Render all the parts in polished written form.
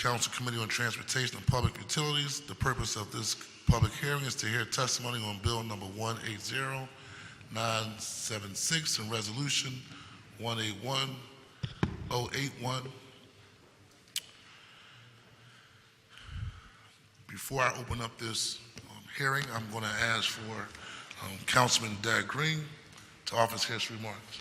Council Committee on Transportation and Public Utilities. The purpose of this public hearing is to hear testimony on Bill number 180976 and Resolution 181081. Before I open up this hearing, I'm going to ask for Councilman Derek Green to offer his remarks.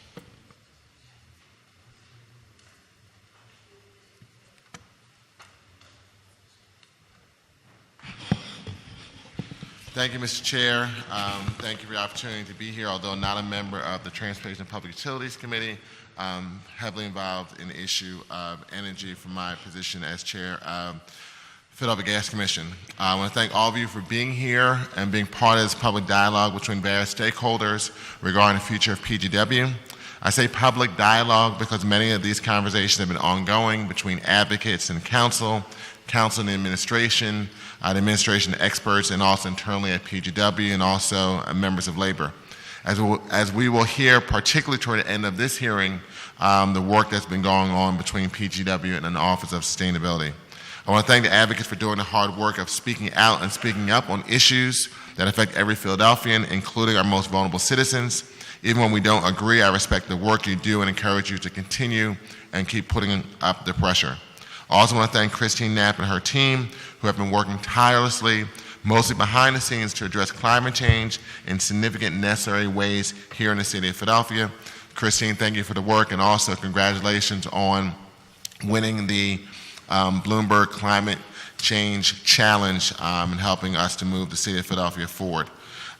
Thank you, Mr. Chair. Thank you for the opportunity to be here. Although not a member of the Transportation and Public Utilities Committee, I'm heavily involved in the issue of energy from my position as Chair of Philadelphia Gas Commission. I want to thank all of you for being here and being part of this public dialogue between various stakeholders regarding the future of PGW. I say public dialogue because many of these conversations have been ongoing between advocates and council and administration, the administration experts, and also internally at PGW, and also members of labor. As we will hear, particularly toward the end of this hearing, the work that's been going on between PGW and the Office of Sustainability. I want to thank the advocates for doing the hard work of speaking out and speaking up on issues that affect every Philadelphian, including our most vulnerable citizens. Even when we don't agree, I respect the work you do and encourage you to continue and keep putting up the pressure. I also want to thank Christine Knapp and her team who have been working tirelessly, mostly behind the scenes, to address climate change in significant necessary ways here in the city of Philadelphia. Christine, thank you for the work, and also congratulations on winning the Bloomberg Climate Change Challenge and helping us to move the city of Philadelphia forward.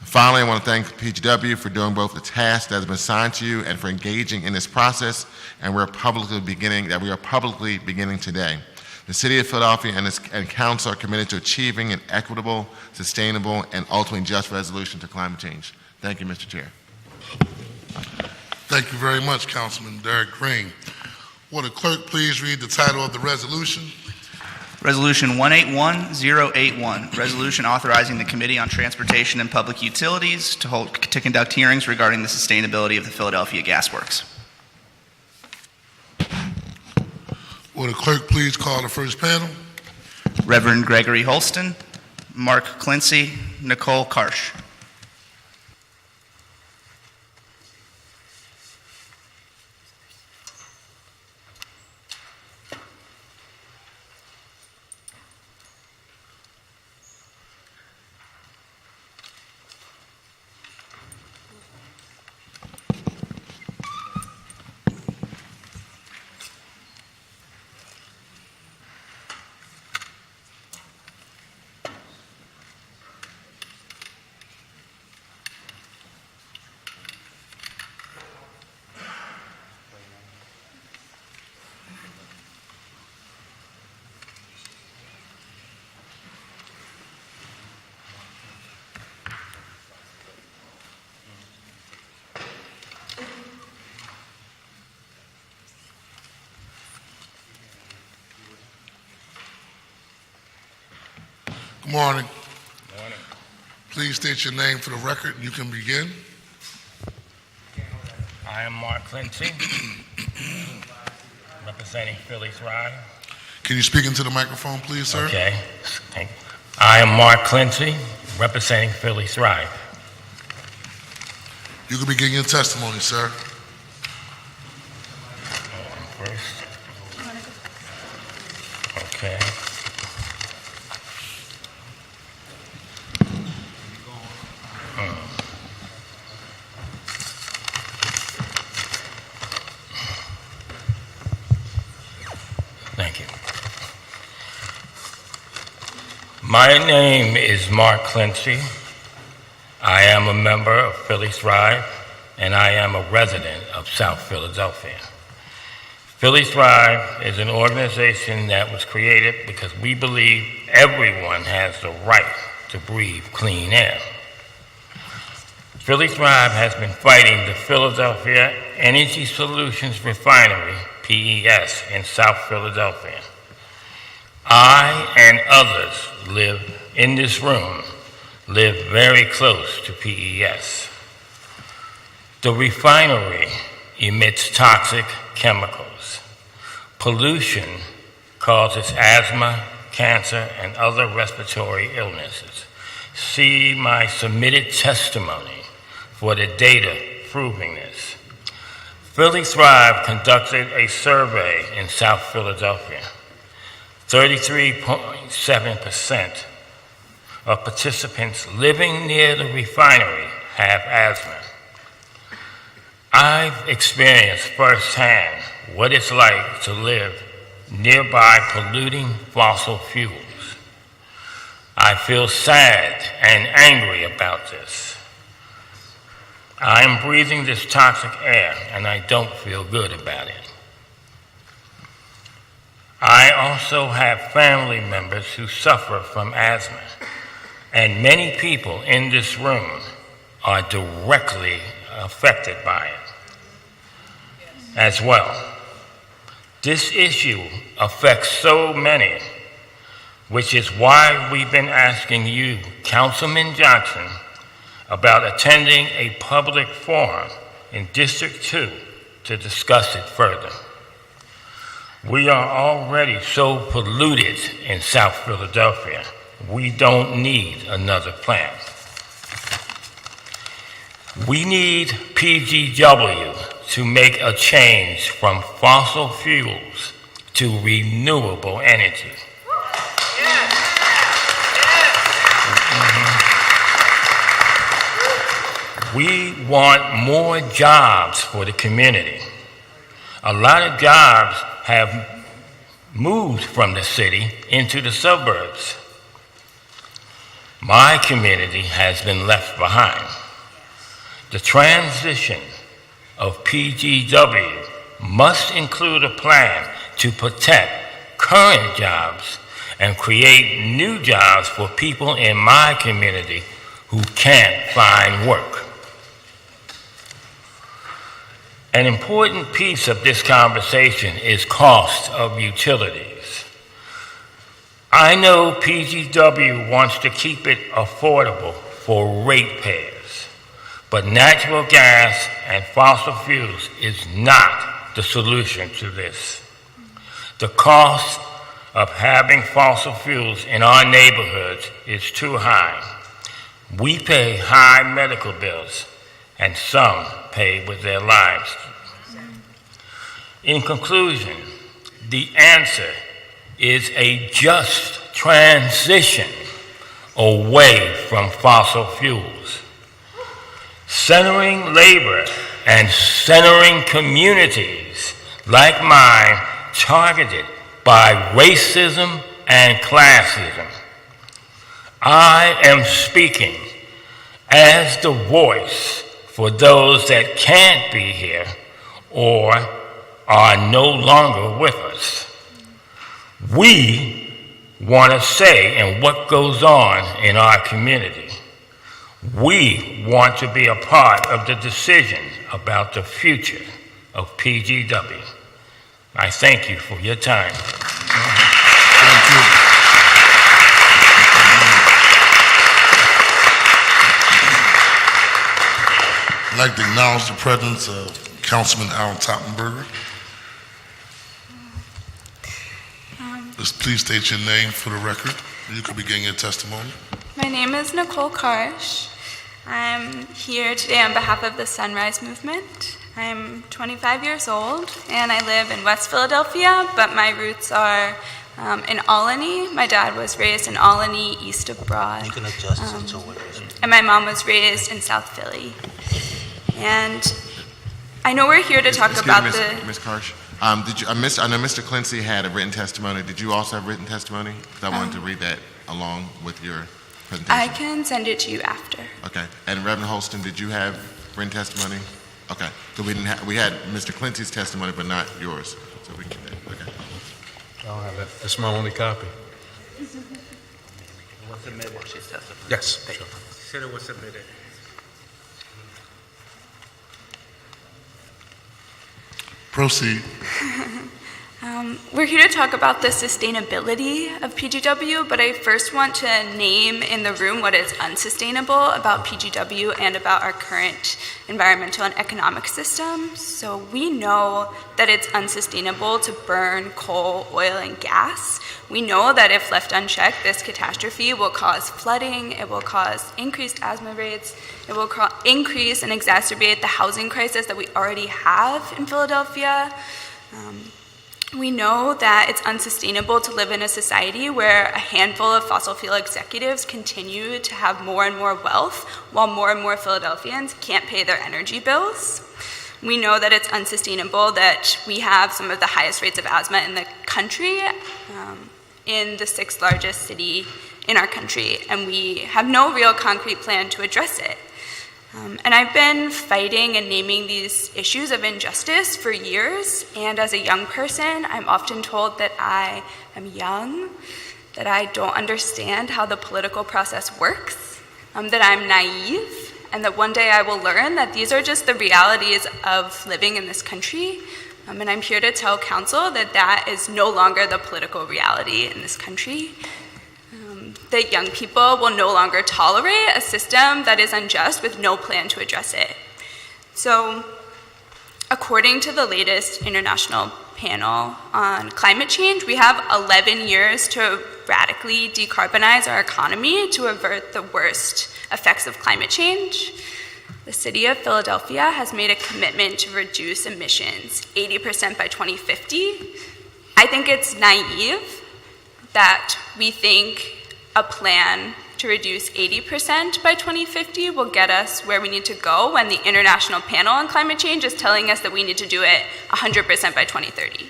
Finally, I want to thank PGW for doing both the tasks that have been assigned to you and for engaging in this process, and we are publicly beginning today. The City of Philadelphia and Council are committed to achieving an equitable, sustainable, and ultimately just resolution to climate change. Thank you, Mr. Chair. Thank you very much, Councilman Derek Green. Will the clerk please read the title of the resolution? Resolution 181081, resolution authorizing the Committee on Transportation and Public Utilities to conduct hearings regarding the sustainability of the Philadelphia Gas Works. Will the clerk please call the first panel? Reverend Gregory Holston, Mark Clincy, Nicole Karsh. Good morning. Good morning. Please state your name for the record. You can begin. I am Mark Clincy, representing Philly Thrive. Can you speak into the microphone, please, sir? Okay. Thank you. I am Mark Clincy, representing Philly Thrive. You can begin your testimony, sir. First. Okay. Thank you. My name is Mark Clincy. I am a member of Philly Thrive, and I am a resident of South Philadelphia. Philly Thrive is an organization that was created because we believe everyone has the right to breathe clean air. Philly Thrive has been fighting the Philadelphia Energy Solutions Refinery, PES, in South Philadelphia. I and others live in this room, live very close to PES. The refinery emits toxic chemicals. Pollution causes asthma, cancer, and other respiratory illnesses. See my submitted testimony for the data proving this. Philly Thrive conducted a survey in South Philadelphia. 33.7% of participants living near the refinery have asthma. I've experienced firsthand what it's like to live nearby polluting fossil fuels. I feel sad and angry about this. I am breathing this toxic air and I don't feel good about it. I also have family members who suffer from asthma, and many people in this room are directly affected by it as well. This issue affects so many, which is why we've been asking you, Councilman Johnson, about attending a public forum in District 2 to discuss it further. We are already so polluted in South Philadelphia, we don't need another plant. We need PGW to make a change from fossil fuels to renewable energy. We want more jobs for the community. A lot of jobs have moved from the city into the suburbs. My community has been left behind. The transition of PGW must include a plan to protect current jobs and create new jobs for people in my community who can't find work. An important piece of this conversation is cost of utilities. I know PGW wants to keep it affordable for ratepayers, but natural gas and fossil fuels is not the solution to this. The cost of having fossil fuels in our neighborhoods is too high. We pay high medical bills, and some pay with their lives. In conclusion, the answer is a just transition away from fossil fuels. Centering labor and centering communities like mine targeted by racism and classism. I am speaking as the voice for those that can't be here or are no longer with us. We want a say in what goes on in our community. We want to be a part of the decision about the future of PGW. I thank you for your time. Thank you. I'd like to acknowledge the presence of Councilman Al Toppenberger. Please state your name for the record. You can begin your testimony. My name is Nicole Karsh. I'm here today on behalf of the Sunrise Movement. I'm 25 years old and I live in West Philadelphia, but my roots are in Albany. My dad was raised in Albany, east of Broad. You can adjust it to what it is. And my mom was raised in South Philly. And I know we're here to talk about Ms. Karsh, I know Mr. Clancy had a written testimony. Did you also have written testimony? 'Cause I wanted to read that along with your presentation. I can send it to you after. Okay. And Reverend Holston, did you have written testimony? Okay. So we had Mr. Clancy's testimony, but not yours. So we can get that. Okay. I don't have that. That's my only copy. Yes. Sure. Said it was submitted. Proceed. We're here to talk about the sustainability of PGW, but I first want to name in the room what is unsustainable about PGW and about our current environmental and economic system. So we know that it's unsustainable to burn coal, oil, and gas. We know that if left unchecked, this catastrophe will cause flooding, it will cause increased asthma rates, it will increase and exacerbate the housing crisis that we already have in Philadelphia. We know that it's unsustainable to live in a society where a handful of fossil fuel executives continue to have more and more wealth while more and more Philadelphians can't pay their energy bills. We know that it's unsustainable that we have some of the highest rates of asthma in the country, in the 6th largest city in our country, and we have no real concrete plan to address it. And I've been fighting and naming these issues of injustice for years, and as a young person, I'm often told that I am young, that I don't understand how the political process works, that I'm naive, and that one day I will learn that these are just the realities of living in this country. And I'm here to tell council that that is no longer the political reality in this country. That young people will no longer tolerate a system that is unjust with no plan to address it. So, according to the latest international panel on climate change, we have 11 years to radically decarbonize our economy to avert the worst effects of climate change. The city of Philadelphia has made a commitment to reduce emissions 80% by 2050. I think it's naive that we think a plan to reduce 80% by 2050 will get us where we need to go when the International Panel on Climate Change is telling us that we need to do it 100% by 2030.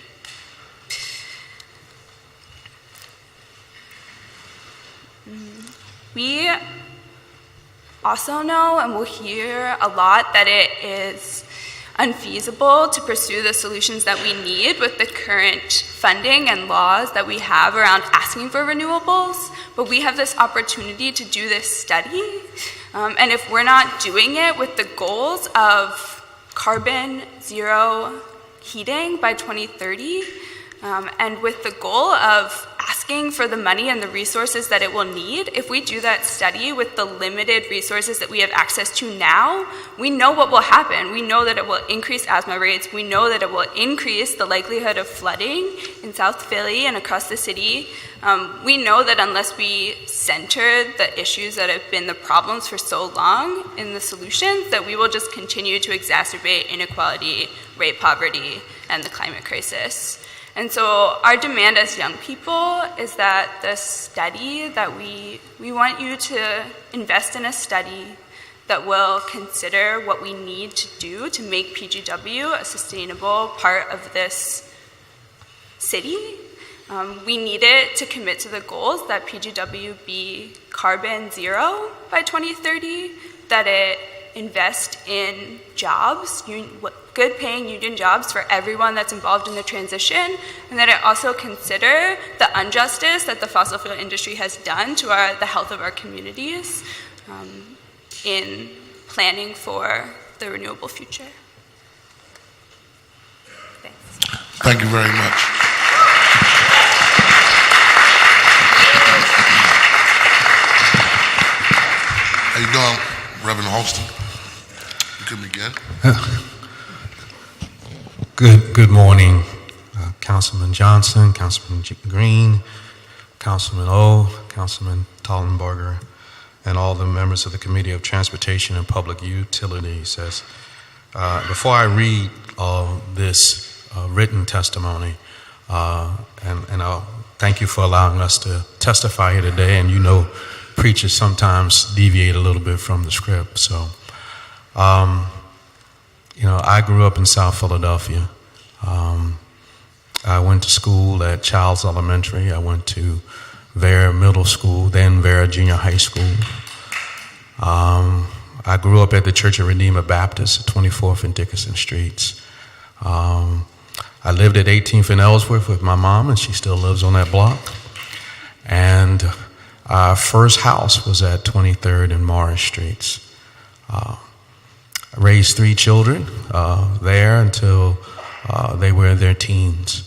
We also know and will hear a lot that it is unfeasible to pursue the solutions that we need with the current funding and laws that we have around asking for renewables, but we have this opportunity to do this study, and if we're not doing it with the goals of carbon zero heating by 2030, and with the goal of asking for the money and the resources that it will need, if we do that study with the limited resources that we have access to now, we know what will happen. We know that it will increase asthma rates. We know that it will increase the likelihood of flooding in South Philly and across the city. We know that unless we center the issues that have been the problems for so long in the solutions, that we will just continue to exacerbate inequality, rate poverty, and the climate crisis. And so our demand as young people is that the study that we want you to invest in a study that will consider what we need to do to make PGW a sustainable part of this city. We need it to commit to the goals that PGW be carbon zero by 2030, that it invest in jobs, good paying union jobs for everyone that's involved in the transition, and that it also consider the injustice that the fossil fuel industry has done to the health of our communities in planning for the renewable future. Thanks. Thank you very much. How you doing, Reverend Holston? You can begin. Good morning, Councilman Johnson, Councilman Green, Councilman O, Councilman Tollenberger, and all the members of the Committee of Transportation and Public Utilities. Before I read this written testimony, and I'll thank you for allowing us to testify here today, and you know preachers sometimes deviate a little bit from the script, so I grew up in South Philadelphia. I went to school at Childs Elementary. I went to Vera Middle School, then Vera Junior High School. I grew up at the Church of Redeemer Baptist, 24th and Dickinson Streets. I lived at 18th and Ellsworth with my mom, and she still lives on that block. And our first house was at 23rd and Morris Streets. I raised 3 children there until they were in their teens.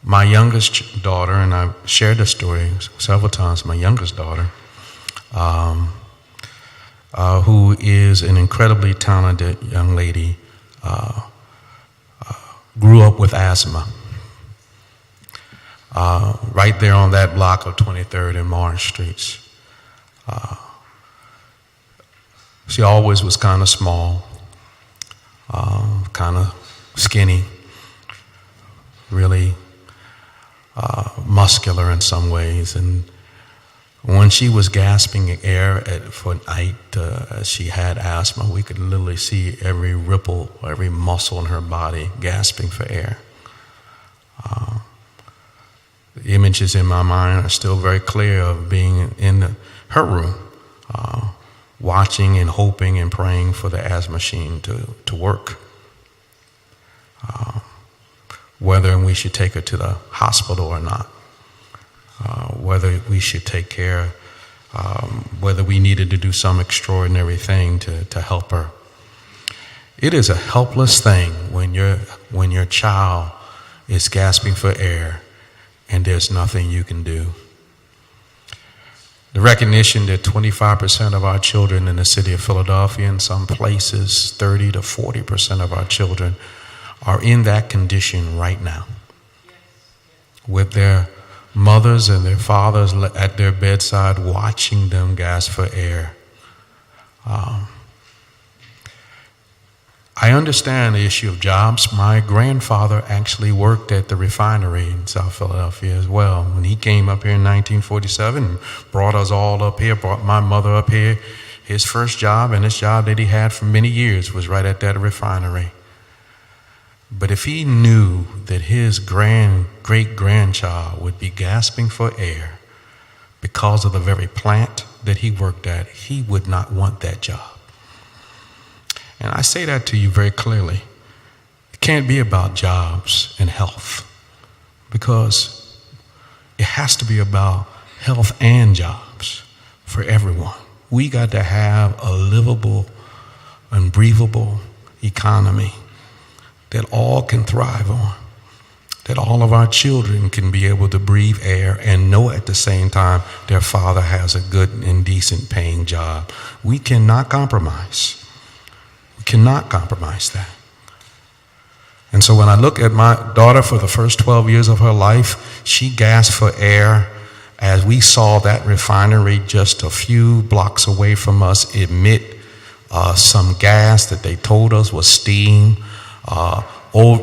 My youngest daughter, and I've shared this story several times, my youngest daughter, who is an incredibly talented young lady, grew up with asthma. Right there on that block of 23rd and Marsh Streets. She always was kind of small, kind of skinny, really muscular in some ways. And when she was gasping air for night, she had asthma. We could literally see every ripple, every muscle in her body gasping for air. The images in my mind are still very clear of being in her room, watching and hoping and praying for the asthma machine to work. Whether we should take her to the hospital or not, whether we should take care, whether we needed to do some extraordinary thing to help her. It is a helpless thing when your child is gasping for air and there's nothing you can do. The recognition that 25% of our children in the city of Philadelphia, in some places 30 to 40% of our children are in that condition right now, with their mothers and their fathers at their bedside watching them gasp for air. I understand the issue of jobs. My grandfather actually worked at the refinery in South Philadelphia as well. When he came up here in 1947 and brought us all up here, brought my mother up here, his first job and his job that he had for many years was right at that refinery. But if he knew that his great-grandchild would be gasping for air because of the very plant that he worked at, he would not want that job. And I say that to you very clearly. It can't be about jobs and health, because it has to be about health and jobs for everyone. We got to have a livable and breathable economy that all can thrive on, that all of our children can be able to breathe air and know at the same time their father has a good and decent paying job. We cannot compromise. We cannot compromise that. And so when I look at my daughter for the first 12 years of her life, she gasped for air as we saw that refinery just a few blocks away from us emit some gas that they told us was steam,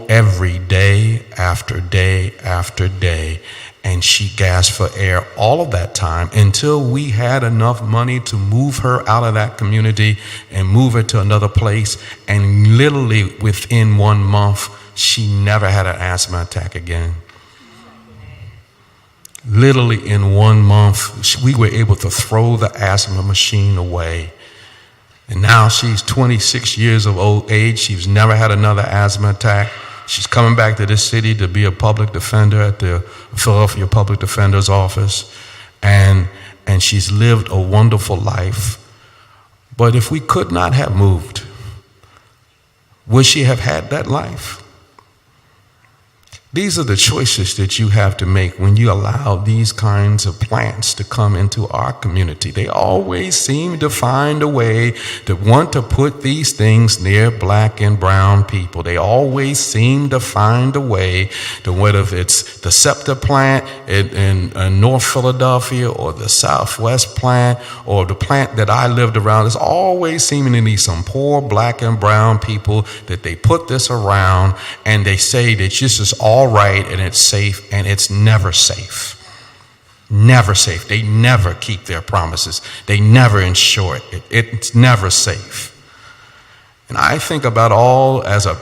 every day after day after day. And she gasped for air all of that time until we had enough money to move her out of that community and move her to another place. And literally within 1 month, she never had an asthma attack again. Literally in 1 month, we were able to throw the asthma machine away. And now she's 26 years of age. She's never had another asthma attack. She's coming back to this city to be a public defender at the Philadelphia Public Defender's Office. And she's lived a wonderful life. But if we could not have moved, would she have had that life? These are the choices that you have to make when you allow these kinds of plants to come into our community. They always seem to find a way to want to put these things near black and brown people. They always seem to find a way to, whether it's the Scepter plant in North Philadelphia or the Southwest plant or the plant that I lived around, there's always seeming to be some poor black and brown people that they put this around and they say that this is all right and it's safe, and it's never safe. Never safe. They never keep their promises. They never ensure it. It's never safe. And I think about all as a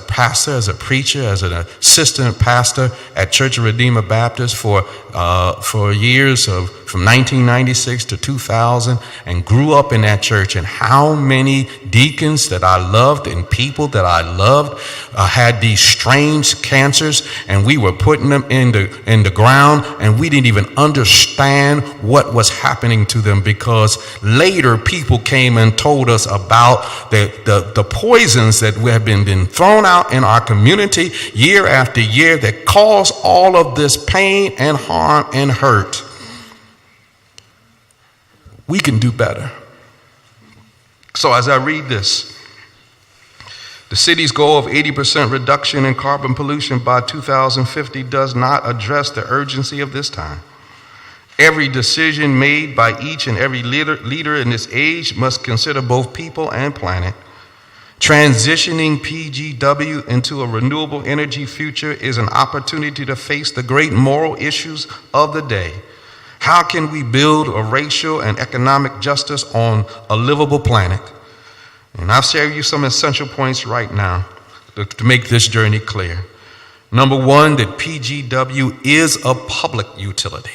pastor, as a preacher, as an assistant pastor at Church of Redeemer Baptist for years from 1996 to 2000, and grew up in that church, and how many deacons that I loved and people that I loved had these strange cancers, and we were putting them in the ground, and we didn't even understand what was happening to them, because later people came and told us about the the poisons that have been thrown out in our community year after year that cause all of this pain and harm and hurt. We can do better. So as I read this, the city's goal of 80% reduction in carbon pollution by 2050 does not address the urgency of this time. Every decision made by each and every leader in this age must consider both people and planet. Transitioning PGW into a renewable energy future is an opportunity to face the great moral issues of the day. How can we build a racial and economic justice on a livable planet? And I'll share you some essential points right now to make this journey clear. Number one, that PGW is a public utility.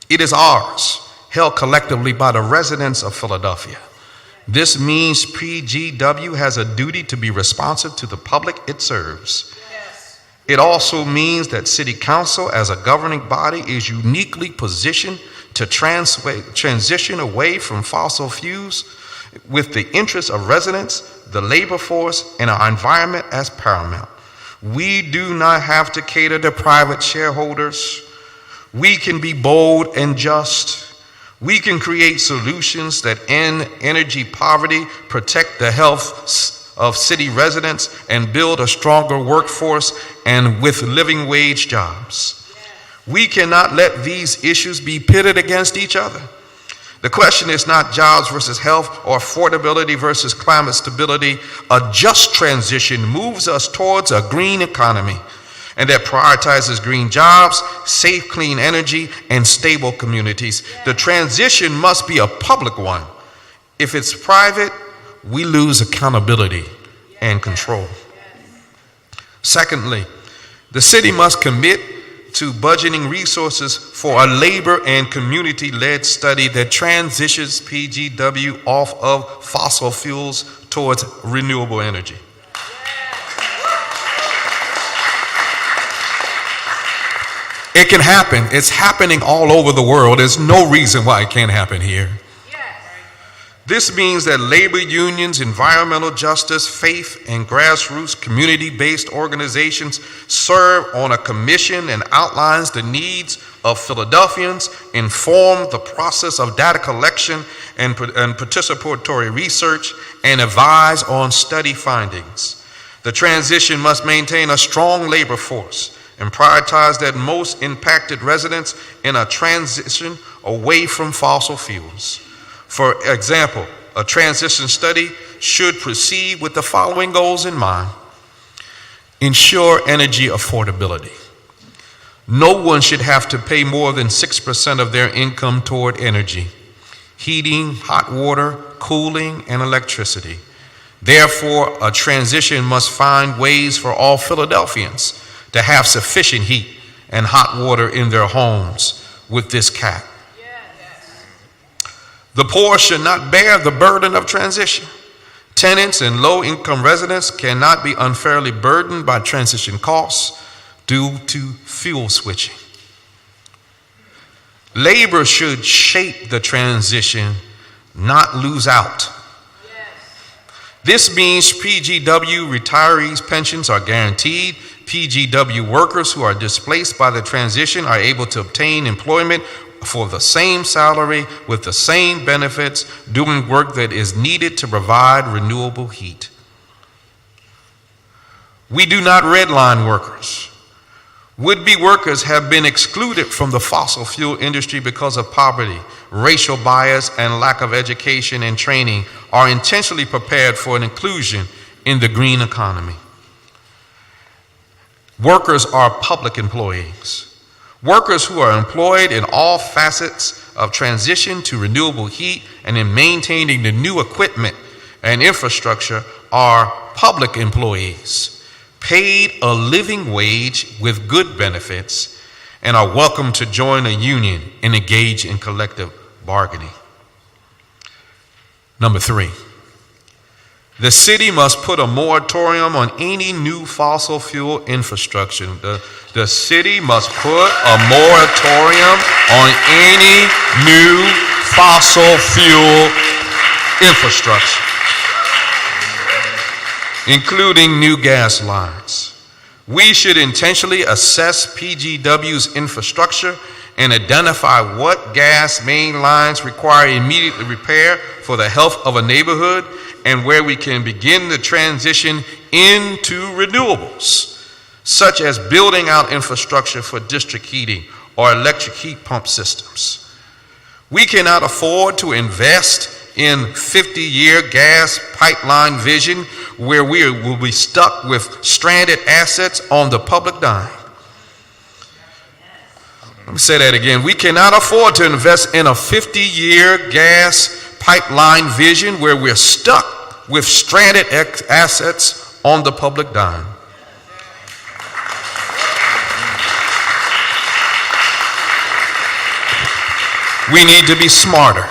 It is ours, held collectively by the residents of Philadelphia. This means PGW has a duty to be responsive to the public it serves. It also means that City Council, as a governing body, is uniquely positioned to transition away from fossil fuels with the interests of residents, the labor force, and our environment as paramount. We do not have to cater to private shareholders. We can be bold and just. We can create solutions that end energy poverty, protect the health of city residents, and build a stronger workforce and with living wage jobs. We cannot let these issues be pitted against each other. The question is not jobs versus health or affordability versus climate stability. A just transition moves us towards a green economy, and that prioritizes green jobs, safe, clean energy, and stable communities. The transition must be a public one. If it's private, we lose accountability and control. Secondly, the city must commit to budgeting resources for a labor and community-led study that transitions PGW off of fossil fuels towards renewable energy. It can happen. It's happening all over the world. There's no reason why it can't happen here. This means that labor unions, environmental justice, faith, and grassroots community-based organizations serve on a commission and outlines the needs of Philadelphians, inform the process of data collection and participatory research, and advise on study findings. The transition must maintain a strong labor force and prioritize that most impacted residents in a transition away from fossil fuels. For example, a transition study should proceed with the following goals in mind. Ensure energy affordability. No one should have to pay more than 6% of their income toward energy, heating, hot water, cooling, and electricity. Therefore, a transition must find ways for all Philadelphians to have sufficient heat and hot water in their homes with this cap. The poor should not bear the burden of transition. Tenants and low-income residents cannot be unfairly burdened by transition costs due to fuel switching. Labor should shape the transition, not lose out. This means PGW retirees' pensions are guaranteed. PGW workers who are displaced by the transition are able to obtain employment for the same salary with the same benefits, doing work that is needed to provide renewable heat. We do not redline workers. Would-be workers have been excluded from the fossil fuel industry because of poverty, racial bias, and lack of education and training, are intentionally prepared for an inclusion in the green economy. Workers are public employees. Workers who are employed in all facets of transition to renewable heat and in maintaining the new equipment and infrastructure are public employees, paid a living wage with good benefits, and are welcome to join a union and engage in collective bargaining. Number 3, the city must put a moratorium on any new fossil fuel infrastructure. The city must put a moratorium on any new fossil fuel infrastructure. including new gas lines. We should intentionally assess PGW's infrastructure and identify what gas main lines require immediate repair for the health of a neighborhood and where we can begin the transition into renewables, such as building out infrastructure for district heating or electric heat pump systems. We cannot afford to invest in 50-year gas pipeline vision where we will be stuck with stranded assets on the public dime. Let me say that again. We cannot afford to invest in a 50-year gas pipeline vision where we're stuck with stranded assets on the public dime. We need to be smarter.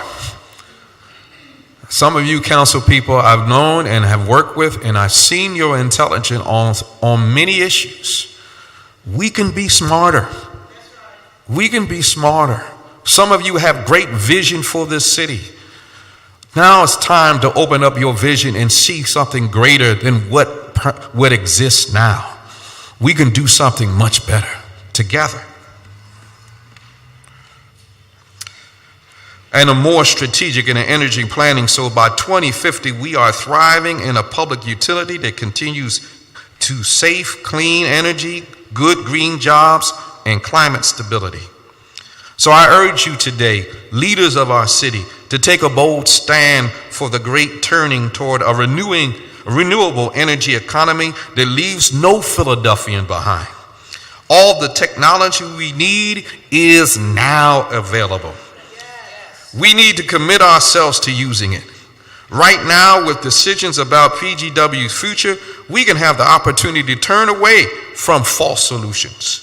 Some of you council people I've known and have worked with, and I've seen your intelligence on many issues. We can be smarter. We can be smarter. Some of you have great vision for this city. Now it's time to open up your vision and see something greater than what exists now. We can do something much better together. And a more strategic in energy planning, so by 2050 we are thriving in a public utility that continues to safe, clean energy, good green jobs, and climate stability. So I urge you today, leaders of our city, to take a bold stand for the great turning toward a renewable energy economy that leaves no Philadelphian behind. All the technology we need is now available. We need to commit ourselves to using it. Right now, with decisions about PGW's future, we can have the opportunity to turn away from false solutions.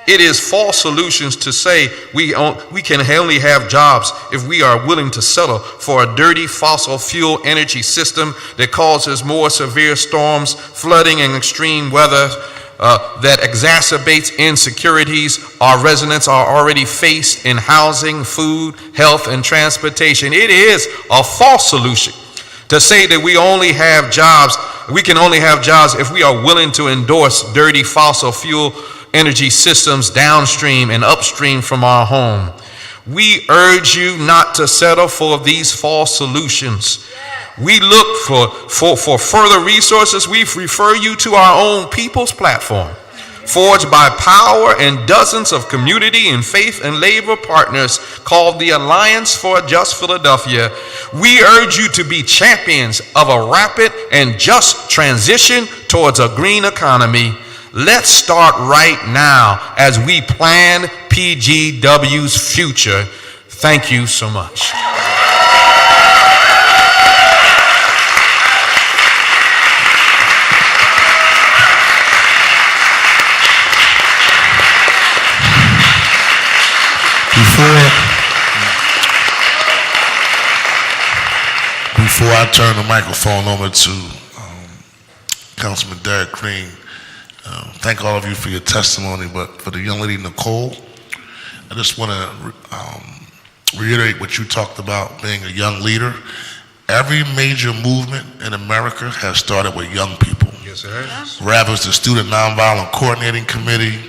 It is false solutions to say we can only have jobs if we are willing to settle for a dirty fossil fuel energy system that causes more severe storms, flooding, and extreme weather that exacerbates insecurities our residents are already faced in housing, food, health, and transportation. It is a false solution to say that we can only have jobs if we are willing to endorse dirty fossil fuel energy systems downstream and upstream from our home. We urge you not to settle for these false solutions. We look for further resources. We refer you to our own People's Platform, forged by power and dozens of community and faith and labor partners called the Alliance for a Just Philadelphia. We urge you to be champions of a rapid and just transition towards a green economy. Let's start right now as we plan PGW's future. Thank you so much. Before I turn the microphone over to Councilman Derek Green, thank all of you for your testimony, but for the young lady, Nicole, I just want to reiterate what you talked about, being a young leader. Every major movement in America has started with young people. Yes, it has. Rather it's the Student Nonviolent Coordinating Committee,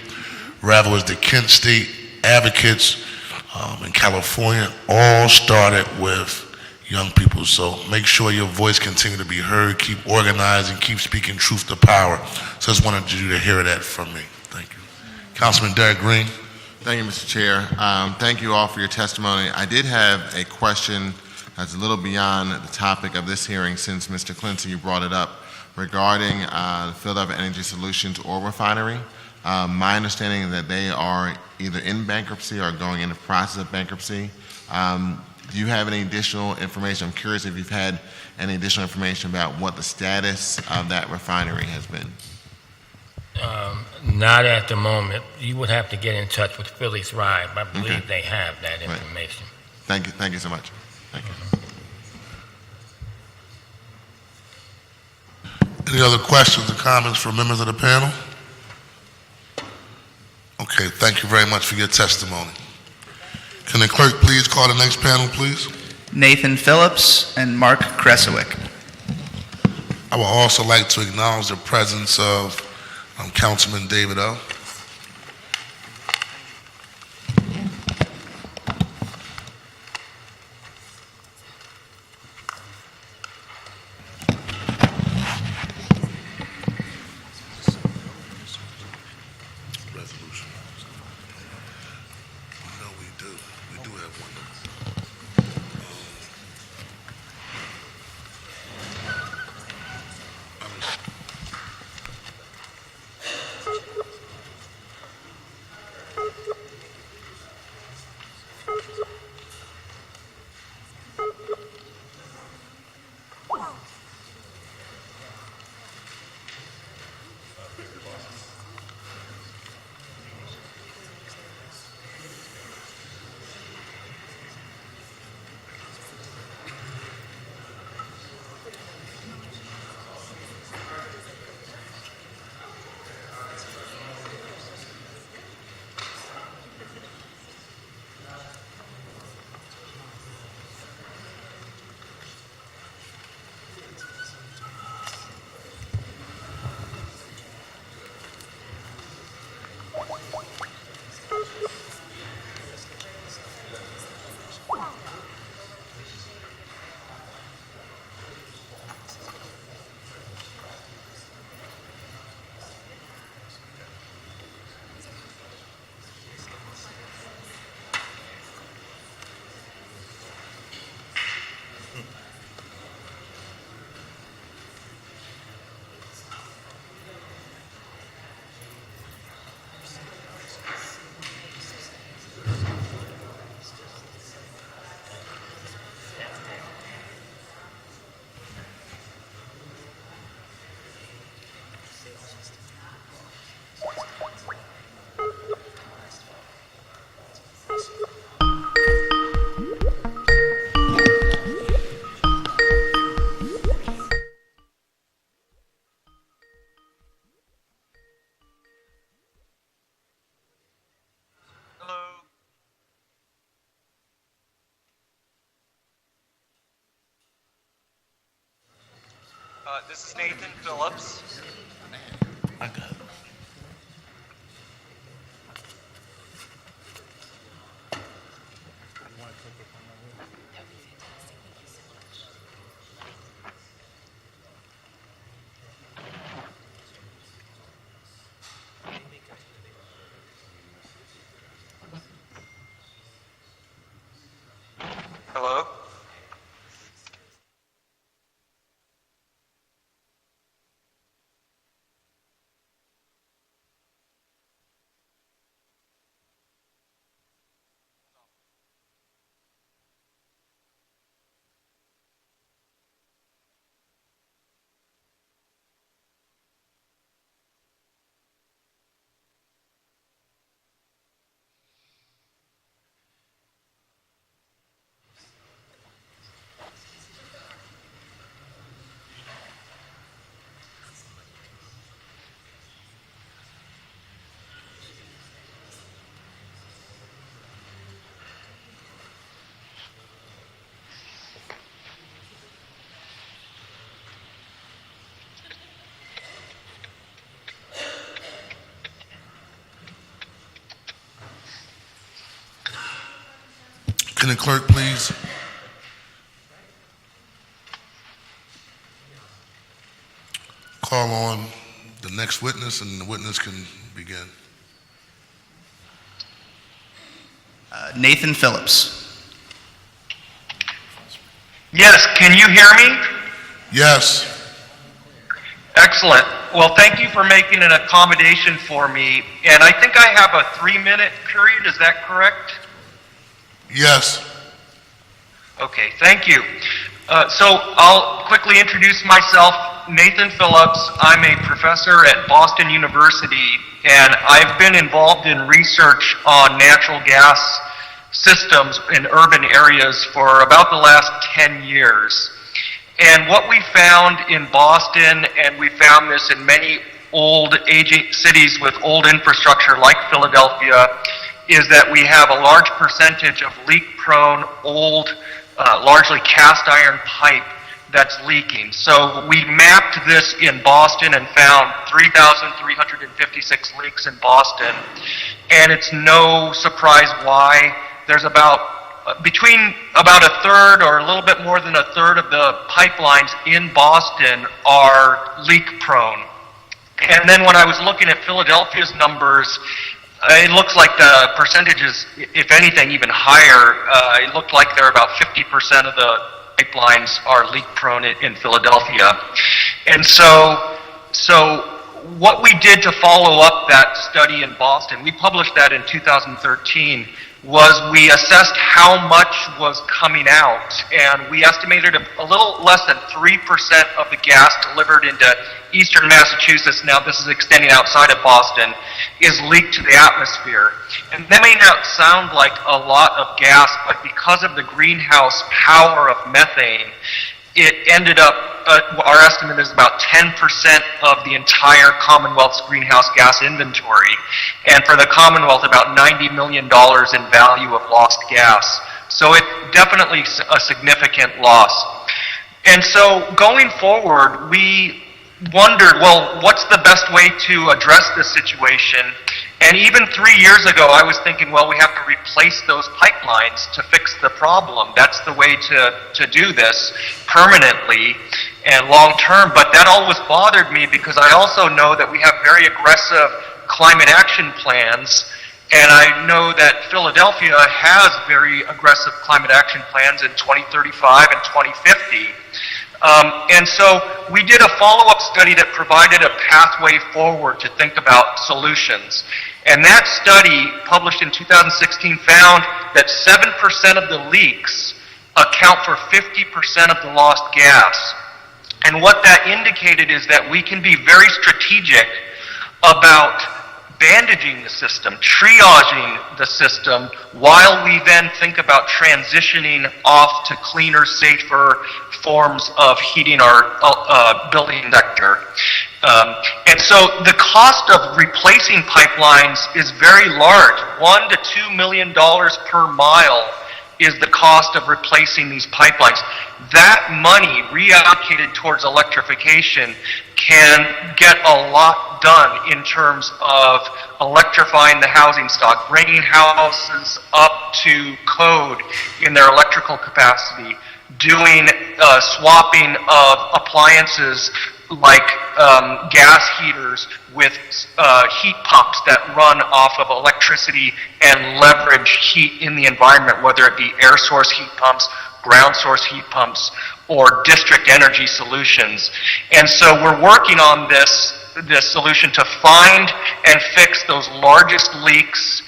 rather it's the Kent State Advocates in California, all started with young people. So make sure your voice continue to be heard, keep organizing, keep speaking truth to power. So I just wanted you to hear that from me. Thank you. Councilman Derek Green. Thank you, Mr. Chair. Thank you all for your testimony. I did have a question that's a little beyond the topic of this hearing, since Mr. Clinton, you brought it up, regarding the Philadelphia Energy Solutions oil refinery. My understanding is that they are either in bankruptcy or going in the process of bankruptcy. Do you have any additional information? I'm curious if you've had any additional information about what the status of that refinery has been. Not at the moment. You would have to get in touch with Philly's Ride. I believe Okay. they have that Right. information. Thank you so much. Thank you. Any other questions or comments from members of the panel? Okay, thank you very much for your testimony. Can the clerk please call the next panel, please? Nathan Phillips and Mark Kresowick. I would also like to acknowledge the presence of Councilman David O. Resolution. No, we do. We do have one. This is Nathan Phillips. I got it. Hello? Can the clerk please call on the next witness and the witness can begin? Nathan Phillips. Yes, can you hear me? Yes. Excellent. Well, thank you for making an accommodation for me. And I think I have a 3-minute period, is that correct? Yes. Okay, thank you. So I'll quickly introduce myself. Nathan Phillips. I'm a professor at Boston University, and I've been involved in research on natural gas systems in urban areas for about the last 10 years. And what we found in Boston, and we found this in many old aging cities with old infrastructure like Philadelphia, is that we have a large percentage of leak-prone, old, largely cast iron pipe that's leaking. So we mapped this in Boston and found 3,356 leaks in Boston. And it's no surprise why. There's between about a third or a little bit more than a third of the pipelines in Boston are leak prone. And then when I was looking at Philadelphia's numbers, it looks like the percentages, if anything, even higher. It looked like there are about 50% of the pipelines are leak prone in Philadelphia. And so what we did to follow up that study in Boston, we published that in 2013, was we assessed how much was coming out, and we estimated a little less than 3% of the gas delivered into eastern Massachusetts, now this is extending outside of Boston, is leaked to the atmosphere. And that may not sound like a lot of gas, but because of the greenhouse power of methane, it ended up, our estimate is about 10% of the entire Commonwealth's greenhouse gas inventory. And for the Commonwealth, about $90 million in value of lost gas. So it's definitely a significant loss. And so going forward, we wondered, well, what's the best way to address this situation? And even 3 years ago, I was thinking, well, we have to replace those pipelines to fix the problem. That's the way to do this permanently and long term. But that always bothered me because I also know that we have very aggressive climate action plans. And I know that Philadelphia has very aggressive climate action plans in 2035 and 2050. And so we did a follow-up study that provided a pathway forward to think about solutions. And that study, published in 2016, found that 7% of the leaks account for 50% of the lost gas. And what that indicated is that we can be very strategic about bandaging the system, triaging the system, while we then think about transitioning off to cleaner, safer forms of heating our building sector. And so the cost of replacing pipelines is very large. $1 to $2 million per mile is the cost of replacing these pipelines. That money reallocated towards electrification can get a lot done in terms of electrifying the housing stock, bringing houses up to code in their electrical capacity, doing swapping of appliances like gas heaters with heat pumps that run off of electricity and leverage heat in the environment, whether it be air source heat pumps, ground source heat pumps, or district energy solutions. And so we're working on this solution to find and fix those largest leaks,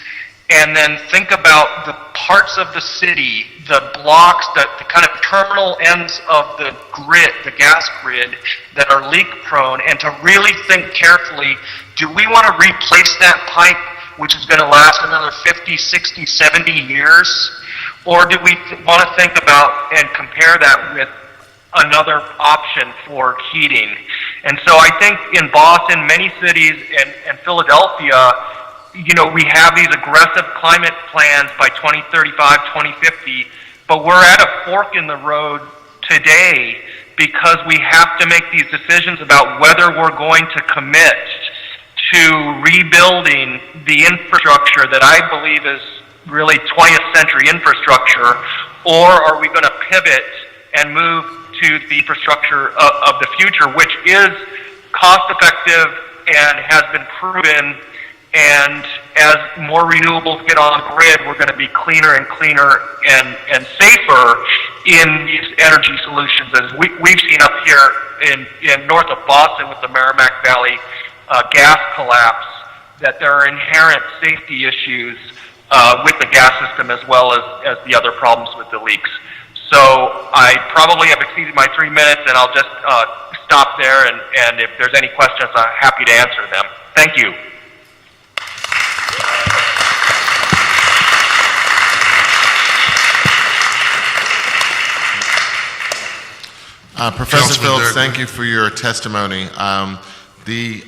and then think about the parts of the city, the blocks, the kind of terminal ends of the grid, the gas grid, that are leak prone, and to really think carefully, do we want to replace that pipe, which is going to last another 50, 60, 70 years? Or do we want to think about and compare that with another option for heating? And so I think in Boston, many cities, and Philadelphia, you know, we have these aggressive climate plans by 2035, 2050, but we're at a fork in the road today because we have to make these decisions about whether we're going to commit to rebuilding the infrastructure that I believe is really 20th century infrastructure, or are we going to pivot and move to the infrastructure of the future, which is cost effective and has been proven. And as more renewables get on the grid, we're going to be cleaner and cleaner and safer in these energy solutions, as we've seen up here in north of Boston with the Merrimack Valley gas collapse, that there are inherent safety issues with the gas system as well as the other problems with the leaks. So I probably have exceeded my 3 minutes, and I'll just stop there, and if there's any questions, I'm happy to answer them. Thank you. Professor Councilman Phillips, Derrick. thank you for your testimony. The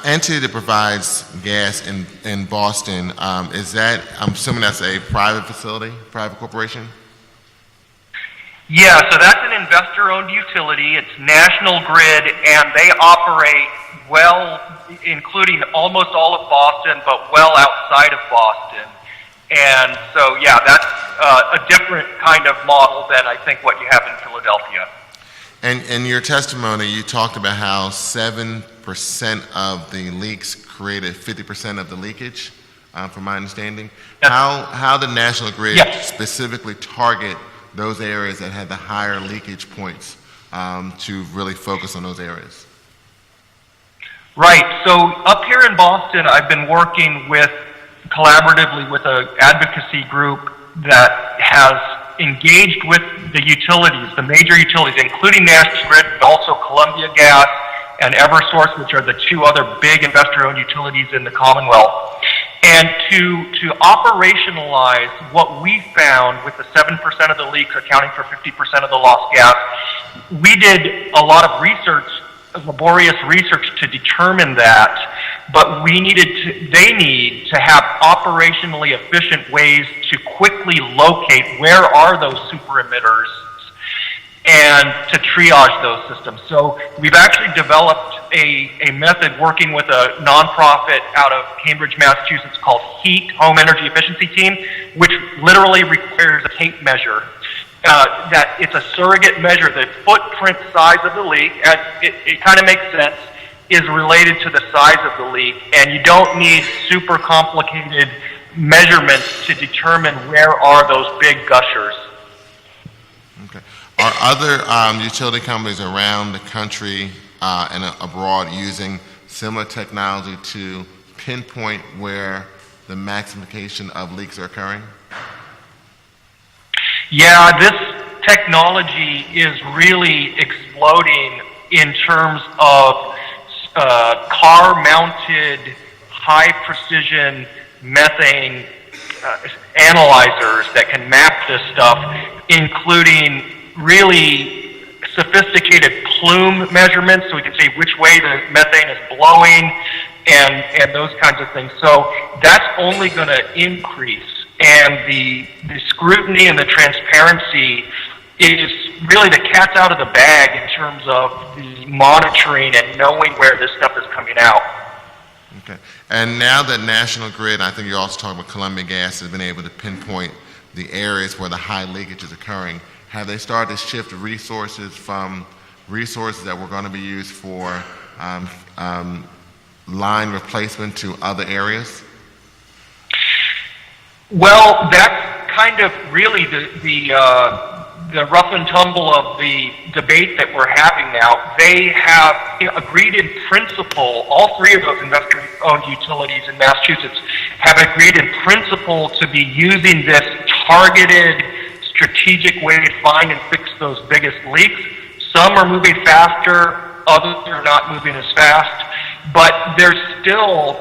entity that provides gas in Boston, is that, I'm assuming that's a private facility, private corporation? Yeah, so that's an investor-owned utility. It's National Grid, and they operate well, including almost all of Boston, but well outside of Boston. And so, yeah, that's a different kind of model than I think what you have in Philadelphia. And in your testimony, you talked about how 7% of the leaks created 50% of the leakage, from my understanding. How did National Grid specifically target those areas that had the higher leakage points to really focus on those areas? Right. So up here in Boston, I've been working collaboratively with an advocacy group that has engaged with the utilities, the major utilities, including National Grid, but also Columbia Gas and Eversource, which are the two other big investor-owned utilities in the Commonwealth. And to operationalize what we found with the 7% of the leaks accounting for 50% of the lost gas, we did a lot of research, laborious research to determine that, but they need to have operationally efficient ways to quickly locate where are those super emitters and to triage those systems. So we've actually developed a method working with a nonprofit out of Cambridge, Massachusetts called HEAT, Home Energy Efficiency Team, which literally requires a tape measure. That it's a surrogate measure. The footprint size of the leak, as it kind of makes sense, is related to the size of the leak, and you don't need super complicated measurements to determine where are those big gushers. Okay. Are other utility companies around the country and abroad using similar technology to pinpoint where the maximization of leaks are occurring? Yeah, this technology is really exploding in terms of car-mounted, high-precision methane analyzers that can map this stuff, including really sophisticated plume measurements, so we can see which way the methane is blowing and those kinds of things. So that's only going to increase. And the scrutiny and the transparency is really the cat's out of the bag in terms of the monitoring and knowing where this stuff is coming out. Okay. And now that National Grid, I think you also talked about Columbia Gas, has been able to pinpoint the areas where the high leakage is occurring, have they started to shift resources from resources that were going to be used for line replacement to other areas? Well, that's kind of really the rough and tumble of the debate that we're having now. They have agreed in principle, all three of those investor-owned utilities in Massachusetts have agreed in principle to be using this targeted, strategic way to find and fix those biggest leaks. Some are moving faster, others are not moving as fast, but there's still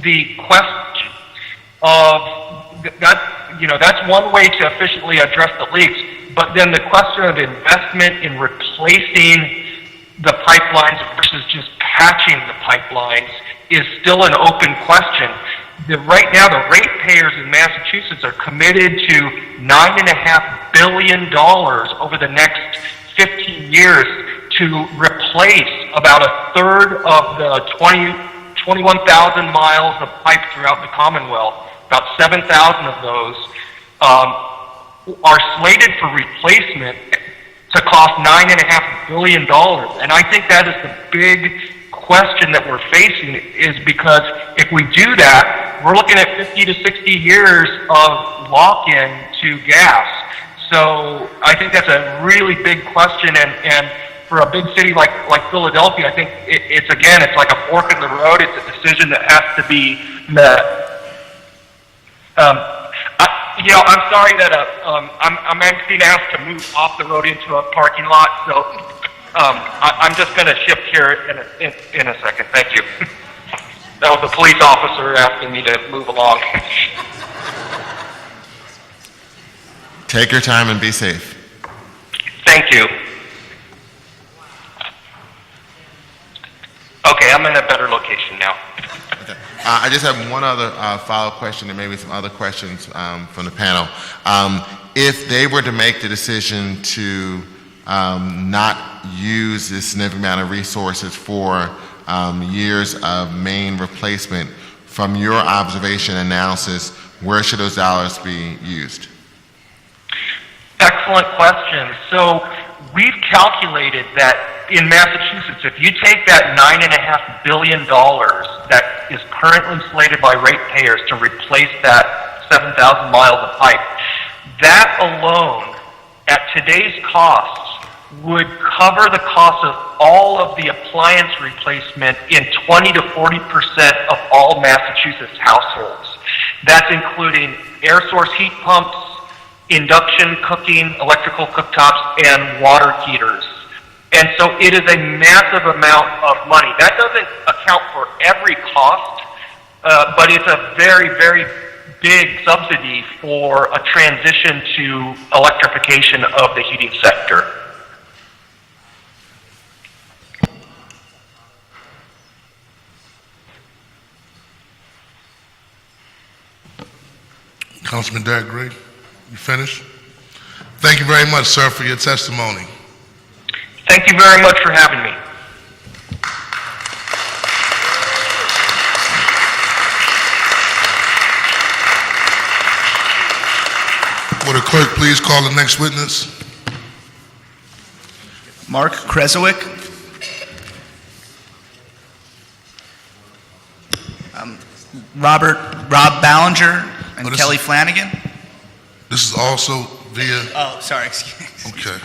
the question of that's one way to efficiently address the leaks, but then the question of investment in replacing the pipelines versus just patching the pipelines is still an open question. Right now, the ratepayers in Massachusetts are committed to $9.5 billion over the next 15 years to replace about a third of the 21,000 miles of pipe throughout the Commonwealth. About 7,000 of those are slated for replacement to cost $9.5 billion. And I think that is the big question that we're facing, is because if we do that, we're looking at 50 to 60 years of lock-in to gas. So I think that's a really big question, and for a big city like Philadelphia, I think it's like a fork in the road. It's a decision that has to be met. I'm sorry that I'm being asked to move off the road into a parking lot, so I'm just going to shift here in a second. Thank you. That was a police officer asking me to move along. Take your time and be safe. Thank you. Okay, I'm in a better location now. Okay. I just have one other follow-up question and maybe some other questions from the panel. If they were to make the decision to not use this significant amount of resources for years of main replacement, from your observation analysis, where should those dollars be used? Excellent question. So we've calculated that in Massachusetts, if you take that $9.5 billion that is currently slated by ratepayers to replace that 7,000 miles of pipe, that alone, at today's costs, would cover the cost of all of the appliance replacement in 20 to 40% of all Massachusetts households. That's including air source heat pumps, induction cooking, electrical cooktops, and water heaters. And so it is a massive amount of money. That doesn't account for every cost, but it's a very, very big subsidy for a transition to electrification of the heating sector. Councilman Derek Gray, you finished? Thank you very much, sir, for your testimony. Thank you very much for having me. Would the clerk please call the next witness? Mark Kresowick. Rob Ballinger and Oh, this Kelly is- Flanagan. This is also via, Oh, sorry, excuse me. okay.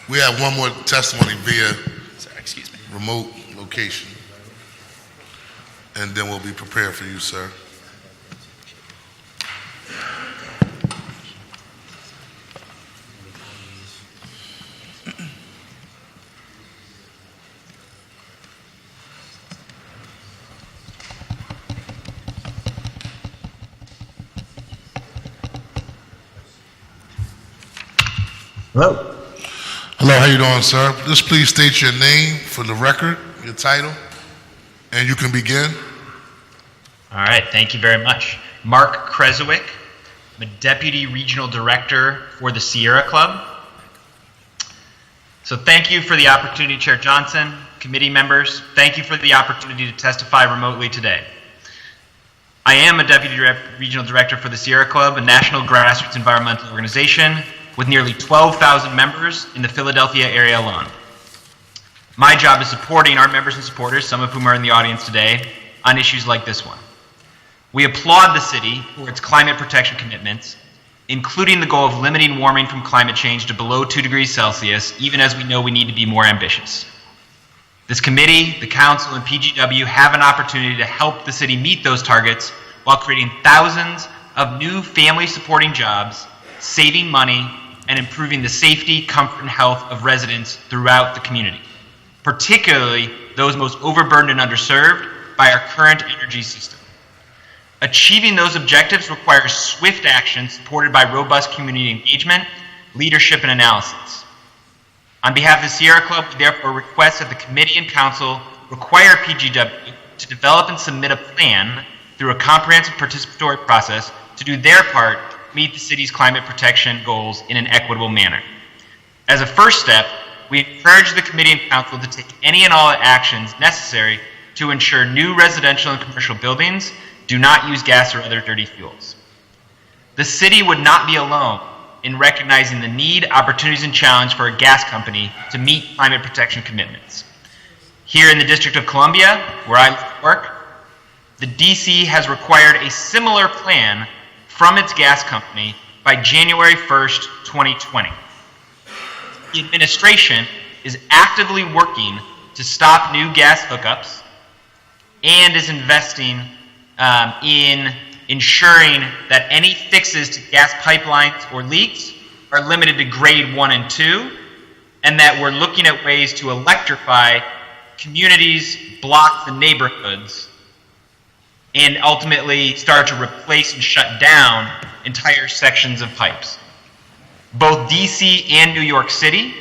We have one more testimony via Sorry, excuse me. remote location. And then we'll be prepared for you, sir. Hello. Hello, how you doing, sir? Just please state your name for the record, your title, and you can begin. All right, thank you very much. Mark Kresowick. I'm a Deputy Regional Director for the Sierra Club. So thank you for the opportunity, Chair Johnson, committee members. Thank you for the opportunity to testify remotely today. I am a Deputy Regional Director for the Sierra Club, a national grassroots environmental organization with nearly 12,000 members in the Philadelphia area alone. My job is supporting our members and supporters, some of whom are in the audience today, on issues like this one. We applaud the city for its climate protection commitments, including the goal of limiting warming from climate change to below 2 degrees Celsius, even as we know we need to be more ambitious. This committee, the council, and PGW have an opportunity to help the city meet those targets while creating thousands of new family-supporting jobs, saving money, and improving the safety, comfort, and health of residents throughout the community, particularly those most overburdened and underserved by our current energy system. Achieving those objectives requires swift action supported by robust community engagement, leadership, and analysis. On behalf of the Sierra Club, we therefore request that the committee and council require PGW to develop and submit a plan through a comprehensive participatory process to do their part to meet the city's climate protection goals in an equitable manner. As a first step, we encourage the committee and council to take any and all actions necessary to ensure new residential and commercial buildings do not use gas or other dirty fuels. The city would not be alone in recognizing the need, opportunities, and challenge for a gas company to meet climate protection commitments. Here in the District of Columbia, where I work, the DC has required a similar plan from its gas company by January 1st, 2020. The administration is actively working to stop new gas hookups and is investing in ensuring that any fixes to gas pipelines or leaks are limited to grade 1 and 2, and that we're looking at ways to electrify communities, blocks, and neighborhoods, and ultimately start to replace and shut down entire sections of pipes. Both DC and New York City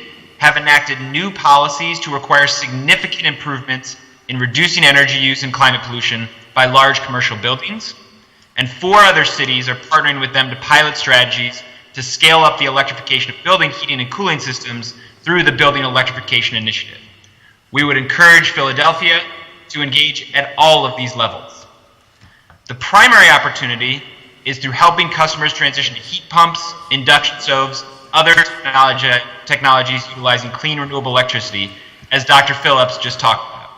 have enacted new policies to require significant improvements in reducing energy use and climate pollution by large commercial buildings. And 4 other cities are partnering with them to pilot strategies to scale up the electrification of building heating and cooling systems through the Building Electrification Initiative. We would encourage Philadelphia to engage at all of these levels. The primary opportunity is through helping customers transition to heat pumps, induction stoves, other technologies utilizing clean renewable electricity, as Dr. Phillips just talked about.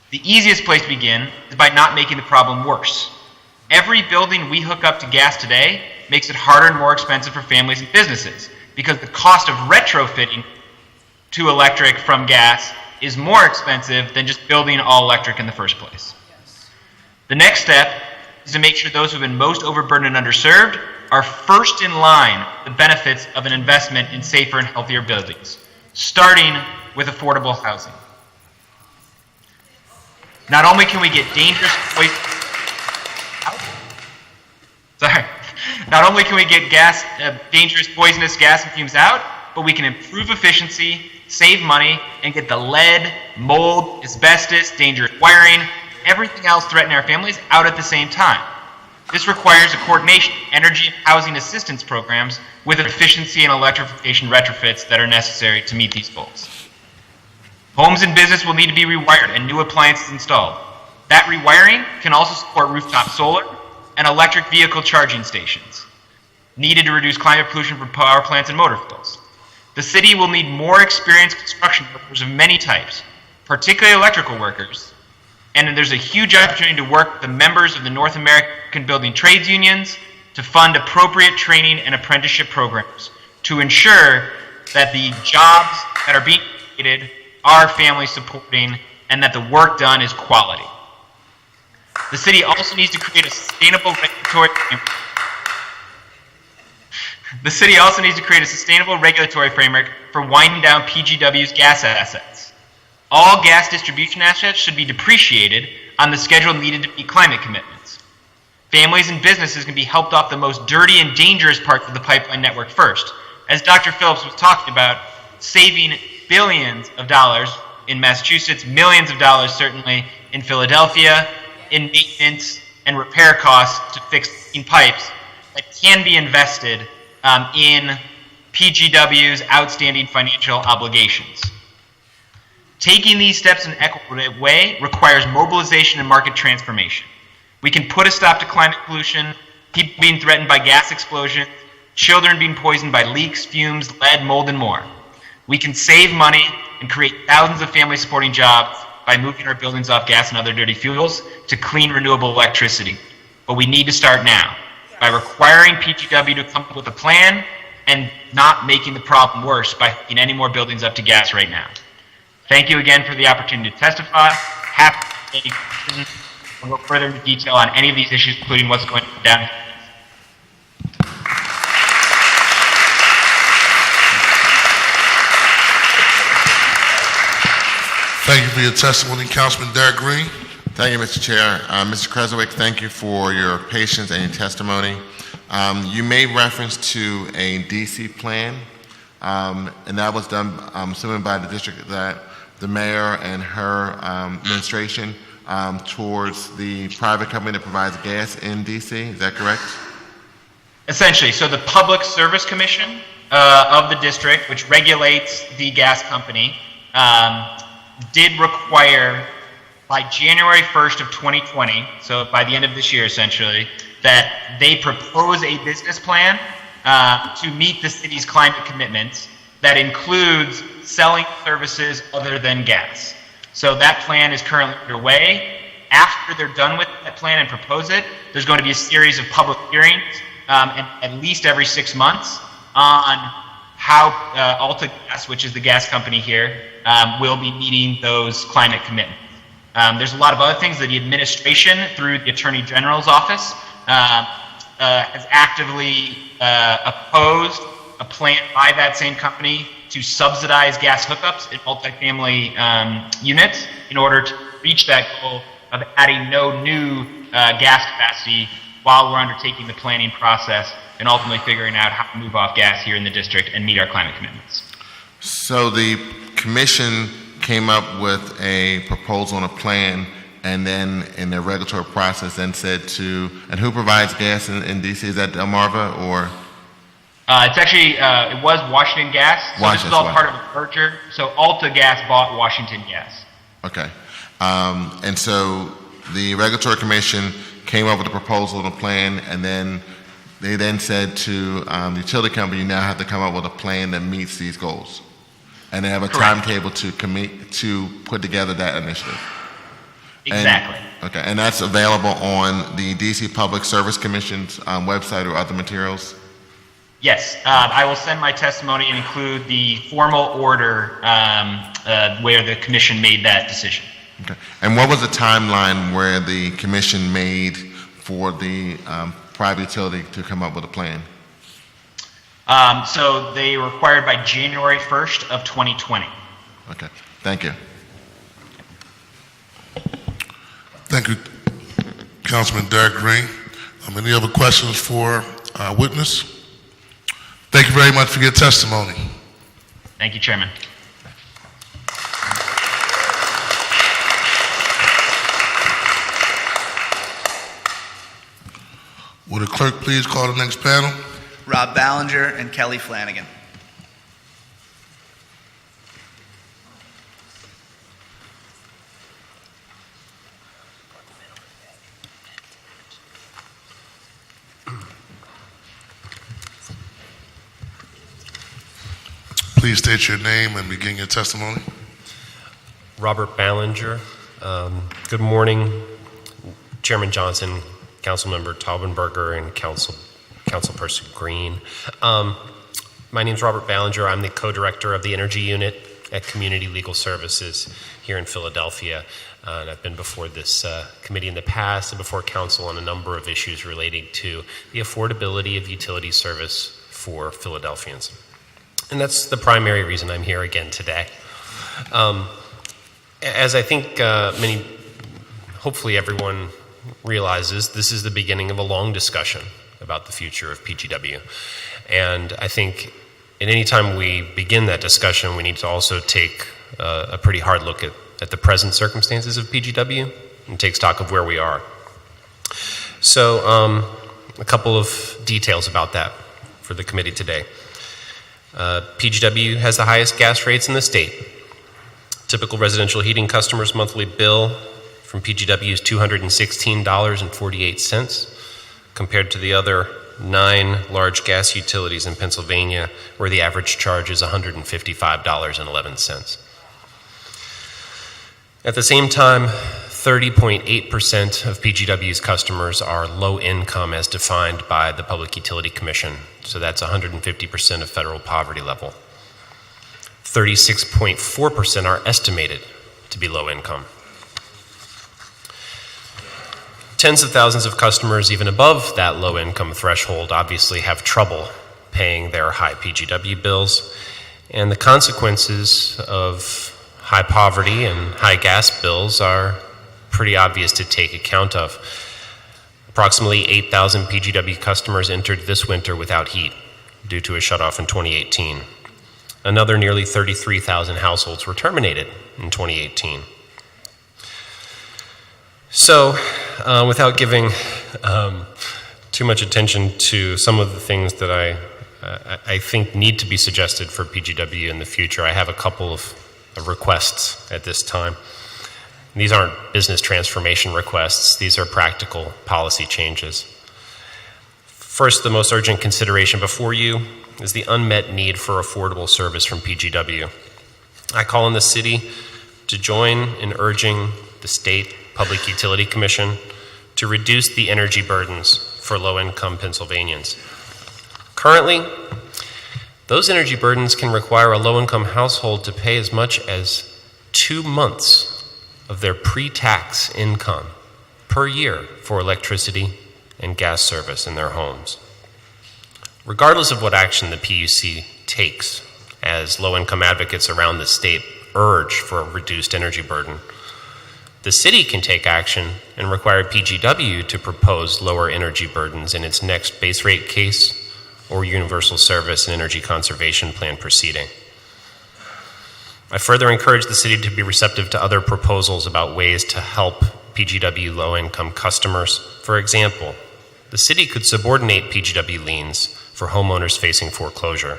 The easiest place to begin is by not making the problem worse. Every building we hook up to gas today makes it harder and more expensive for families and businesses because the cost of retrofitting to electric from gas is more expensive than just building all electric in the first place. The next step is to make sure those who have been most overburdened and underserved are first in line the benefits of an investment in safer and healthier buildings, starting with affordable housing. Not only can we get dangerous dangerous poisonous gas and fumes out, but we can improve efficiency, save money, and get the lead, mold, asbestos, dangerous wiring, everything else threatening our families out at the same time. This requires a coordination of energy and housing assistance programs with efficiency and electrification retrofits that are necessary to meet these goals. Homes and business will need to be rewired and new appliances installed. That rewiring can also support rooftop solar and electric vehicle charging stations, needed to reduce climate pollution from power plants and motor fuels. The city will need more experienced construction workers of many types, particularly electrical workers, and there's a huge opportunity to work with the members of the North American Building Trades Unions to fund appropriate training and apprenticeship programs to ensure that the jobs that are being created are family supporting and that the work done is quality. The city also needs to create a sustainable regulatory framework. The city also needs to create a sustainable regulatory framework for winding down PGW's gas assets. All gas distribution assets should be depreciated on the schedule needed to meet climate commitments. Families and businesses can be helped off the most dirty and dangerous parts of the pipeline network first. As Dr. Phillips was talking about, saving billions of dollars in Massachusetts, millions of dollars certainly in Philadelphia, in maintenance and repair costs to fix pipes that can be invested in PGW's outstanding financial obligations. Taking these steps in an equitable way requires mobilization and market transformation. We can put a stop to climate pollution, people being threatened by gas explosions, children being poisoned by leaks, fumes, lead, mold, and more. We can save money and create thousands of family-supporting jobs by moving our buildings off gas and other dirty fuels to clean, renewable electricity. But we need to start now by requiring PGW to come up with a plan and not making the problem worse by hooking any more buildings up to gas right now. Thank you again for the opportunity to testify. Happy to take any questions and go further into detail on any of these issues, including what's going down. Thank you for your testimony, Councilman Derek Green. Thank you, Mr. Chair. Mr. Kresowicz, thank you for your patience and your testimony. You made reference to a DC plan, and that was done, assuming by the district that the mayor and her administration towards the private company that provides gas in DC. Is that correct? Essentially, so the Public Service Commission of the district, which regulates the gas company, did require by January 1st of 2020, so by the end of this year essentially, that they propose a business plan to meet the city's climate commitments that includes selling services other than gas. So that plan is currently underway. After they're done with that plan and propose it, there's going to be a series of public hearings at least every 6 months on how Alta Gas, which is the gas company here, will be meeting those climate commitments. There's a lot of other things that the administration, through the Attorney General's office, has actively opposed a plan by that same company to subsidize gas hookups in multifamily units in order to reach that goal of adding no new gas capacity while we're undertaking the planning process and ultimately figuring out how to move off gas here in the district and meet our climate commitments. So the commission came up with a proposal and a plan, and then in the regulatory process then said to, and who provides gas in DC? Is that Delmarva or? It's actually, it was Washington Gas. So this is all part of a merger. So Alta Gas bought Washington Gas. Okay. And so the regulatory commission came up with a proposal and a plan, and then they then said to the utility company, you now have to come up with a plan that meets these goals. And they have a timetable to put together that initiative. Exactly. Okay, and that's available on the DC Public Service Commission's website or other materials? Yes, I will send my testimony and include the formal order where the commission made that decision. Okay, and what was the timeline where the commission made for the private utility to come up with a plan? So they were required by January 1st of 2020. Okay, thank you. Thank you, Councilman Derek Green. Any other questions for our witness? Thank you very much for your testimony. Thank you, Chairman. Will the clerk please call the next panel? Rob Ballinger and Kelly Flanagan. Please state your name and begin your testimony. Robert Ballinger. Good morning, Chairman Johnson, Councilmember Taubenberger, and Councilperson Green. My name is Robert Ballinger. I'm the co-director of the Energy Unit at Community Legal Services here in Philadelphia. And I've been before this committee in the past and before council on a number of issues relating to the affordability of utility service for Philadelphians. And that's the primary reason I'm here again today. As I think hopefully everyone realizes, this is the beginning of a long discussion about the future of PGW. And I think at any time we begin that discussion, we need to also take a pretty hard look at the present circumstances of PGW and take stock of where we are. So a couple of details about that for the committee today. PGW has the highest gas rates in the state. Typical residential heating customers' monthly bill from PGW is $216.48 compared to the other 9 large gas utilities in Pennsylvania, where the average charge is $155.11. At the same time, 30.8% of PGW's customers are low income as defined by the Public Utility Commission. So that's 150% of federal poverty level. 36.4% are estimated to be low income. Tens of thousands of customers even above that low income threshold obviously have trouble paying their high PGW bills, and the consequences of high poverty and high gas bills are pretty obvious to take account of. Approximately 8,000 PGW customers entered this winter without heat due to a shutoff in 2018. Another nearly 33,000 households were terminated in 2018. So, without giving too much attention to some of the things that I think need to be suggested for PGW in the future, I have a couple of requests at this time. These aren't business transformation requests. These are practical policy changes. First, the most urgent consideration before you is the unmet need for affordable service from PGW. I call on the city to join in urging the State Public Utility Commission to reduce the energy burdens for low-income Pennsylvanians. Currently, those energy burdens can require a low-income household to pay as much as 2 months of their pre-tax income per year for electricity and gas service in their homes. Regardless of what action the PUC takes, as low-income advocates around the state urge for a reduced energy burden, the city can take action and require PGW to propose lower energy burdens in its next base rate case or universal service and energy conservation plan proceeding. I further encourage the city to be receptive to other proposals about ways to help PGW low-income customers. For example, the city could subordinate PGW liens for homeowners facing foreclosure.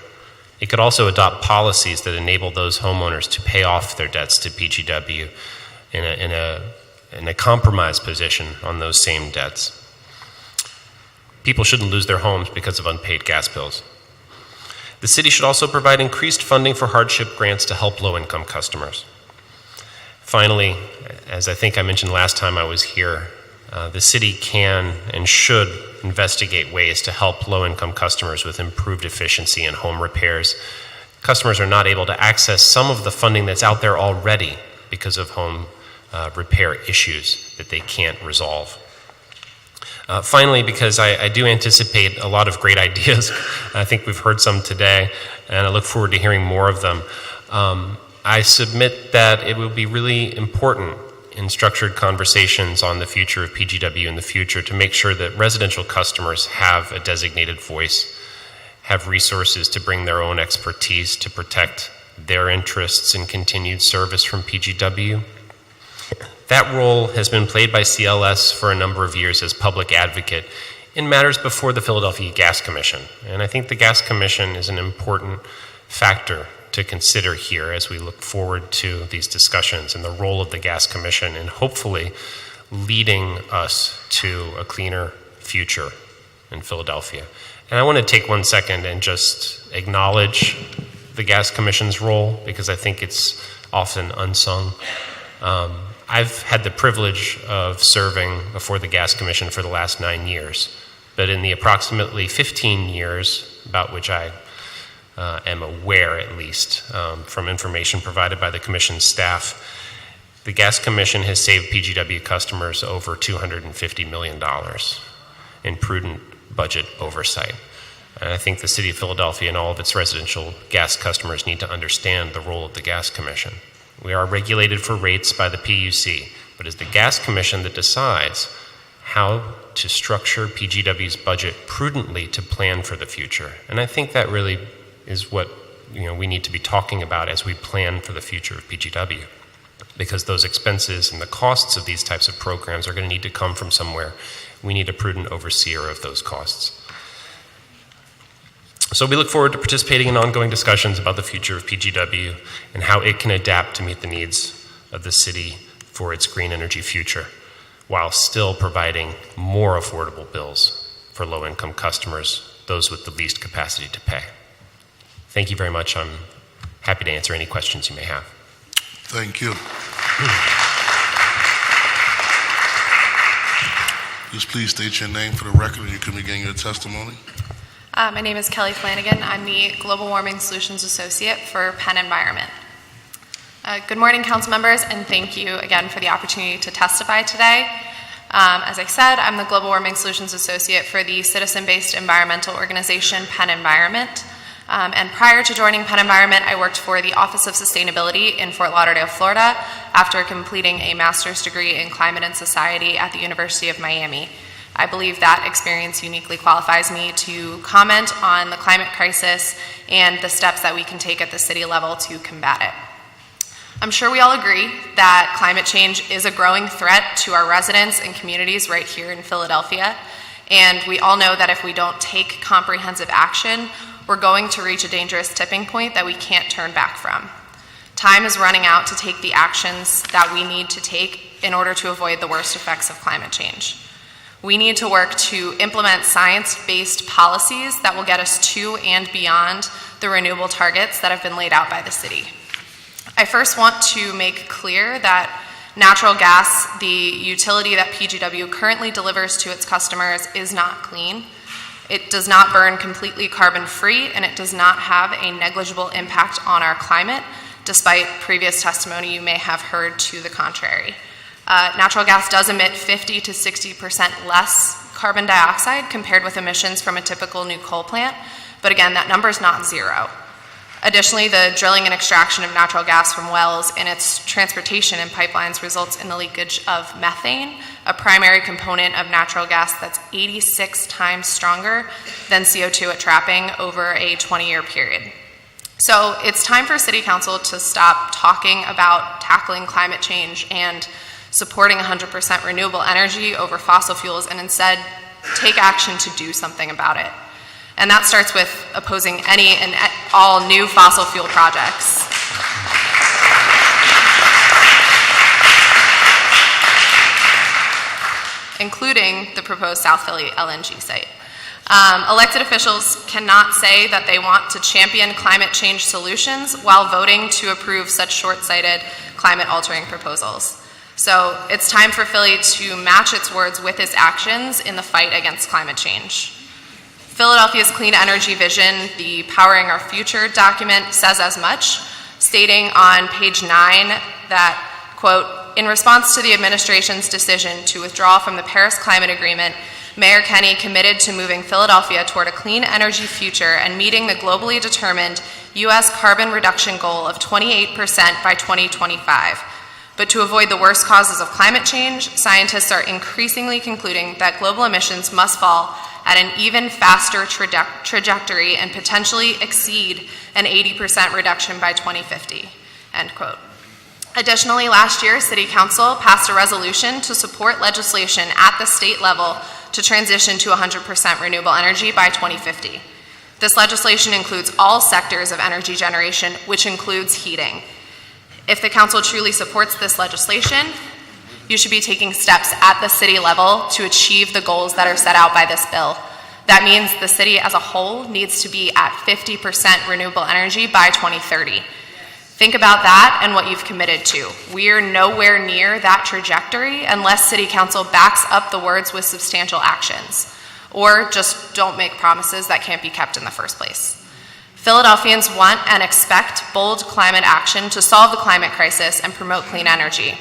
It could also adopt policies that enable those homeowners to pay off their debts to PGW in a compromised position on those same debts. People shouldn't lose their homes because of unpaid gas bills. The city should also provide increased funding for hardship grants to help low-income customers. Finally, as I think I mentioned last time I was here, the city can and should investigate ways to help low-income customers with improved efficiency in home repairs. Customers are not able to access some of the funding that's out there already because of home repair issues that they can't resolve. Finally, because I do anticipate a lot of great ideas, I think we've heard some today, and I look forward to hearing more of them. I submit that it will be really important in structured conversations on the future of PGW in the future to make sure that residential customers have a designated voice, have resources to bring their own expertise to protect their interests in continued service from PGW. That role has been played by CLS for a number of years as public advocate in matters before the Philadelphia Gas Commission. And I think the Gas Commission is an important factor to consider here as we look forward to these discussions and the role of the Gas Commission in hopefully leading us to a cleaner future in Philadelphia. And I want to take 1 second and just acknowledge the Gas Commission's role because I think it's often unsung. I've had the privilege of serving before the Gas Commission for the last 9 years, but in the approximately 15 years about which I am aware, at least, from information provided by the Commission's staff, the Gas Commission has saved PGW customers over $250 million in prudent budget oversight. And I think the City of Philadelphia and all of its residential gas customers need to understand the role of the Gas Commission. We are regulated for rates by the PUC, but it's the Gas Commission that decides how to structure PGW's budget prudently to plan for the future. And I think that really is what we need to be talking about as we plan for the future of PGW, because those expenses and the costs of these types of programs are going to need to come from somewhere. We need a prudent overseer of those costs. So we look forward to participating in ongoing discussions about the future of PGW and how it can adapt to meet the needs of the city for its green energy future, while still providing more affordable bills for low-income customers, those with the least capacity to pay. Thank you very much. I'm happy to answer any questions you may have. Thank you. Just please state your name for the record and you can begin your testimony. My name is Kelly Flanagan. I'm the Global Warming Solutions Associate for Penn Environment. Good morning, council members, and thank you again for the opportunity to testify today. As I said, I'm the Global Warming Solutions Associate for the citizen-based environmental organization Penn Environment. And prior to joining Penn Environment, I worked for the Office of Sustainability in Fort Lauderdale, Florida, after completing a master's degree in climate and society at the University of Miami. I believe that experience uniquely qualifies me to comment on the climate crisis and the steps that we can take at the city level to combat it. I'm sure we all agree that climate change is a growing threat to our residents and communities right here in Philadelphia. And we all know that if we don't take comprehensive action, we're going to reach a dangerous tipping point that we can't turn back from. Time is running out to take the actions that we need to take in order to avoid the worst effects of climate change. We need to work to implement science-based policies that will get us to and beyond the renewable targets that have been laid out by the city. I first want to make clear that natural gas, the utility that PGW currently delivers to its customers, is not clean. It does not burn completely carbon-free, and it does not have a negligible impact on our climate, despite previous testimony you may have heard to the contrary. Natural gas does emit 50 to 60% less carbon dioxide compared with emissions from a typical new coal plant, but again, that number is not zero. Additionally, the drilling and extraction of natural gas from wells and its transportation in pipelines results in the leakage of methane, a primary component of natural gas that's 86 times stronger than CO2 at trapping over a 20-year period. So it's time for City Council to stop talking about tackling climate change and supporting 100% renewable energy over fossil fuels and instead take action to do something about it. And that starts with opposing any and all new fossil fuel projects. Including the proposed South Philly LNG site. Elected officials cannot say that they want to champion climate change solutions while voting to approve such short-sighted climate-altering proposals. So it's time for Philly to match its words with its actions in the fight against climate change. Philadelphia's clean energy vision, the Powering Our Future document, says as much, stating on page 9 that, quote, in response to the administration's decision to withdraw from the Paris Climate Agreement, Mayor Kenney committed to moving Philadelphia toward a clean energy future and meeting the globally determined U.S. carbon reduction goal of 28% by 2025. But to avoid the worst causes of climate change, scientists are increasingly concluding that global emissions must fall at an even faster trajectory and potentially exceed an 80% reduction by 2050, end quote. Additionally, last year, City Council passed a resolution to support legislation at the state level to transition to 100% renewable energy by 2050. This legislation includes all sectors of energy generation, which includes heating. If the council truly supports this legislation, you should be taking steps at the city level to achieve the goals that are set out by this bill. That means the city as a whole needs to be at 50% renewable energy by 2030. Think about that and what you've committed to. We're nowhere near that trajectory unless City Council backs up the words with substantial actions, or just don't make promises that can't be kept in the first place. Philadelphians want and expect bold climate action to solve the climate crisis and promote clean energy.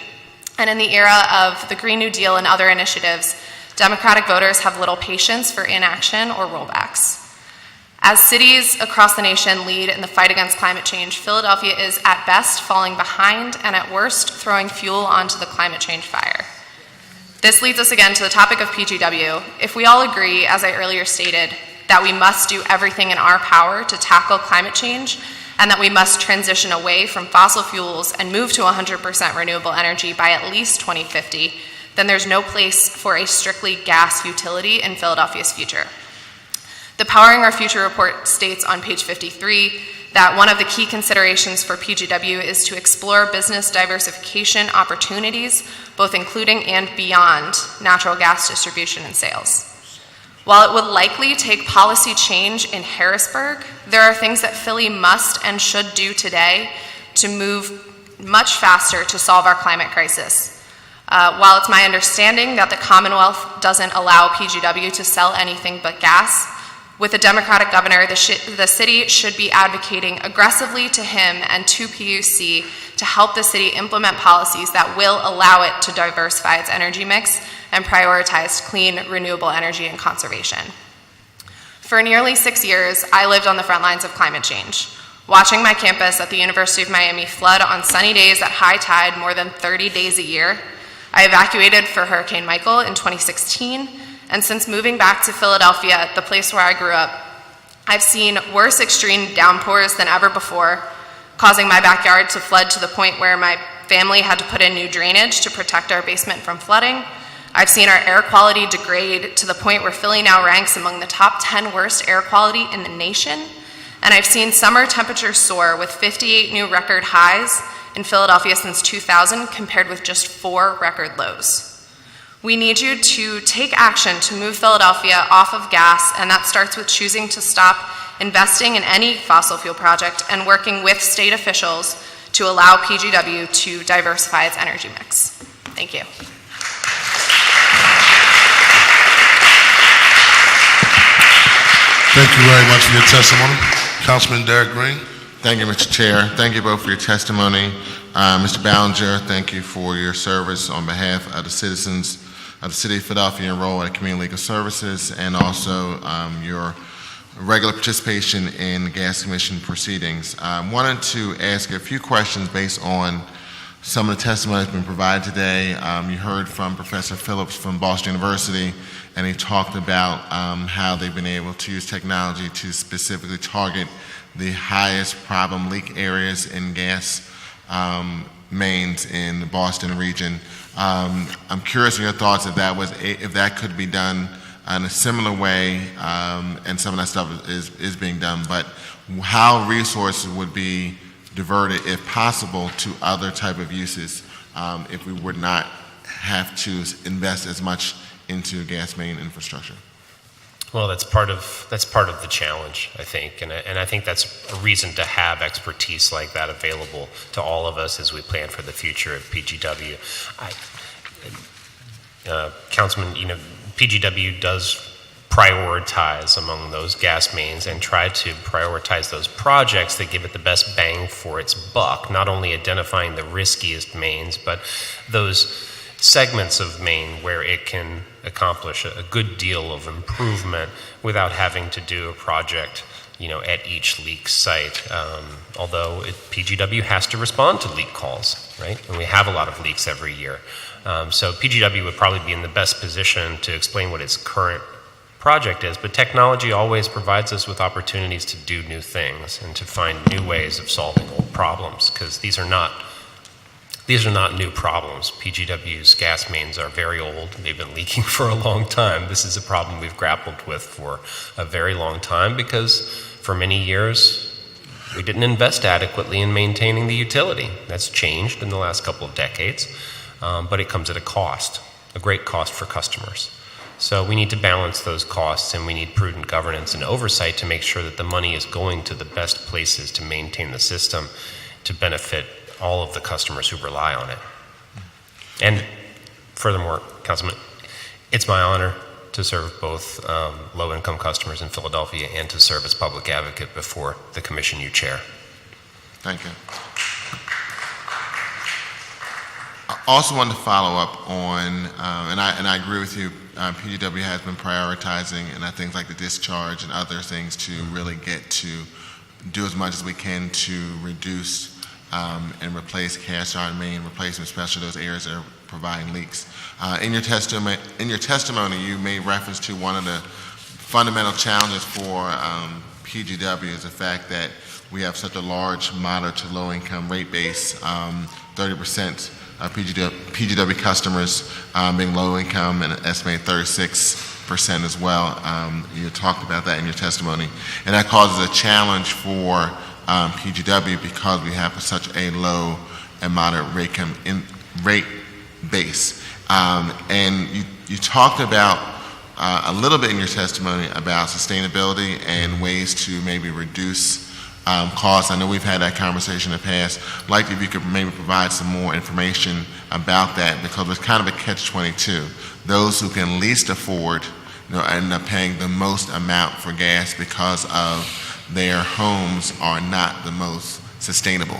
And in the era of the Green New Deal and other initiatives, Democratic voters have little patience for inaction or rollbacks. As cities across the nation lead in the fight against climate change, Philadelphia is at best falling behind and at worst throwing fuel onto the climate change fire. This leads us again to the topic of PGW. If we all agree, as I earlier stated, that we must do everything in our power to tackle climate change and that we must transition away from fossil fuels and move to 100% renewable energy by at least 2050, then there's no place for a strictly gas utility in Philadelphia's future. The Powering Our Future report states on page 53 that one of the key considerations for PGW is to explore business diversification opportunities, both including and beyond natural gas distribution and sales. While it would likely take policy change in Harrisburg, there are things that Philly must and should do today to move much faster to solve our climate crisis. While it's my understanding that the Commonwealth doesn't allow PGW to sell anything but gas, with a Democratic governor, the city should be advocating aggressively to him and to PUC to help the city implement policies that will allow it to diversify its energy mix and prioritize clean, renewable energy and conservation. For nearly 6 years, I lived on the front lines of climate change, watching my campus at the University of Miami flood on sunny days at high tide more than 30 days a year. I evacuated for Hurricane Michael in 2016, and since moving back to Philadelphia, the place where I grew up, I've seen worse extreme downpours than ever before, causing my backyard to flood to the point where my family had to put in new drainage to protect our basement from flooding. I've seen our air quality degrade to the point where Philly now ranks among the top 10 worst air quality in the nation. And I've seen summer temperatures soar with 58 new record highs in Philadelphia since 2000 compared with just 4 record lows. We need you to take action to move Philadelphia off of gas, and that starts with choosing to stop investing in any fossil fuel project and working with state officials to allow PGW to diversify its energy mix. Thank you. Thank you very much for your testimony. Councilman Derek Green. Thank you, Mr. Chair. Thank you both for your testimony. Mr. Ballinger, thank you for your service on behalf of the citizens of the City of Philadelphia enrolled at Community Legal Services, and also your regular participation in the Gas Commission proceedings. I wanted to ask a few questions based on some of the testimony that's been provided today. You heard from Professor Phillips from Boston University, and he talked about how they've been able to use technology to specifically target the highest problem leak areas in gas mains in the Boston region. I'm curious in your thoughts if that could be done in a similar way, and some of that stuff is being done, but how resources would be diverted, if possible, to other type of uses if we would not have to invest as much into gas main infrastructure. Well, that's part of the challenge, I think, and I think that's a reason to have expertise like that available to all of us as we plan for the future of PGW. Councilman, PGW does prioritize among those gas mains and try to prioritize those projects that give it the best bang for its buck, not only identifying the riskiest mains, but those segments of main where it can accomplish a good deal of improvement without having to do a project, at each leak site. Although PGW has to respond to leak calls, right? And we have a lot of leaks every year. So PGW would probably be in the best position to explain what its current project is, but technology always provides us with opportunities to do new things and to find new ways of solving old problems, because these are not new problems. PGW's gas mains are very old. They've been leaking for a long time. This is a problem we've grappled with for a very long time because for many years we didn't invest adequately in maintaining the utility. That's changed in the last couple of decades, but it comes at a cost, a great cost for customers. So we need to balance those costs, and we need prudent governance and oversight to make sure that the money is going to the best places to maintain the system to benefit all of the customers who rely on it. And furthermore, Councilman, it's my honor to serve both low-income customers in Philadelphia and to serve as public advocate before the commission you chair. Thank you. I also wanted to follow up on, and I agree with you, PGW has been prioritizing, and I think like the discharge and other things to really get to do as much as we can to reduce and replace cast iron main replacement, especially those areas that are providing leaks. In your testimony, you made reference to one of the fundamental challenges for PGW is the fact that we have such a large moderate to low income rate base, 30% of PGW customers being low income, and an estimated 36% as well. You talked about that in your testimony, and that causes a challenge for PGW because we have such a low and moderate rate base. And you talked about a little bit in your testimony about sustainability and ways to maybe reduce costs. I know we've had that conversation in the past. I'd like if you could maybe provide some more information about that, because it's kind of a catch-22. Those who can least afford end up paying the most amount for gas because of their homes are not the most sustainable.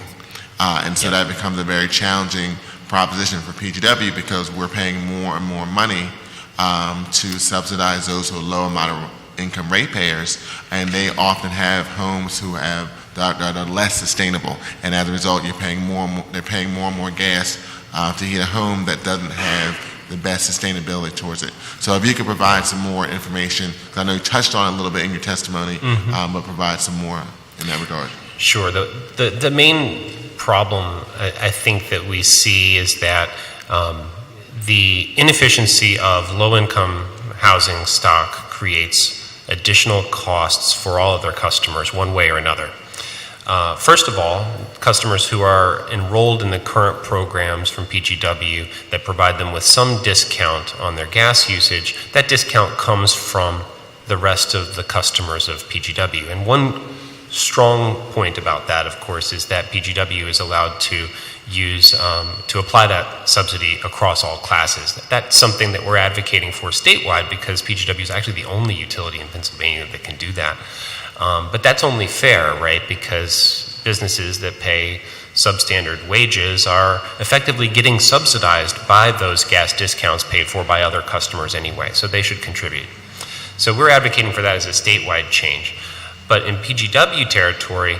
And so that becomes a very challenging proposition for PGW because we're paying more and more money to subsidize those who are low and moderate income ratepayers, and they often have homes who have that are less sustainable, and as a result, they're paying more and more gas to heat a home that doesn't have the best sustainability towards it. So if you could provide some more information, because I know you touched on it a little bit in your testimony, but provide some more in that regard. Sure. The main problem I think that we see is that the inefficiency of low-income housing stock creates additional costs for all of their customers one way or another. First of all, customers who are enrolled in the current programs from PGW that provide them with some discount on their gas usage, that discount comes from the rest of the customers of PGW. And one strong point about that, of course, is that PGW is allowed to use, to apply that subsidy across all classes. That's something that we're advocating for statewide because PGW is actually the only utility in Pennsylvania that can do that. But that's only fair, right? Because businesses that pay substandard wages are effectively getting subsidized by those gas discounts paid for by other customers anyway, so they should contribute. So we're advocating for that as a statewide change. But in PGW territory,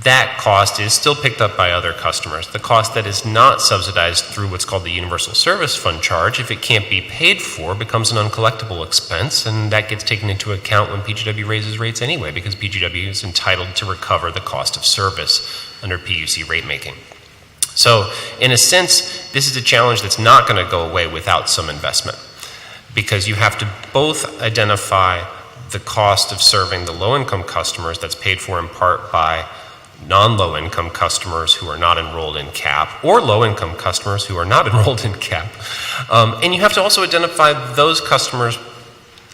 that cost is still picked up by other customers. The cost that is not subsidized through what's called the Universal Service Fund charge, if it can't be paid for, becomes an uncollectible expense, and that gets taken into account when PGW raises rates anyway, because PGW is entitled to recover the cost of service under PUC rate making. So, in a sense, this is a challenge that's not going to go away without some investment, because you have to both identify the cost of serving the low-income customers that's paid for in part by non-low-income customers who are not enrolled in CAP, or low-income customers who are not enrolled in CAP. And you have to also identify those customers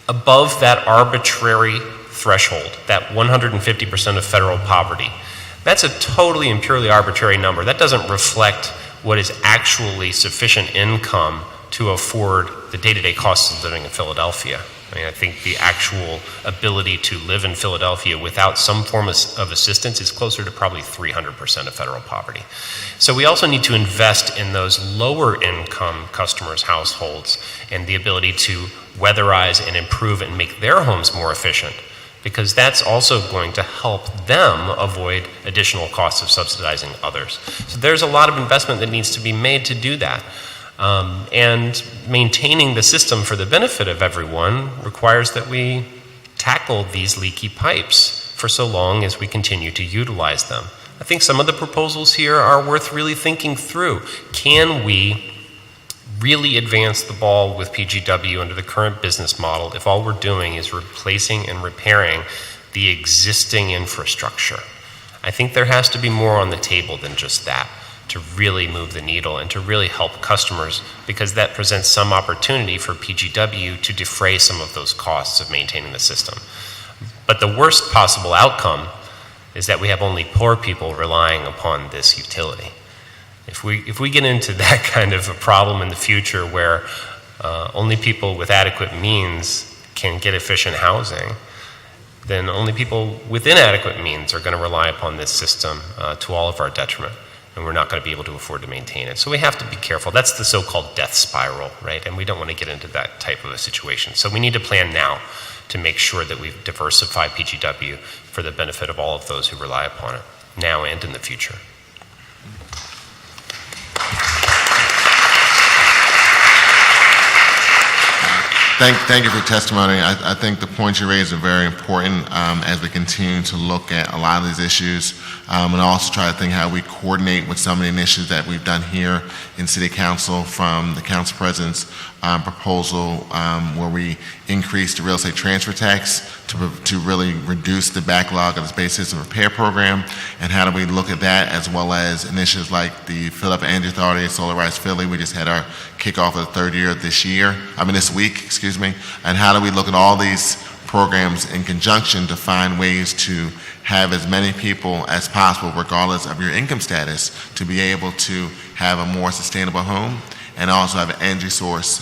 above that arbitrary threshold, that 150% of federal poverty. That's a totally and purely arbitrary number. That doesn't reflect what is actually sufficient income to afford the day-to-day costs of living in Philadelphia. I mean, I think the actual ability to live in Philadelphia without some form of assistance is closer to probably 300% of federal poverty. So we also need to invest in those lower income customers' households and the ability to weatherize and improve and make their homes more efficient, because that's also going to help them avoid additional costs of subsidizing others. So there's a lot of investment that needs to be made to do that. And maintaining the system for the benefit of everyone requires that we tackle these leaky pipes for so long as we continue to utilize them. I think some of the proposals here are worth really thinking through. Can we really advance the ball with PGW under the current business model if all we're doing is replacing and repairing the existing infrastructure? I think there has to be more on the table than just that, to really move the needle and to really help customers, because that presents some opportunity for PGW to defray some of those costs of maintaining the system. But the worst possible outcome is that we have only poor people relying upon this utility. If we get into that kind of a problem in the future where only people with adequate means can get efficient housing, then only people with inadequate means are going to rely upon this system to all of our detriment, and we're not going to be able to afford to maintain it. So we have to be careful. That's the so-called death spiral, right? And we don't want to get into that type of a situation. So we need to plan now to make sure that we diversify PGW for the benefit of all of those who rely upon it, now and in the future. Thank you for your testimony. I think the points you raised are very important as we continue to look at a lot of these issues, and also try to think how we coordinate with some of the initiatives that we've done here in City Council, from the Council President's proposal where we increased the real estate transfer tax to really reduce the backlog of the space system repair program, and how do we look at that, as well as initiatives like the Philadelphia Energy Authority and Solarize Philly. We just had our kickoff of the third year this week, and how do we look at all these programs in conjunction to find ways to have as many people as possible, regardless of your income status, to be able to have a more sustainable home and also have an energy source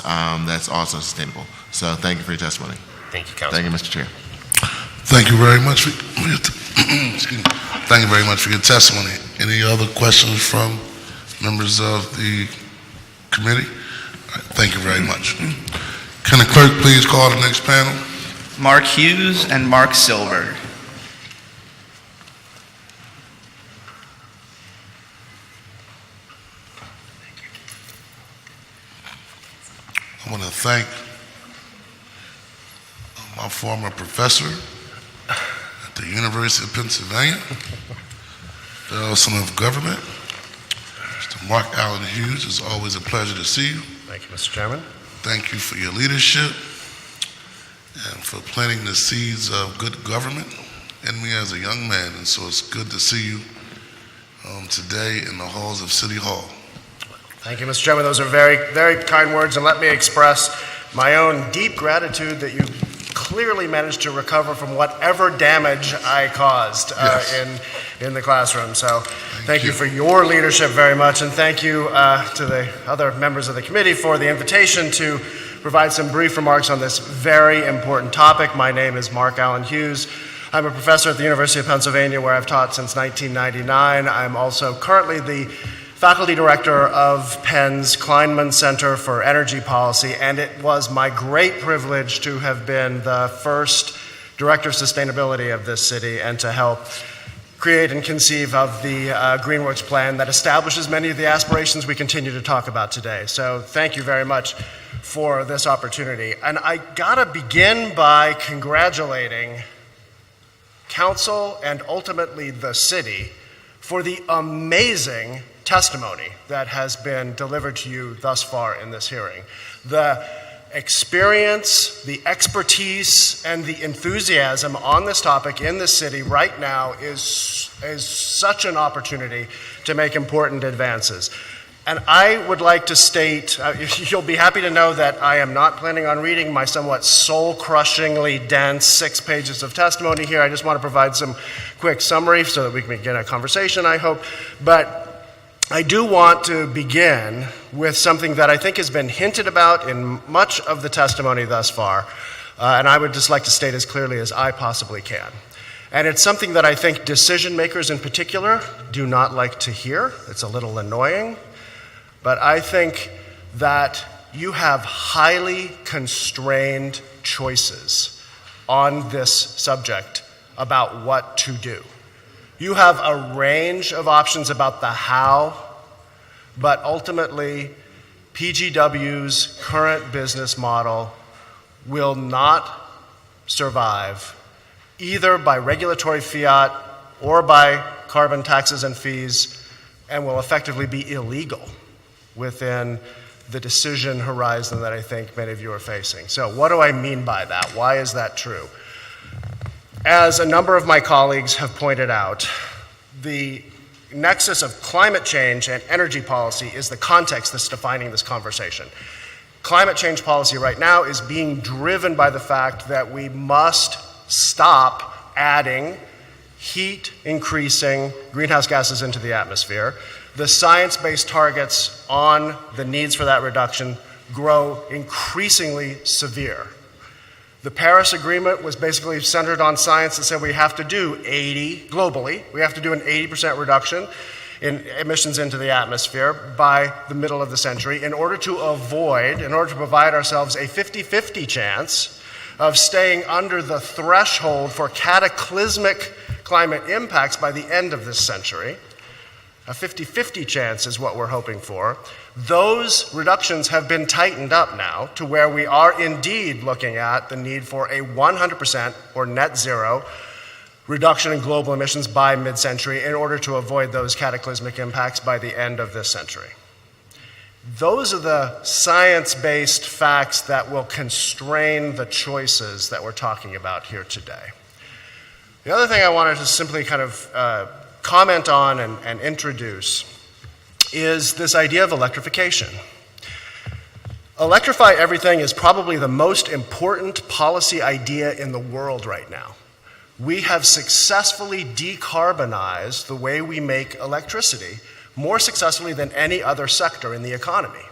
that's also sustainable. So thank you for your testimony. Thank you, Councilman. Thank you, Mr. Chair. Thank you very much for your excuse me. Thank you very much for your testimony. Any other questions from members of the committee? All right, thank you very much. Can the clerk please call the next panel? Mark Hughes and Mark Silver. I want to thank my former professor at the University of Pennsylvania, the Son of Government, Mr. Mark Allen Hughes. It's always a pleasure to see you. Thank you, Mr. Chairman. Thank you for your leadership and for planting the seeds of good government in me as a young man. And so it's good to see you today in the halls of City Hall. Thank you, Mr. Chairman. Those are very, very kind words, and let me express my own deep gratitude that you clearly managed to recover from whatever damage I caused in the classroom. So thank you for your leadership very much, and thank you to the other members of the committee for the invitation to provide some brief remarks on this very important topic. My name is Mark Allen Hughes. I'm a professor at the University of Pennsylvania, where I've taught since 1999. I'm also currently the faculty director of Penn's Kleinman Center for Energy Policy, and it was my great privilege to have been the first director of sustainability of this city and to help create and conceive of the Greenworks plan that establishes many of the aspirations we continue to talk about today. So thank you very much for this opportunity. And I gotta begin by congratulating council and ultimately the city for the amazing testimony that has been delivered to you thus far in this hearing. The experience, the expertise, and the enthusiasm on this topic in this city right now is such an opportunity to make important advances. And I would like to state, you'll be happy to know that I am not planning on reading my somewhat soul-crushingly dense 6 pages of testimony here. I just want to provide some quick summary so that we can begin a conversation, I hope. But I do want to begin with something that I think has been hinted about in much of the testimony thus far, and I would just like to state as clearly as I possibly can. And it's something that I think decision makers in particular do not like to hear. It's a little annoying, but I think that you have highly constrained choices on this subject about what to do. You have a range of options about the how, but ultimately, PGW's current business model will not survive either by regulatory fiat or by carbon taxes and fees, and will effectively be illegal within the decision horizon that I think many of you are facing. So what do I mean by that? Why is that true? As a number of my colleagues have pointed out, the nexus of climate change and energy policy is the context that's defining this conversation. Climate change policy right now is being driven by the fact that we must stop adding heat-increasing greenhouse gases into the atmosphere. The science-based targets on the needs for that reduction grow increasingly severe. The Paris Agreement was basically centered on science that said we have to do globally, we have to do an 80% reduction in emissions into the atmosphere by the middle of the century in order to provide ourselves a 50-50 chance of staying under the threshold for cataclysmic climate impacts by the end of this century. A 50-50 chance is what we're hoping for. Those reductions have been tightened up now to where we are indeed looking at the need for a 100% or net zero reduction in global emissions by mid-century in order to avoid those cataclysmic impacts by the end of this century. Those are the science-based facts that will constrain the choices that we're talking about here today. The other thing I wanted to simply kind of comment on and introduce is this idea of electrification. Electrify everything is probably the most important policy idea in the world right now. We have successfully decarbonized the way we make electricity more successfully than any other sector in the economy.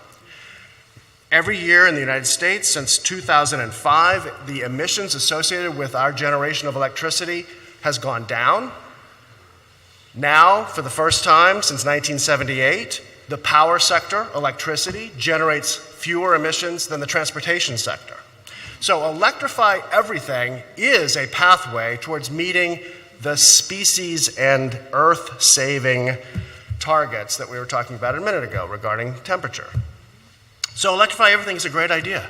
Every year in the United States since 2005, the emissions associated with our generation of electricity has gone down. Now, for the first time since 1978, the power sector, electricity, generates fewer emissions than the transportation sector. So electrify everything is a pathway towards meeting the species and earth-saving targets that we were talking about a minute ago regarding temperature. So electrify everything is a great idea.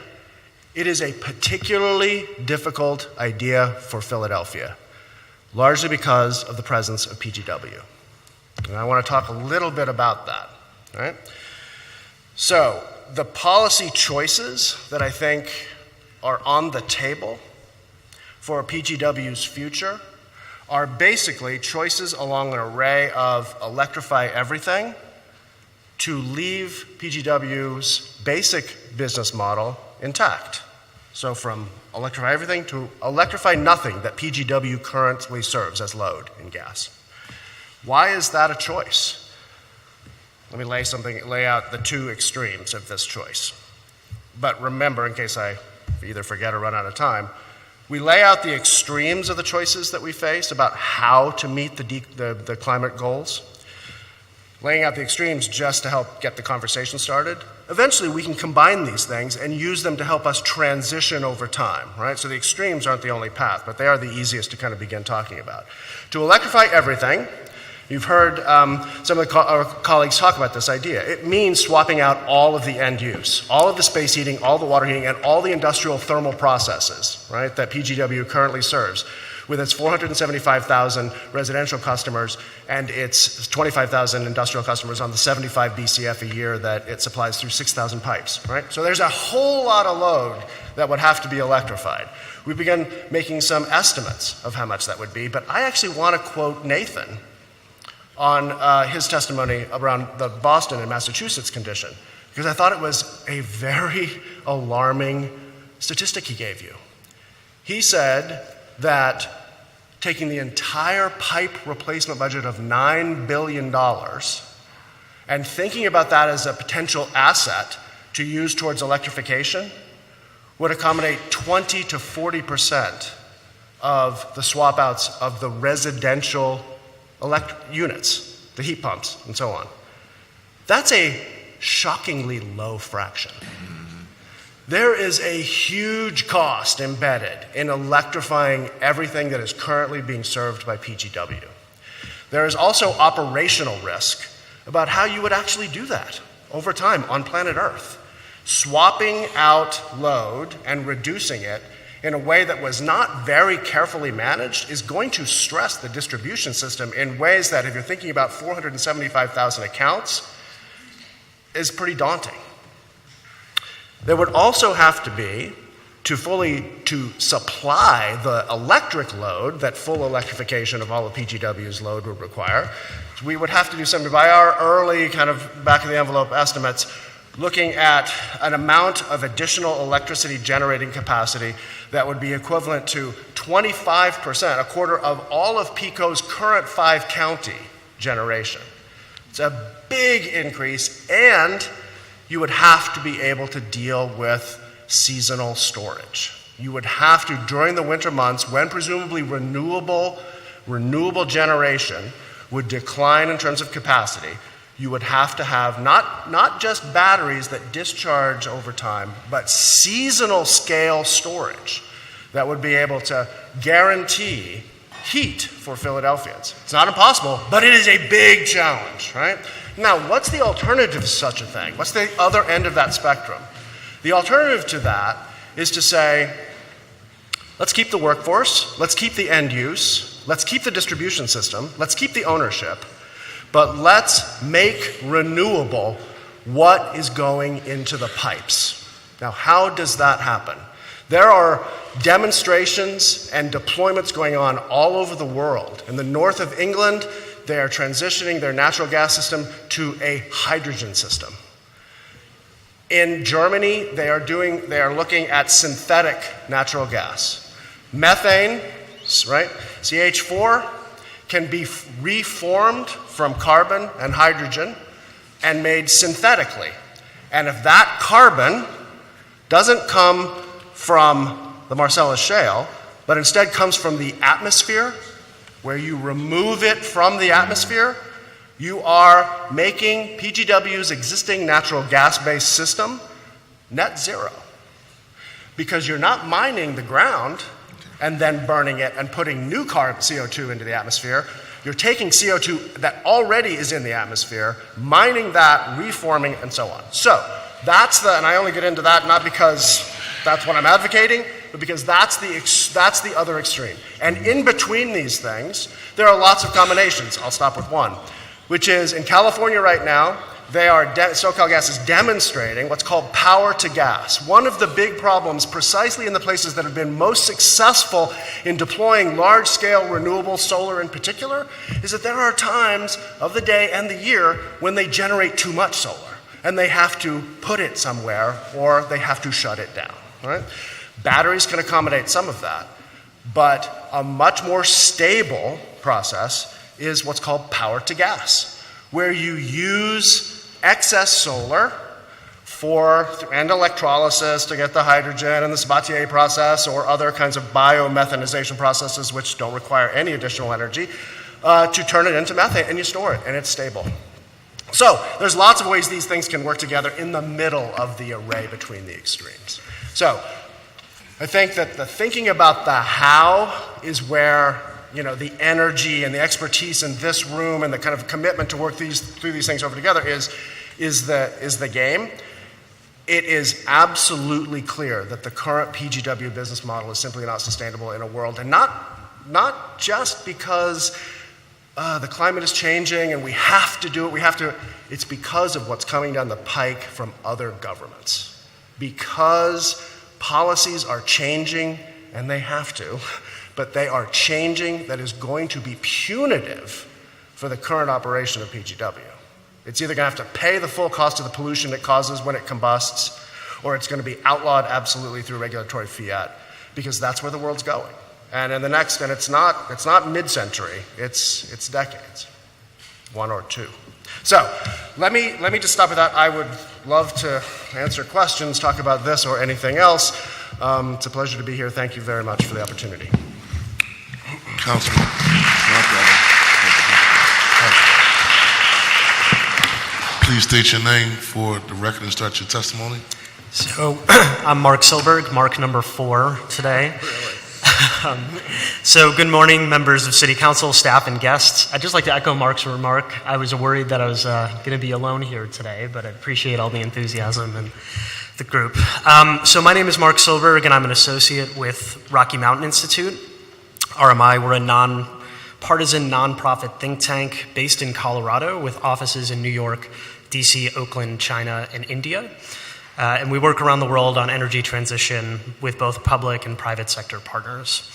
It is a particularly difficult idea for Philadelphia, largely because of the presence of PGW. And I want to talk a little bit about that. All right? So the policy choices that I think are on the table for PGW's future are basically choices along an array of electrify everything to leave PGW's basic business model intact. So from electrify everything to electrify nothing that PGW currently serves as load in gas. Why is that a choice? Let me lay out the two extremes of this choice. But remember, in case I either forget or run out of time, we lay out the extremes of the choices that we face about how to meet the climate goals. laying out the extremes just to help get the conversation started. Eventually, we can combine these things and use them to help us transition over time, right? So the extremes aren't the only path, but they are the easiest to kind of begin talking about. To electrify everything, you've heard some of our colleagues talk about this idea. It means swapping out all of the end use, all of the space heating, all the water heating, and all the industrial thermal processes, right, that PGW currently serves, with its 475,000 residential customers and its 25,000 industrial customers on the 75 BCF a year that it supplies through 6,000 pipes, right? So there's a whole lot of load that would have to be electrified. We began making some estimates of how much that would be, but I actually want to quote Nathan on his testimony around the Boston and Massachusetts condition, because I thought it was a very alarming statistic he gave you. He said that taking the entire pipe replacement budget of $9 billion and thinking about that as a potential asset to use towards electrification would accommodate 20 to 40% of the swap outs of the residential units, the heat pumps, and so on. That's a shockingly low fraction. There is a huge cost embedded in electrifying everything that is currently being served by PGW. There is also operational risk about how you would actually do that over time on planet Earth. Swapping out load and reducing it in a way that was not very carefully managed is going to stress the distribution system in ways that, if you're thinking about 475,000 accounts, is pretty daunting. There would also have to be, to supply the electric load that full electrification of all of PGW's load would require, we would have to do something by our early kind of back of the envelope estimates, looking at an amount of additional electricity generating capacity that would be equivalent to 25%, a quarter of all of PECO's current 5-county generation. It's a big increase, and you would have to be able to deal with seasonal storage. You would have to, during the winter months, when presumably renewable generation would decline in terms of capacity, you would have to have not just batteries that discharge over time, but seasonal scale storage that would be able to guarantee heat for Philadelphians. It's not impossible, but it is a big challenge, right? Now, what's the alternative to such a thing? What's the other end of that spectrum? The alternative to that is to say, let's keep the workforce, let's keep the end use, let's keep the distribution system, let's keep the ownership, but let's make renewable what is going into the pipes. Now, how does that happen? There are demonstrations and deployments going on all over the world. In the north of England, they are transitioning their natural gas system to a hydrogen system. In Germany, they are looking at synthetic natural gas. Methane, right, CH4, can be reformed from carbon and hydrogen and made synthetically. And if that carbon doesn't come from the Marcellus Shale, but instead comes from the atmosphere, where you remove it from the atmosphere, you are making PGW's existing natural gas-based system net zero. Because you're not mining the ground and then burning it and putting new CO2 into the atmosphere. You're taking CO2 that already is in the atmosphere, mining that, reforming, and so on. So that's and I only get into that not because that's what I'm advocating, but because that's the other extreme. And in between these things, there are lots of combinations. I'll stop with one, which is in California right now, SoCalGas is demonstrating what's called power to gas. One of the big problems, precisely in the places that have been most successful in deploying large-scale renewable solar in particular, is that there are times of the day and the year when they generate too much solar, and they have to put it somewhere, or they have to shut it down. Right? Batteries can accommodate some of that, but a much more stable process is what's called power to gas, where you use excess solar and electrolysis to get the hydrogen and the Sabatier process or other kinds of biomethanization processes which don't require any additional energy to turn it into methane, and you store it, and it's stable. So there's lots of ways these things can work together in the middle of the array between the extremes. So I think that the thinking about the how is where, you know, the energy and the expertise in this room and the kind of commitment to work through these things over together is the game. It is absolutely clear that the current PGW business model is simply not sustainable in a world, and not just because the climate is changing and we have to do it, it's because of what's coming down the pike from other governments. Because policies are changing, and they have to, but they are changing, that is going to be punitive for the current operation of PGW. It's either going to have to pay the full cost of the pollution it causes when it combusts, or it's going to be outlawed absolutely through regulatory fiat, because that's where the world's going. And in the next, and it's not mid-century, it's decades, one or two. So let me just stop with that. I would love to answer questions, talk about this or anything else. It's a pleasure to be here. Thank you very much for the opportunity. Councilman. Please state your name for the record and start your testimony. So I'm Mark Silberg, Mark number 4 today. So good morning, members of City Council, staff, and guests. I'd just like to echo Mark's remark. I was worried that I was going to be alone here today, but I appreciate all the enthusiasm and the group. So my name is Mark Silberg, and I'm an associate with Rocky Mountain Institute. RMI, we're a nonpartisan, nonprofit think tank based in Colorado with offices in New York, DC, Oakland, China, and India. And we work around the world on energy transition with both public and private sector partners.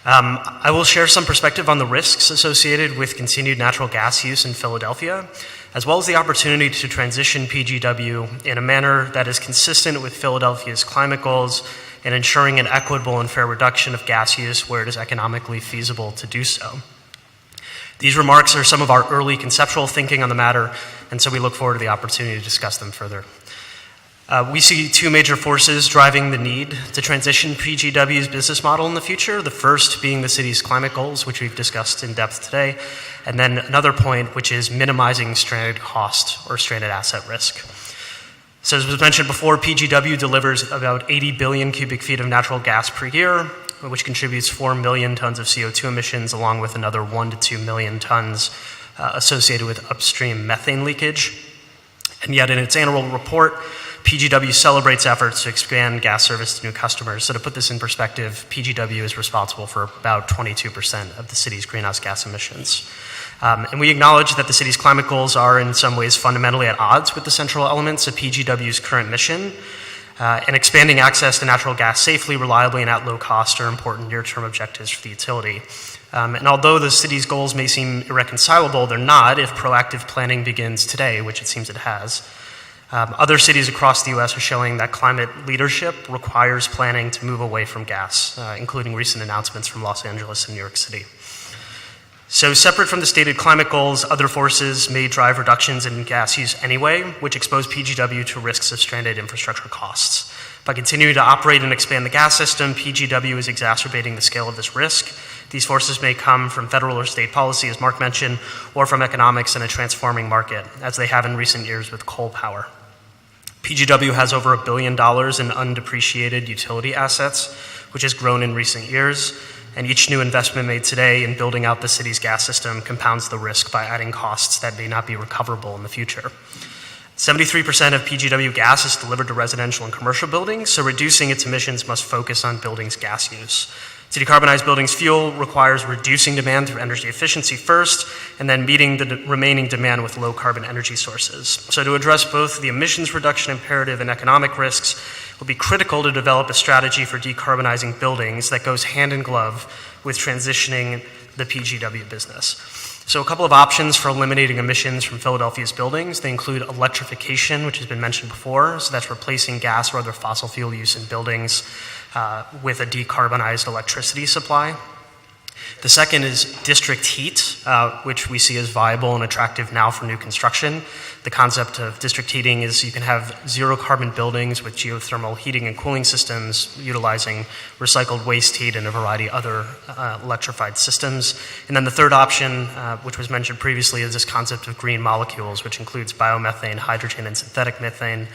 I will share some perspective on the risks associated with continued natural gas use in Philadelphia, as well as the opportunity to transition PGW in a manner that is consistent with Philadelphia's climate goals and ensuring an equitable and fair reduction of gas use where it is economically feasible to do so. These remarks are some of our early conceptual thinking on the matter, and so we look forward to the opportunity to discuss them further. We see 2 major forces driving the need to transition PGW's business model in the future. The first being the city's climate goals, which we've discussed in depth today, and then another point, which is minimizing stranded cost or stranded asset risk. So as was mentioned before, PGW delivers about 80 billion cubic feet of natural gas per year, which contributes 4 million tons of CO2 emissions, along with another 1 to 2 million tons associated with upstream methane leakage. And yet in its annual report, PGW celebrates efforts to expand gas service to new customers. So to put this in perspective, PGW is responsible for about 22% of the city's greenhouse gas emissions. And we acknowledge that the city's climate goals are in some ways fundamentally at odds with the central elements of PGW's current mission. And expanding access to natural gas safely, reliably, and at low cost are important near-term objectives for the utility. And although the city's goals may seem irreconcilable, they're not if proactive planning begins today, which it seems it has. Other cities across the U.S. are showing that climate leadership requires planning to move away from gas, including recent announcements from Los Angeles and New York City. So separate from the stated climate goals, other forces may drive reductions in gas use anyway, which expose PGW to risks of stranded infrastructure costs. By continuing to operate and expand the gas system, PGW is exacerbating the scale of this risk. These forces may come from federal or state policy, as Mark mentioned, or from economics in a transforming market, as they have in recent years with coal power. PGW has over $1 billion in undepreciated utility assets, which has grown in recent years, and each new investment made today in building out the city's gas system compounds the risk by adding costs that may not be recoverable in the future. 73% of PGW gas is delivered to residential and commercial buildings, so reducing its emissions must focus on buildings' gas use. To decarbonize buildings' fuel requires reducing demand through energy efficiency first, and then meeting the remaining demand with low-carbon energy sources. So to address both the emissions reduction imperative and economic risks, it will be critical to develop a strategy for decarbonizing buildings that goes hand in glove with transitioning the PGW business. So a couple of options for eliminating emissions from Philadelphia's buildings. They include electrification, which has been mentioned before. So that's replacing gas or other fossil fuel use in buildings with a decarbonized electricity supply. The second is district heat, which we see as viable and attractive now for new construction. The concept of district heating is you can have zero carbon buildings with geothermal heating and cooling systems utilizing recycled waste heat and a variety of other electrified systems. And then the third option, which was mentioned previously, is this concept of green molecules, which includes biomethane, hydrogen, and synthetic methane.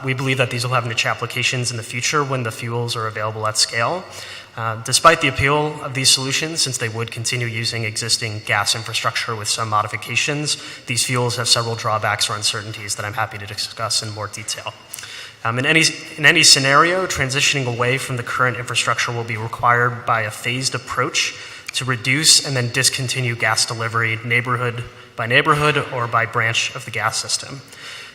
We believe that these will have niche applications in the future when the fuels are available at scale. Despite the appeal of these solutions, since they would continue using existing gas infrastructure with some modifications, these fuels have several drawbacks or uncertainties that I'm happy to discuss in more detail. In any scenario, transitioning away from the current infrastructure will be required by a phased approach to reduce and then discontinue gas delivery neighborhood by neighborhood or by branch of the gas system.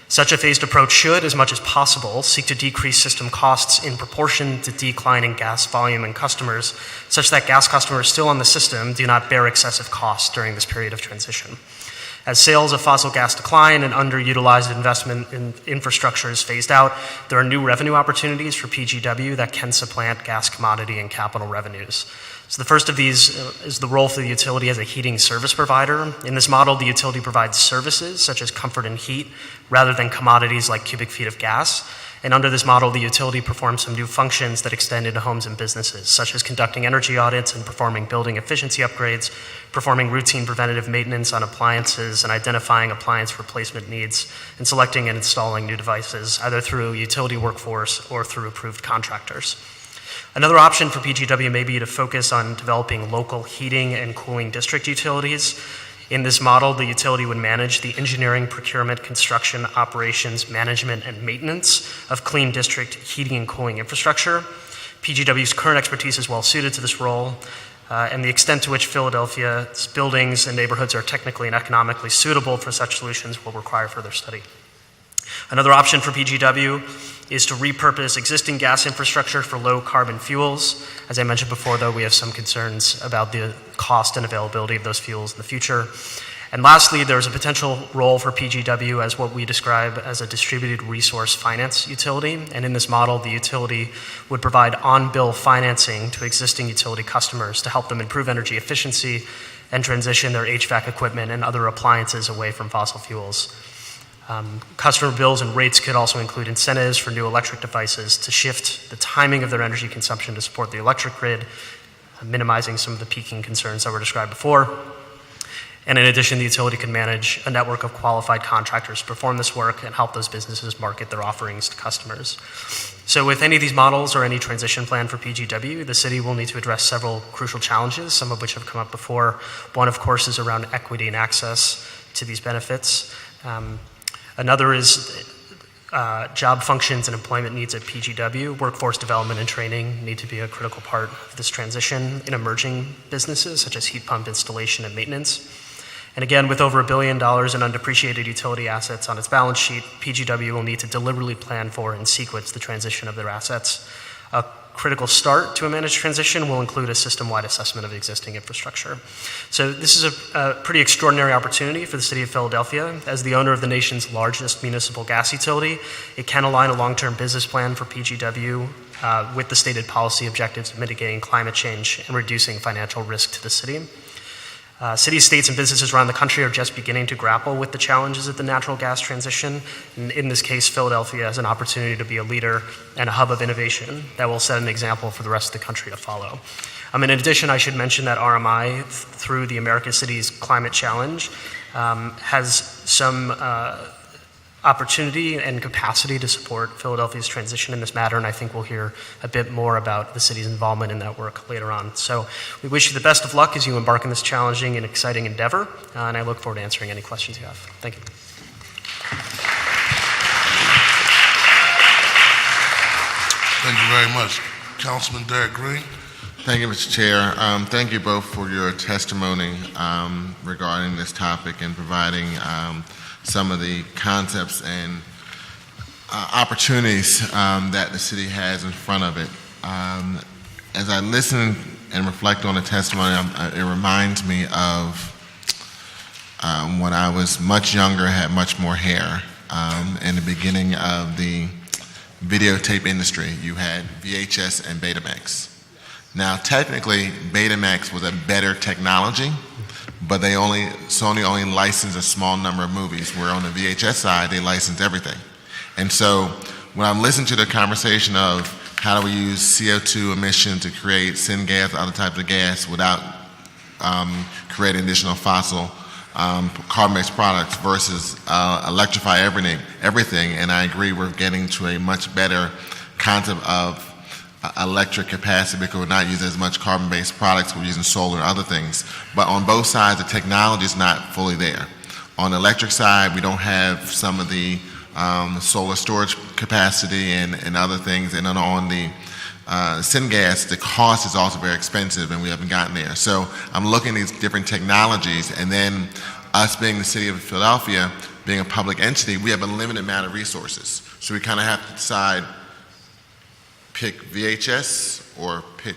Such a phased approach should, as much as possible, seek to decrease system costs in proportion to declining gas volume and customers, such that gas customers still on the system do not bear excessive costs during this period of transition. As sales of fossil gas decline and underutilized investment in infrastructure is phased out, there are new revenue opportunities for PGW that can supplant gas commodity and capital revenues. So the first of these is the role for the utility as a heating service provider. In this model, the utility provides services such as comfort and heat rather than commodities like cubic feet of gas. And under this model, the utility performs some new functions that extend into homes and businesses, such as conducting energy audits and performing building efficiency upgrades, performing routine preventative maintenance on appliances and identifying appliance replacement needs, and selecting and installing new devices, either through utility workforce or through approved contractors. Another option for PGW may be to focus on developing local heating and cooling district utilities. In this model, the utility would manage the engineering, procurement, construction, operations, management, and maintenance of clean district heating and cooling infrastructure. PGW's current expertise is well suited to this role, and the extent to which Philadelphia's buildings and neighborhoods are technically and economically suitable for such solutions will require further study. Another option for PGW is to repurpose existing gas infrastructure for low carbon fuels. As I mentioned before, though, we have some concerns about the cost and availability of those fuels in the future. And lastly, there's a potential role for PGW as what we describe as a distributed resource finance utility. And in this model, the utility would provide on-bill financing to existing utility customers to help them improve energy efficiency and transition their HVAC equipment and other appliances away from fossil fuels. Customer bills and rates could also include incentives for new electric devices to shift the timing of their energy consumption to support the electric grid, minimizing some of the peaking concerns that were described before. And in addition, the utility can manage a network of qualified contractors to perform this work and help those businesses market their offerings to customers. So with any of these models or any transition plan for PGW, the city will need to address several crucial challenges, some of which have come up before. One, of course, is around equity and access to these benefits. Another is job functions and employment needs at PGW. Workforce development and training need to be a critical part of this transition in emerging businesses such as heat pump installation and maintenance. And again, with over $1 billion in undepreciated utility assets on its balance sheet, PGW will need to deliberately plan for and sequence the transition of their assets. A critical start to a managed transition will include a system-wide assessment of existing infrastructure. So this is a pretty extraordinary opportunity for the city of Philadelphia. As the owner of the nation's largest municipal gas utility, it can align a long-term business plan for PGW with the stated policy objectives of mitigating climate change and reducing financial risk to the city. Cities, states, and businesses around the country are just beginning to grapple with the challenges of the natural gas transition. And in this case, Philadelphia has an opportunity to be a leader and a hub of innovation that will set an example for the rest of the country to follow. In addition, I should mention that RMI, through the American Cities Climate Challenge, has some opportunity and capacity to support Philadelphia's transition in this matter, and I think we'll hear a bit more about the city's involvement in that work later on. So we wish you the best of luck as you embark on this challenging and exciting endeavor, and I look forward to answering any questions you have. Thank you. Thank you very much. Councilman Derek Green. Thank you, Mr. Chair. Thank you both for your testimony regarding this topic and providing some of the concepts and opportunities that the city has in front of it. As I listen and reflect on the testimony, it reminds me of when I was much younger, had much more hair. In the beginning of the videotape industry, you had VHS and Betamax. Now, technically, Betamax was a better technology, but Sony only licensed a small number of movies, where on the VHS side, they licensed everything. And so when I'm listening to the conversation of how do we use CO2 emissions to create syngas, other types of gas, without creating additional fossil carbon-based products versus electrify everything, and I agree we're getting to a much better concept of electric capacity because we're not using as much carbon-based products, we're using solar and other things. But on both sides, the technology is not fully there. On the electric side, we don't have some of the solar storage capacity and other things, and then on the syngas, the cost is also very expensive, and we haven't gotten there. So I'm looking at these different technologies, and then us being the city of Philadelphia, being a public entity, we have a limited amount of resources. So we kind of have to decide, pick VHS or pick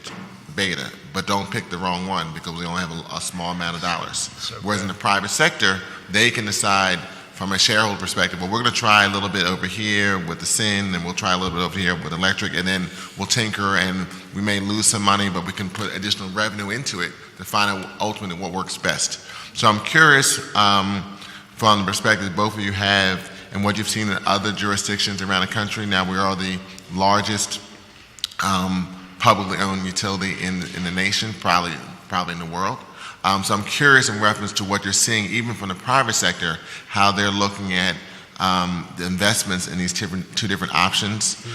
Beta, but don't pick the wrong one because we only have a small amount of dollars. Whereas in the private sector, they can decide from a shareholder perspective, well, we're going to try a little bit over here with the SIN, and we'll try a little bit over here with electric, and then we'll tinker, and we may lose some money, but we can put additional revenue into it to find out ultimately what works best. So I'm curious from the perspective both of you have and what you've seen in other jurisdictions around the country. Now we are the largest publicly owned utility in the nation, probably in the world. So I'm curious in reference to what you're seeing, even from the private sector, how they're looking at the investments in these two different options.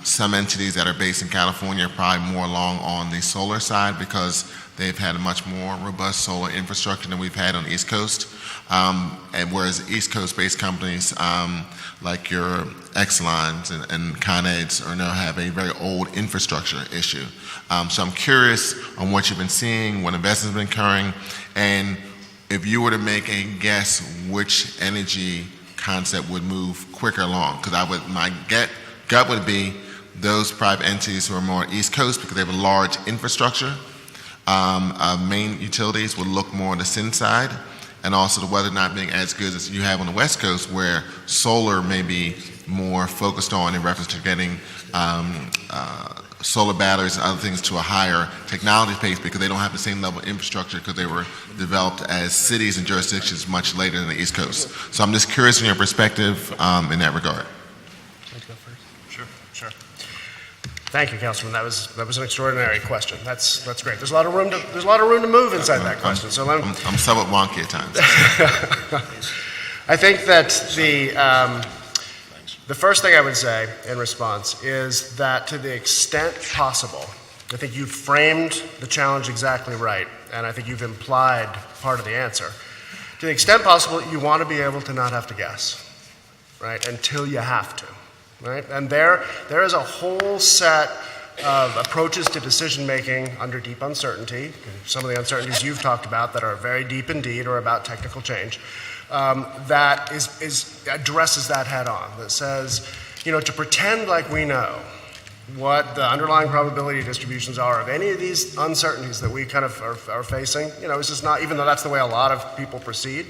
Some entities that are based in California are probably more along on the solar side because they've had a much more robust solar infrastructure than we've had on the East Coast. And whereas East Coast-based companies like your Exelons and Con Eds now have a very old infrastructure issue. So I'm curious on what you've been seeing, what investments have been occurring, and if you were to make a guess which energy concept would move quicker along, because my gut would be those private entities who are more East Coast because they have a large infrastructure. Main utilities would look more on the SIN side, and also the weather not being as good as you have on the West Coast, where solar may be more focused on in reference to getting solar batteries and other things to a higher technology pace because they don't have the same level of infrastructure because they were developed as cities and jurisdictions much later than the East Coast. So I'm just curious in your perspective in that regard. Sure. Thank you, Councilman. That was an extraordinary question. That's great. There's a lot of room to move inside that question. So I'm somewhat wonky at times. I think that the first thing I would say in response is that to the extent possible, I think you've framed the challenge exactly right, and I think you've implied part of the answer. To the extent possible, you want to be able to not have to guess, right, until you have to, right? And there is a whole set of approaches to decision-making under deep uncertainty, some of the uncertainties you've talked about that are very deep indeed or about technical change, that addresses that head on, that says, to pretend like we know what the underlying probability distributions are of any of these uncertainties that we kind of are facing, it's just not, even though that's the way a lot of people proceed,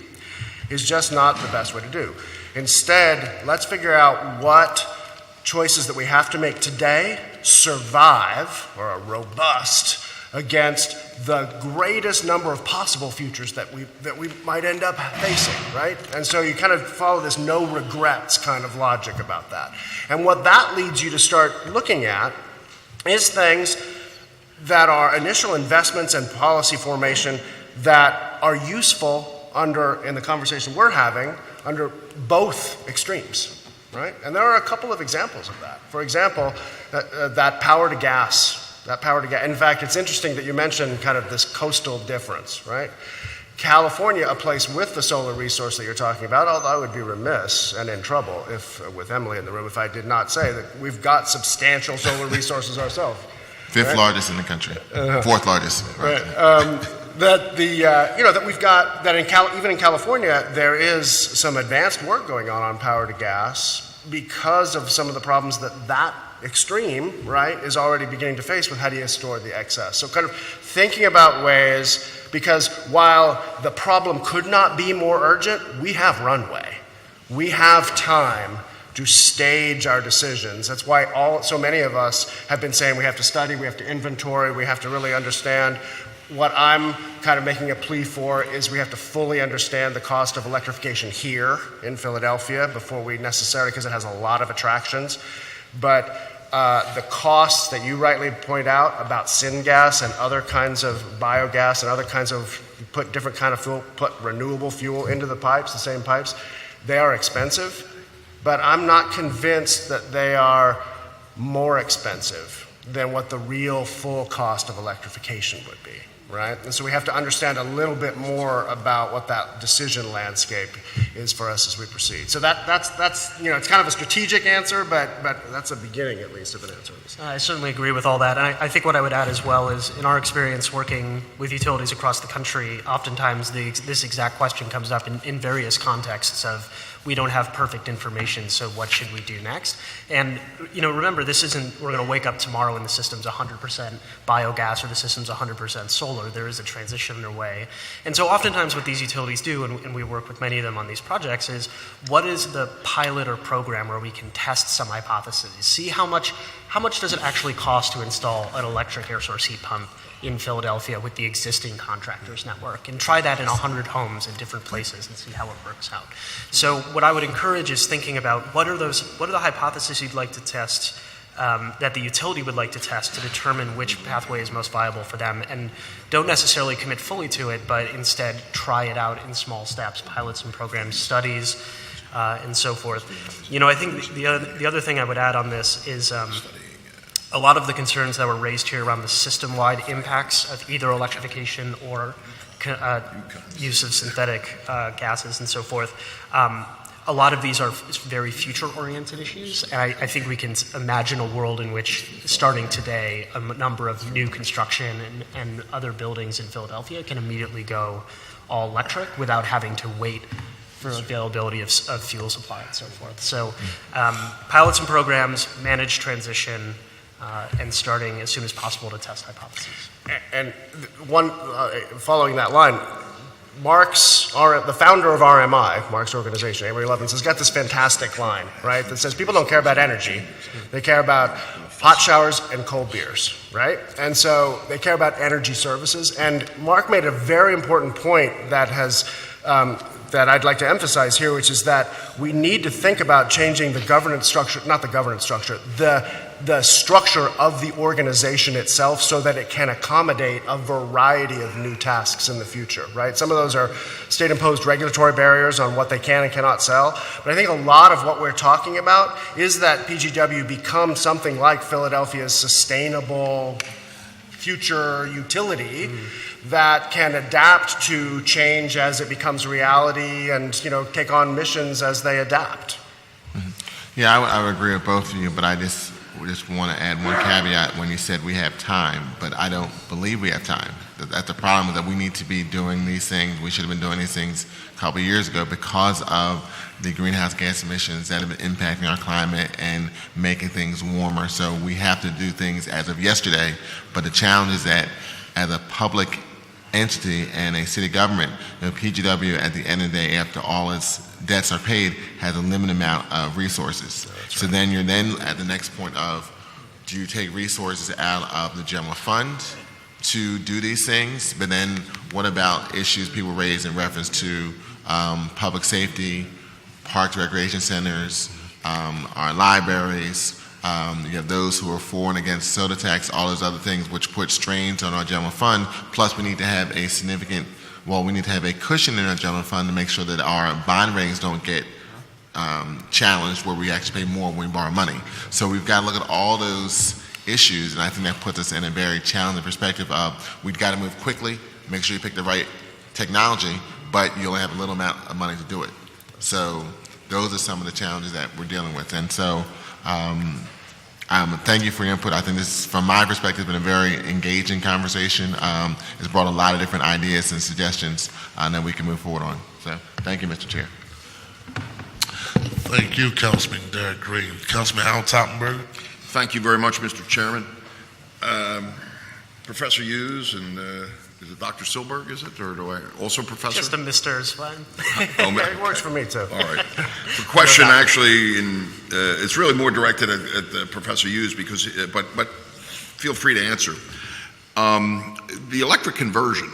is just not the best way to do. Instead, let's figure out what choices that we have to make today survive or are robust against the greatest number of possible futures that we might end up facing, right? And so you kind of follow this no regrets kind of logic about that. And what that leads you to start looking at is things that are initial investments and policy formation that are useful in the conversation we're having, under both extremes, right? And there are a couple of examples of that. For example, that power to gas. In fact, it's interesting that you mentioned kind of this coastal difference, right? California, a place with the solar resource that you're talking about, although I would be remiss and in trouble with Emily in the room if I did not say that we've got substantial solar resources ourselves. Fifth largest in the country, fourth largest. Right. That we've got that even in California there is some advanced work going on power to gas because of some of the problems that extreme, right, is already beginning to face with how do you store the excess. So kind of thinking about ways, because while the problem could not be more urgent, we have runway. We have time to stage our decisions. That's why so many of us have been saying we have to study, we have to inventory, we have to really understand. What I'm kind of making a plea for is we have to fully understand the cost of electrification here in Philadelphia before we necessarily, because it has a lot of attractions. But the costs that you rightly point out about syngas and other kinds of biogas and other kinds of put different kind of fuel, put renewable fuel into the pipes, the same pipes, they are expensive, but I'm not convinced that they are more expensive than what the real full cost of electrification would be, right? And so we have to understand a little bit more about what that decision landscape is for us as we proceed. So that's it's kind of a strategic answer, but that's a beginning at least of an answer. I certainly agree with all that. And I think what I would add as well is, in our experience working with utilities across the country, oftentimes this exact question comes up in various contexts of, we don't have perfect information, so what should we do next? And remember, this isn't, we're going to wake up tomorrow and the system's 100% biogas or the system's 100% solar. There is a transition underway. And so oftentimes what these utilities do, and we work with many of them on these projects, is what is the pilot or program where we can test some hypotheses, see how much does it actually cost to install an electric air source heat pump in Philadelphia with the existing contractors network, and try that in 100 homes in different places and see how it works out. So what I would encourage is thinking about what are the hypotheses you'd like to test, that the utility would like to test to determine which pathway is most viable for them, and don't necessarily commit fully to it, but instead try it out in small steps, pilots and programs, studies, and so forth. I think the other thing I would add on this is a lot of the concerns that were raised here around the system-wide impacts of either electrification or use of synthetic gases and so forth. A lot of these are very future-oriented issues, and I think we can imagine a world in which, starting today, a number of new construction and other buildings in Philadelphia can immediately go all electric without having to wait for availability of fuel supply and so forth. So pilots and programs, managed transition, and starting as soon as possible to test hypotheses. And following that line, the founder of RMI, Mark's organization, Amory Lovins, has got this fantastic line, right, that says people don't care about energy, they care about hot showers and cold beers, right? And so they care about energy services. And Mark made a very important point that that I'd like to emphasize here, which is that we need to think about changing the governance structure, not the governance structure, the structure of the organization itself so that it can accommodate a variety of new tasks in the future, right? Some of those are state-imposed regulatory barriers on what they can and cannot sell, but I think a lot of what we're talking about is that PGW becomes something like Philadelphia's sustainable future utility that can adapt to change as it becomes reality and take on missions as they adapt. Yeah, I would agree with both of you, but I just want to add one caveat when you said we have time, but I don't believe we have time. That's the problem, that we need to be doing these things. We should have been doing these things a couple of years ago because of the greenhouse gas emissions that have been impacting our climate and making things warmer. So we have to do things as of yesterday, but the challenge is that as a public entity and a city government, PGW at the end of the day, after all its debts are paid, has a limited amount of resources. So then you're at the next point of, do you take resources out of the general fund to do these things? But then what about issues people raise in reference to public safety, parks, recreation centers, our libraries? You have those who are for and against soda tax, all those other things which put strains on our general fund. Plus we need to have we need to have a cushion in our general fund to make sure that our bond ratings don't get challenged where we actually pay more when we borrow money. So we've got to look at all those issues, and I think that puts us in a very challenging perspective of we've got to move quickly, make sure you pick the right technology, but you only have a little amount of money to do it. So those are some of the challenges that we're dealing with. And so thank you for your input. I think this, from my perspective, has been a very engaging conversation. It's brought a lot of different ideas and suggestions that we can move forward on. So thank you, Mr. Chair. Thank you, Councilman Derek Green. Councilman Al Tottenberg. Thank you very much, Mr. Chairman. Professor Hughes and Is it Dr. Silberg, is it, or do I, also professor? Just a Mr. is fine. It works for me too. All right. The question actually, it's really more directed at Professor Hughes, because, but feel free to answer. The electric conversion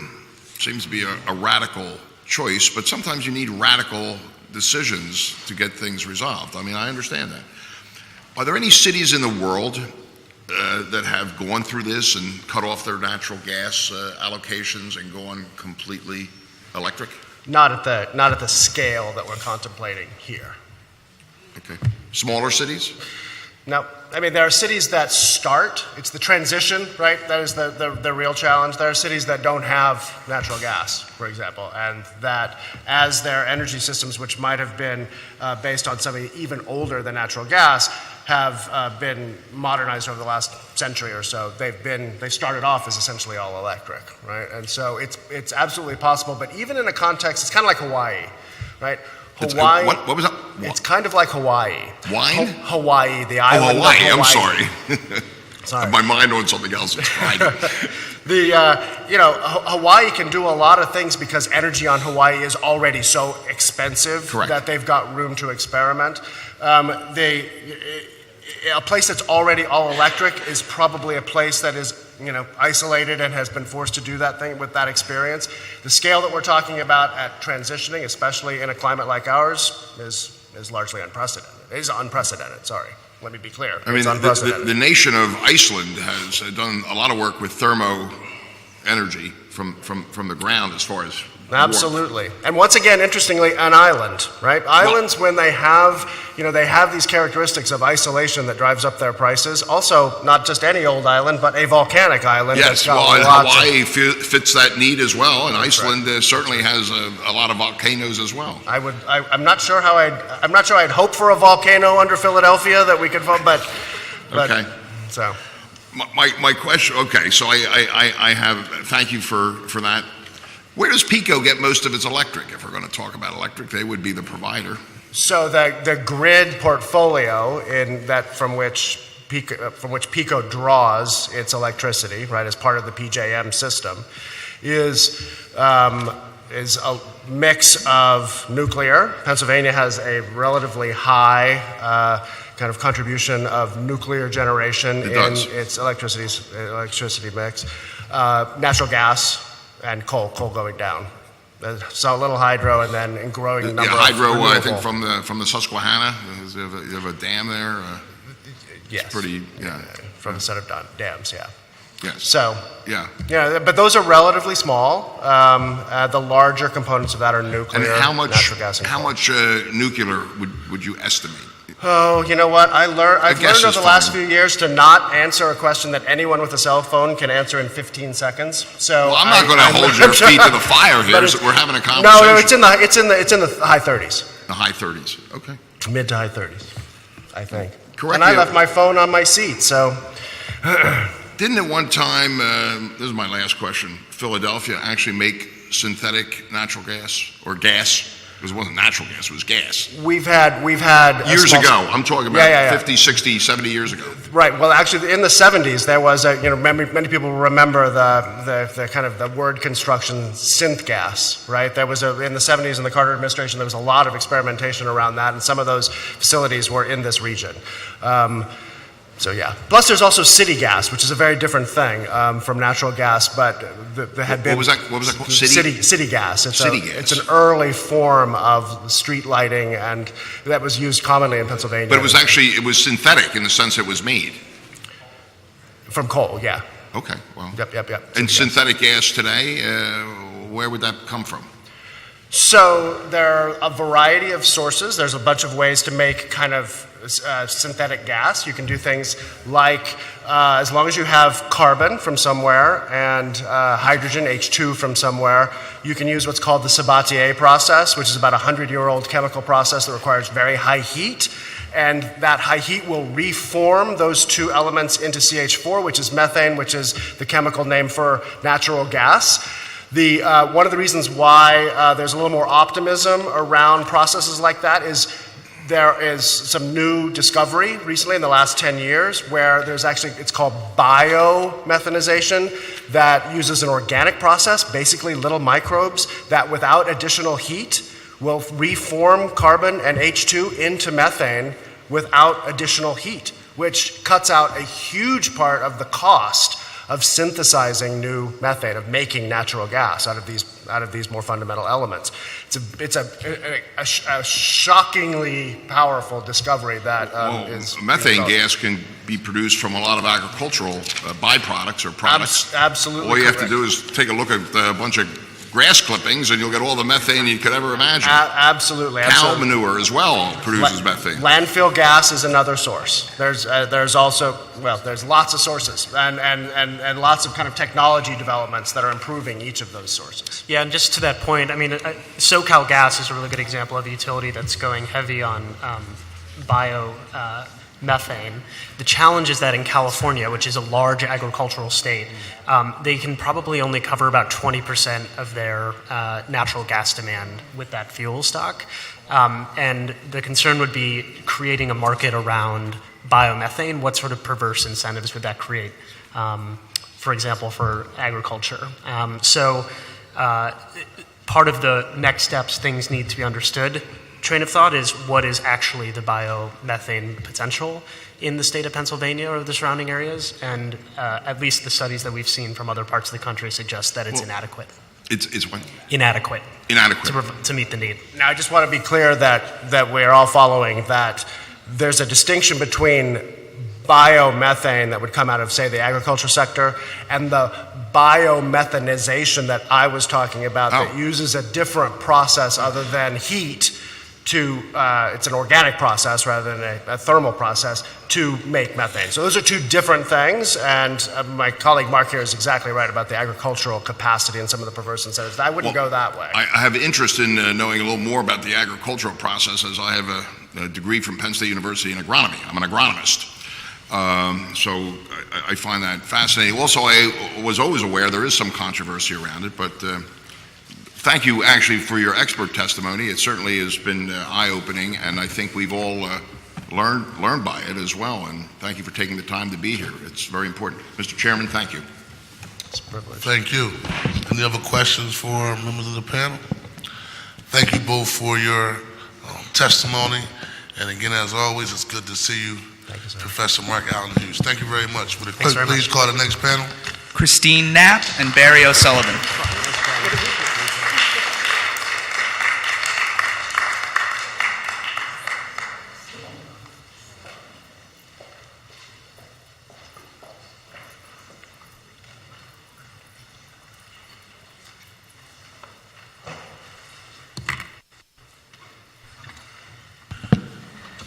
seems to be a radical choice, but sometimes you need radical decisions to get things resolved. I mean, I understand that. Are there any cities in the world that have gone through this and cut off their natural gas allocations and gone completely electric? Not at the scale that we're contemplating here. Okay. Smaller cities? No, I mean, there are cities that start, it's the transition, right? That is the real challenge. There are cities that don't have natural gas, for example, and that as their energy systems, which might have been based on something even older than natural gas, have been modernized over the last century or so. They started off as essentially all electric, right? And so it's absolutely possible, but even in a context, it's kind of like Hawaii, right? Hawaii. What was that? It's kind of like Hawaii. Wine? Hawaii, the island of Hawaii. Hawaii. I'm sorry. Sorry. My mind on something else. It's fine. Hawaii can do a lot of things because energy on Hawaii is already so expensive. Correct. That they've got room to experiment. A place that's already all electric is probably a place that is, isolated and has been forced to do that thing with that experience. The scale that we're talking about at transitioning, especially in a climate like ours, is largely unprecedented. It is unprecedented, sorry. Let me be clear. I mean, the nation of Iceland has done a lot of work with thermo energy from the ground as far as Absolutely. And once again, interestingly, an island, right? Islands, when they have, they have these characteristics of isolation that drives up their prices. Also, not just any old island, but a volcanic island. Yes, well, and Hawaii fits that need as well, and Iceland certainly has a lot of volcanoes as well. I'm not sure I'd hope for a volcano under Philadelphia that we could vote, but okay. So. My question, okay, so I have, thank you for that. Where does PECO get most of its electric? If we're going to talk about electric, they would be the provider. So the grid portfolio from which PECO draws its electricity, right, as part of the PJM system, is a mix of nuclear. Pennsylvania has a relatively high kind of contribution of nuclear generation in its electricity mix, natural gas, and coal going down. So a little hydro, and then in growing number. Yeah, hydro. Of I think from the Susquehanna. You have a dam there. Yes. It's pretty. Yeah. From a set of dams. Yeah. Yes. So. Yeah. Yeah, but those are relatively small. The larger components of that are nuclear, and how much, natural gas, and coal. much nuclear would you estimate? Oh, you know what? I've learned over the last few years to not answer a question that anyone with a cell phone can answer in 15 seconds. So well, I'm not going to hold your feet to the fire here. We're having a conversation. No, it's in the high 30s. The high 30s. Okay. Mid to high 30s, I think. Correct. And I left my phone on my seat, so. Didn't at one time, this is my last question, Philadelphia actually make synthetic natural gas or gas? Because it wasn't natural gas, it was gas. We've had years ago. I'm talking about 50, 60, 70 years ago. Right. Well, actually, in the 70s, there was many people remember the kind of the word construction synth gas, right? There was in the 70s in the Carter administration, there was a lot of experimentation around that, and some of those facilities were in this region. So yeah. Plus, there's also city gas, which is a very different thing from natural gas, but there had been. What was that called? City gas. It's an early form of street lighting, and that was used commonly in Pennsylvania. But it was synthetic in the sense it was made. From coal, yeah. Okay. Well. Yep. And synthetic gas today, where would that come from? So there are a variety of sources. There's a bunch of ways to make kind of synthetic gas. You can do things like, as long as you have carbon from somewhere and hydrogen, H2 from somewhere, you can use what's called the Sabatier process, which is about a 100-year-old chemical process that requires very high heat. And that high heat will reform those two elements into CH4, which is methane, which is the chemical name for natural gas. One of the reasons why there's a little more optimism around processes like that is there is some new discovery recently in the last 10 years where there's actually, it's called biomethanization, that uses an organic process, basically little microbes that without additional heat will reform carbon and H2 into methane without additional heat, which cuts out a huge part of the cost of synthesizing new methane, of making natural gas out of these more fundamental elements. It's a shockingly powerful discovery that is methane gas can be produced from a lot of agricultural byproducts or products. Absolutely. All you have to do is take a look at a bunch of grass clippings and you'll get all the methane you could ever imagine. Absolutely. Cow manure as well produces methane. Landfill gas is another source. There's also, well, there's lots of sources and lots of kind of technology developments that are improving each of those sources. Yeah, and just to that point, I mean, SoCal Gas is a really good example of a utility that's going heavy on biomethane. The challenge is that in California, which is a large agricultural state, they can probably only cover about 20% of their natural gas demand with that fuel stock. And the concern would be creating a market around biomethane. What sort of perverse incentives would that create, for example, for agriculture? So part of the next steps, things need to be understood. Train of thought is what is actually the biomethane potential in the state of Pennsylvania or the surrounding areas, and at least the studies that we've seen from other parts of the country suggest that it's inadequate. It's what? Inadequate. To meet the need. Now, I just want to be clear that we're all following that there's a distinction between biomethane that would come out of, say, the agriculture sector and the biomethanization that I was talking about that uses a different process other than heat to, it's an organic process rather than a thermal process to make methane. So those are two different things, and my colleague Mark here is exactly right about the agricultural capacity and some of the perverse incentives. I wouldn't go that way. I have interest in knowing a little more about the agricultural process, as I have a degree from Penn State University in agronomy. I'm an agronomist. So I find that fascinating. Also, I was always aware there is some controversy around it, but thank you actually for your expert testimony. It certainly has been eye-opening, and I think we've all learned by it as well. And thank you for taking the time to be here. It's very important. Mr. Chairman, thank you. It's a privilege. Thank you. Any other questions for members of the panel? Thank you both for your testimony. And again, as always, it's good to see you, Professor Mark Allen Hughes. Thank you very much. Would the clerk please call the next panel? Christine Knapp and Barry O'Sullivan.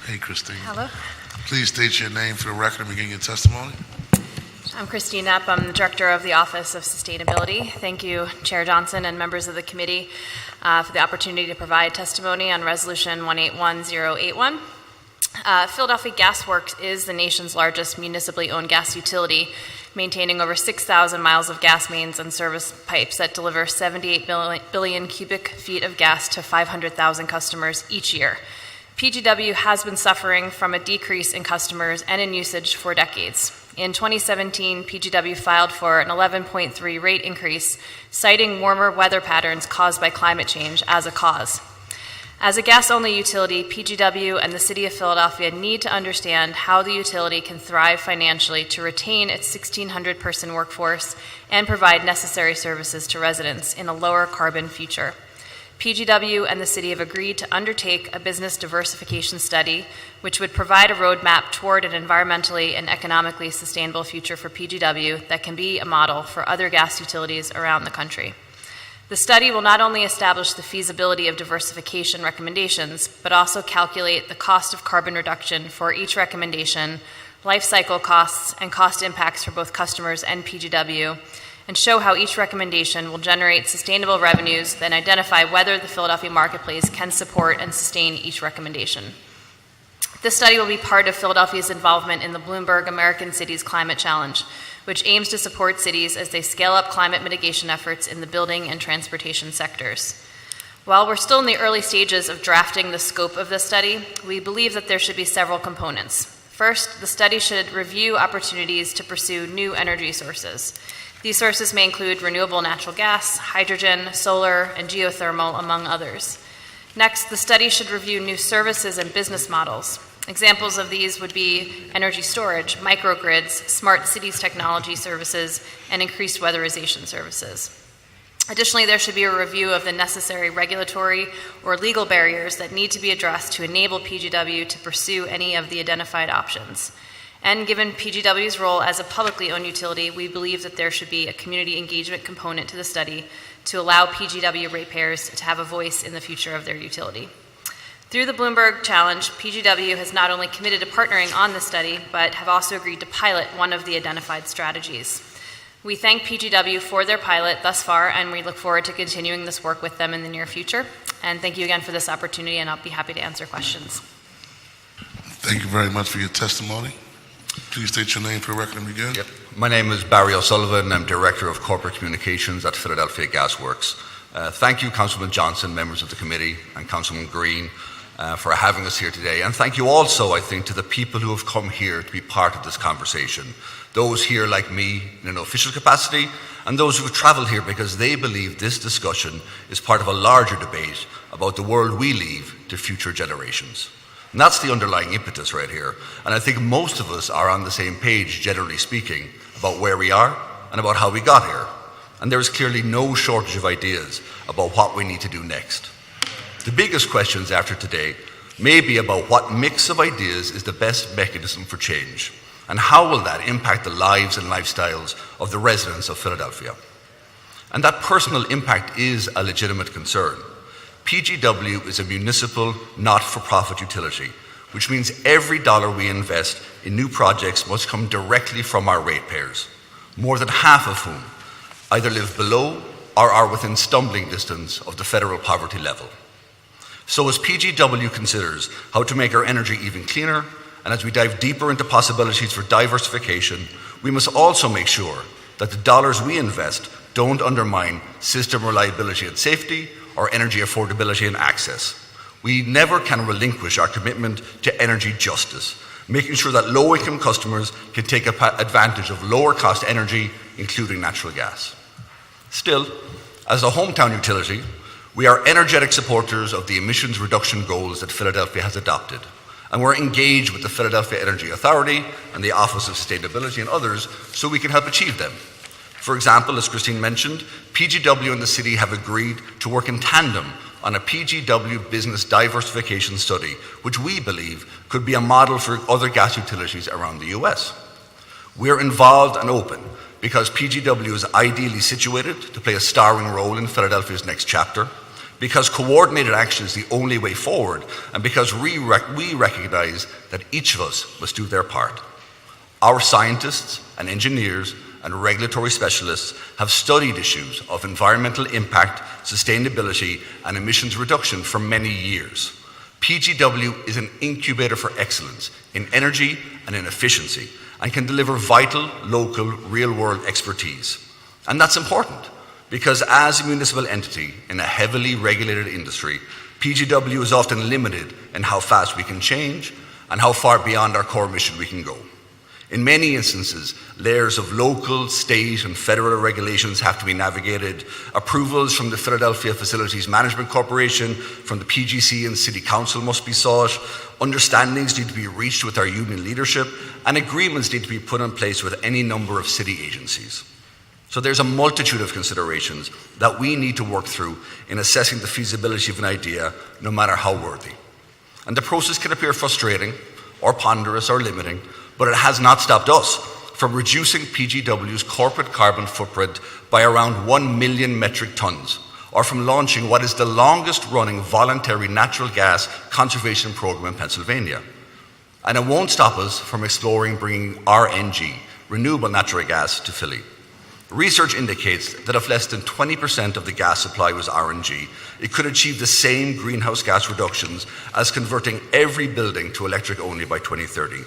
Hey, Christine. Hello. Please state your name for the record and begin your testimony. I'm Christine Knapp. I'm the Director of the Office of Sustainability. Thank you, Chair Johnson and members of the committee for the opportunity to provide testimony on Resolution 181081. Philadelphia Gas Works is the nation's largest municipally owned gas utility, maintaining over 6,000 miles of gas mains and service pipes that deliver 78 billion cubic feet of gas to 500,000 customers each year. PGW has been suffering from a decrease in customers and in usage for decades. In 2017, PGW filed for an 11.3 rate increase, citing warmer weather patterns caused by climate change as a cause. As a gas-only utility, PGW and the City of Philadelphia need to understand how the utility can thrive financially to retain its 1,600-person workforce and provide necessary services to residents in a lower carbon future. PGW and the city have agreed to undertake a business diversification study, which would provide a roadmap toward an environmentally and economically sustainable future for PGW that can be a model for other gas utilities around the country. The study will not only establish the feasibility of diversification recommendations, but also calculate the cost of carbon reduction for each recommendation, life cycle costs, and cost impacts for both customers and PGW, and show how each recommendation will generate sustainable revenues, then identify whether the Philadelphia marketplace can support and sustain each recommendation. This study will be part of Philadelphia's involvement in the Bloomberg American Cities Climate Challenge, which aims to support cities as they scale up climate mitigation efforts in the building and transportation sectors. While we're still in the early stages of drafting the scope of the study, we believe that there should be several components. First, the study should review opportunities to pursue new energy sources. These sources may include renewable natural gas, hydrogen, solar, and geothermal, among others. Next, the study should review new services and business models. Examples of these would be energy storage, microgrids, smart cities technology services, and increased weatherization services. Additionally, there should be a review of the necessary regulatory or legal barriers that need to be addressed to enable PGW to pursue any of the identified options. And given PGW's role as a publicly owned utility, we believe that there should be a community engagement component to the study to allow PGW ratepayers to have a voice in the future of their utility. Through the Bloomberg Challenge, PGW has not only committed to partnering on the study, but have also agreed to pilot one of the identified strategies. We thank PGW for their pilot thus far, and we look forward to continuing this work with them in the near future. And thank you again for this opportunity, and I'll be happy to answer questions. Thank you very much for your testimony. Please state your name for the record and begin. Yep. My name is Barry O'Sullivan. I'm Director of Corporate Communications at Philadelphia Gas Works. Thank you, Councilman Johnson, members of the committee, and Councilman Green for having us here today. And thank you also, I think, to the people who have come here to be part of this conversation. Those here like me in an official capacity, and those who have traveled here because they believe this discussion is part of a larger debate about the world we leave to future generations. And that's the underlying impetus right here. And I think most of us are on the same page, generally speaking, about where we are and about how we got here. And there is clearly no shortage of ideas about what we need to do next. The biggest questions after today may be about what mix of ideas is the best mechanism for change, and how will that impact the lives and lifestyles of the residents of Philadelphia. And that personal impact is a legitimate concern. PGW is a municipal, not-for-profit utility, which means every dollar we invest in new projects must come directly from our ratepayers, more than half of whom either live below or are within stumbling distance of the federal poverty level. So as PGW considers how to make our energy even cleaner, and as we dive deeper into possibilities for diversification, we must also make sure that the dollars we invest don't undermine system reliability and safety or energy affordability and access. We never can relinquish our commitment to energy justice, making sure that low-income customers can take advantage of lower-cost energy, including natural gas. Still, as a hometown utility, we are energetic supporters of the emissions reduction goals that Philadelphia has adopted, and we're engaged with the Philadelphia Energy Authority and the Office of Sustainability and others so we can help achieve them. For example, as Christine mentioned, PGW and the city have agreed to work in tandem on a PGW business diversification study, which we believe could be a model for other gas utilities around the US. We're involved and open because PGW is ideally situated to play a starring role in Philadelphia's next chapter, because coordinated action is the only way forward, and because we recognize that each of us must do their part. Our scientists and engineers and regulatory specialists have studied issues of environmental impact, sustainability, and emissions reduction for many years. PGW is an incubator for excellence in energy and in efficiency, and can deliver vital, local, real-world expertise. And that's important, because as a municipal entity in a heavily regulated industry, PGW is often limited in how fast we can change and how far beyond our core mission we can go. In many instances, layers of local, state, and federal regulations have to be navigated. Approvals from the Philadelphia Facilities Management Corporation, from the PGC and City Council must be sought. Understandings need to be reached with our union leadership, and agreements need to be put in place with any number of city agencies. So there's a multitude of considerations that we need to work through in assessing the feasibility of an idea, no matter how worthy. And the process can appear frustrating, or ponderous, or limiting, but it has not stopped us from reducing PGW's corporate carbon footprint by around 1 million metric tons, or from launching what is the longest running voluntary natural gas conservation program in Pennsylvania. And it won't stop us from exploring bringing RNG, renewable natural gas, to Philly. Research indicates that if less than 20% of the gas supply was RNG, it could achieve the same greenhouse gas reductions as converting every building to electric only by 2030.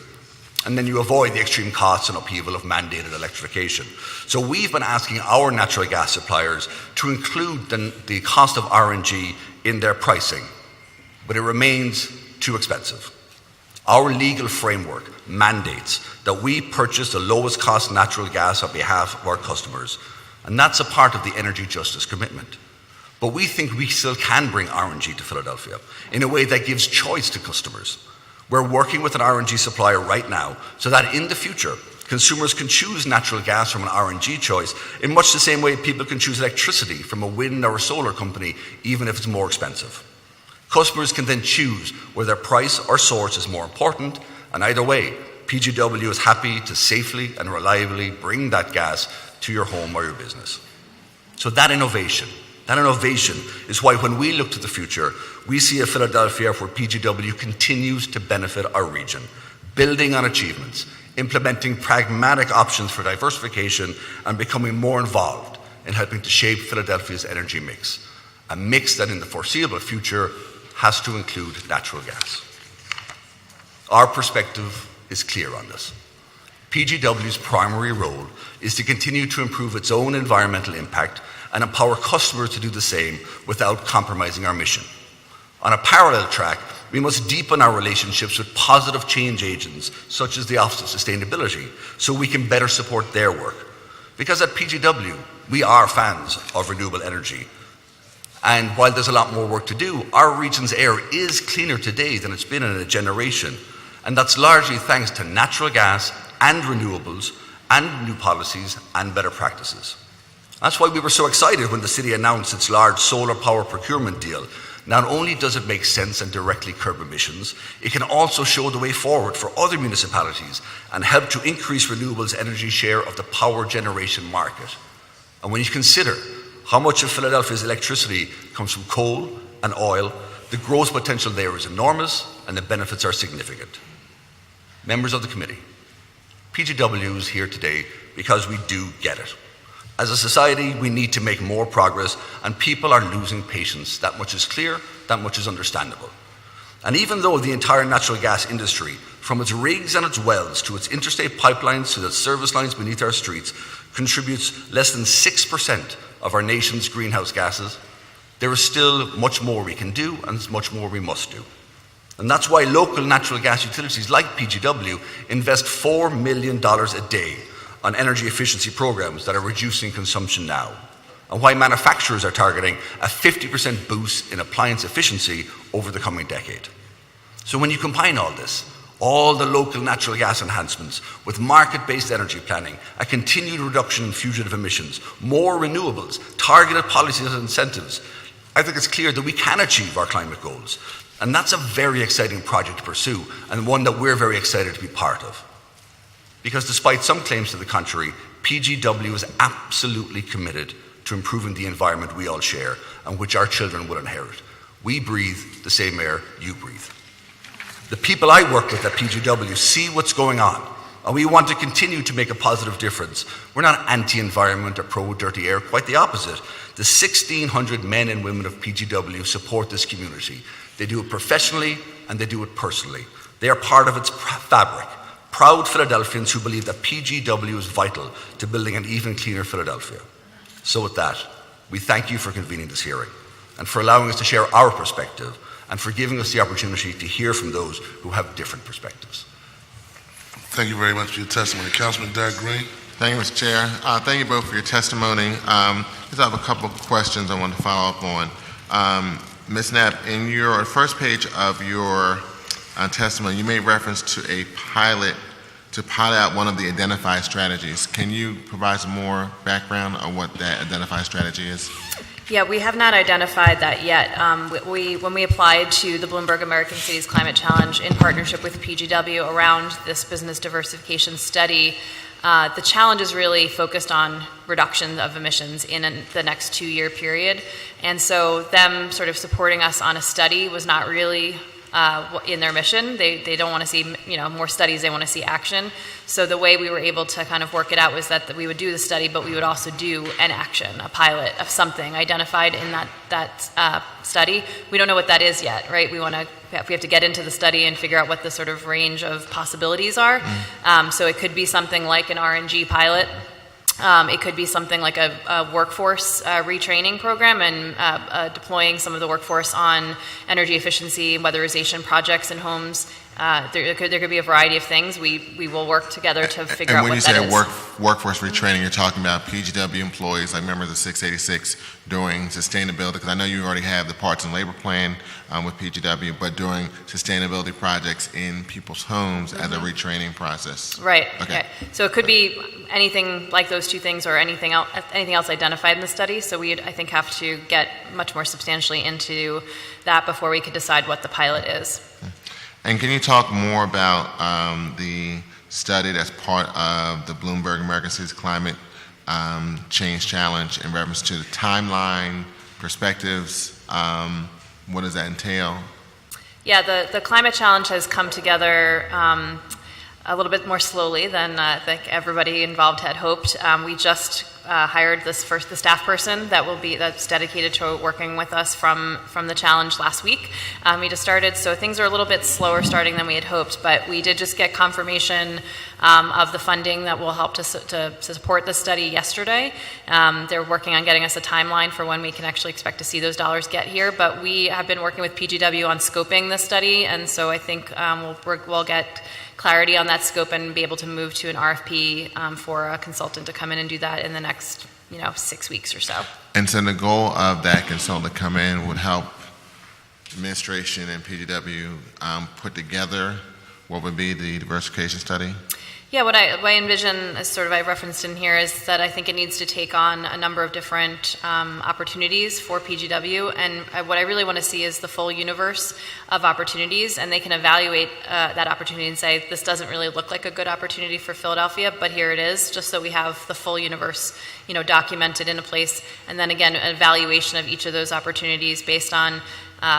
And then you avoid the extreme costs and upheaval of mandated electrification. So we've been asking our natural gas suppliers to include the cost of RNG in their pricing, but it remains too expensive. Our legal framework mandates that we purchase the lowest cost natural gas on behalf of our customers, and that's a part of the energy justice commitment. But we think we still can bring RNG to Philadelphia in a way that gives choice to customers. We're working with an RNG supplier right now so that in the future, consumers can choose natural gas from an RNG choice in much the same way people can choose electricity from a wind or a solar company, even if it's more expensive. Customers can then choose whether price or source is more important, and either way, PGW is happy to safely and reliably bring that gas to your home or your business. So that innovation is why when we look to the future, we see a Philadelphia where PGW continues to benefit our region, building on achievements, implementing pragmatic options for diversification, and becoming more involved in helping to shape Philadelphia's energy mix, a mix that in the foreseeable future has to include natural gas. Our perspective is clear on this. PGW's primary role is to continue to improve its own environmental impact and empower customers to do the same without compromising our mission. On a parallel track, we must deepen our relationships with positive change agents such as the Office of Sustainability so we can better support their work. Because at PGW, we are fans of renewable energy. And while there's a lot more work to do, our region's air is cleaner today than it's been in a generation. And that's largely thanks to natural gas and renewables and new policies and better practices. That's why we were so excited when the city announced its large solar power procurement deal. Not only does it make sense and directly curb emissions, it can also show the way forward for other municipalities and help to increase renewables' energy share of the power generation market. And when you consider how much of Philadelphia's electricity comes from coal and oil, the growth potential there is enormous and the benefits are significant. Members of the committee, PGW is here today because we do get it. As a society, we need to make more progress, and people are losing patience. That much is clear, that much is understandable. And even though the entire natural gas industry, from its rigs and its wells to its interstate pipelines to the service lines beneath our streets, contributes less than 6% of our nation's greenhouse gases, there is still much more we can do and much more we must do. And that's why local natural gas utilities like PGW invest $4 million a day on energy efficiency programs that are reducing consumption now, and why manufacturers are targeting a 50% boost in appliance efficiency over the coming decade. So when you combine all this, all the local natural gas enhancements with market-based energy planning, a continued reduction in fugitive emissions, more renewables, targeted policies and incentives, I think it's clear that we can achieve our climate goals. And that's a very exciting project to pursue, and one that we're very excited to be part of. Because despite some claims to the contrary, PGW is absolutely committed to improving the environment we all share and which our children will inherit. We breathe the same air you breathe. The people I work with at PGW see what's going on, and we want to continue to make a positive difference. We're not anti-environment or pro-dirty air, quite the opposite. The 1,600 men and women of PGW support this community. They do it professionally and they do it personally. They are part of its fabric. Proud Philadelphians who believe that PGW is vital to building an even cleaner Philadelphia. So with that, we thank you for convening this hearing and for allowing us to share our perspective and for giving us the opportunity to hear from those who have different perspectives. Thank you very much for your testimony. Councilman Doug Green. Thank you, Mr. Chair. Thank you both for your testimony. Just have a couple of questions I want to follow up on. Ms. Knapp, in your first page of your testimony, you made reference to a pilot to pilot out one of the identified strategies. Can you provide some more background on what that identified strategy is? Yeah, we have not identified that yet. When we applied to the Bloomberg American Cities Climate Challenge in partnership with PGW around this business diversification study, the challenge is really focused on reduction of emissions in the next 2-year period. And so them sort of supporting us on a study was not really in their mission. They don't want to see more studies, they want to see action. So the way we were able to kind of work it out was that we would do the study, but we would also do an action, a pilot of something identified in that study. We don't know what that is yet, right? We have to get into the study and figure out what the sort of range of possibilities are. So it could be something like an RNG pilot. It could be something like a workforce retraining program and deploying some of the workforce on energy efficiency, weatherization projects in homes. There could be a variety of things. We will work together to figure out what that is. And when you say workforce retraining, you're talking about PGW employees, like members of 686, doing sustainability, because I know you already have the parts and labor plan with PGW, but doing sustainability projects in people's homes as a retraining process. Right. Okay. So it could be anything like those two things or anything else identified in the study. So we'd, I think, have to get much more substantially into that before we could decide what the pilot is. And can you talk more about the study that's part of the Bloomberg American Cities Climate Change Challenge in reference to the timeline, perspectives? What does that entail? Yeah, the climate challenge has come together a little bit more slowly than I think everybody involved had hoped. We just hired the staff person that's dedicated to working with us from the challenge last week. We just started, so things are a little bit slower starting than we had hoped, but we did just get confirmation of the funding that will help to support the study yesterday. They're working on getting us a timeline for when we can actually expect to see those dollars get here, but we have been working with PGW on scoping the study, and so I think we'll get clarity on that scope and be able to move to an RFP for a consultant to come in and do that in the next 6 weeks or so. And so the goal of that consultant to come in would help administration and PGW put together what would be the diversification study? Yeah, what I envision, as sort of I referenced in here, is that I think it needs to take on a number of different opportunities for PGW, and what I really want to see is the full universe of opportunities, and they can evaluate that opportunity and say, this doesn't really look like a good opportunity for Philadelphia, but here it is, just so we have the full universe, documented in a place, and then again, an evaluation of each of those opportunities based on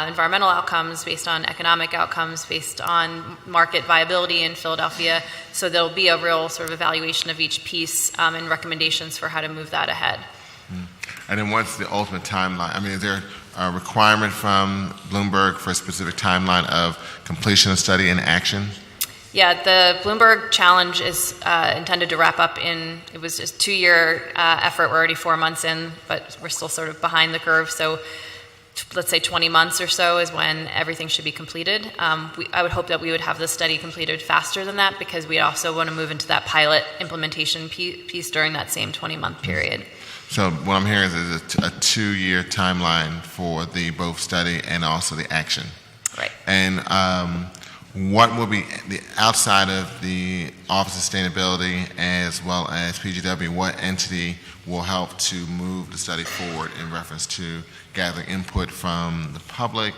environmental outcomes, based on economic outcomes, based on market viability in Philadelphia. So there'll be a real sort of evaluation of each piece and recommendations for how to move that ahead. And then what's the ultimate timeline? I mean, is there a requirement from Bloomberg for a specific timeline of completion of study and action? Yeah, the Bloomberg Challenge is intended to wrap up it was a 2-year effort. We're already 4 months in, but we're still sort of behind the curve. So let's say 20 months or so is when everything should be completed. I would hope that we would have the study completed faster than that, because we also want to move into that pilot implementation piece during that same 20-month period. So what I'm hearing is a 2-year timeline for the both study and also the action. Right. And what will be the outside of the Office of Sustainability as well as PGW, what entity will help to move the study forward in reference to gathering input from the public,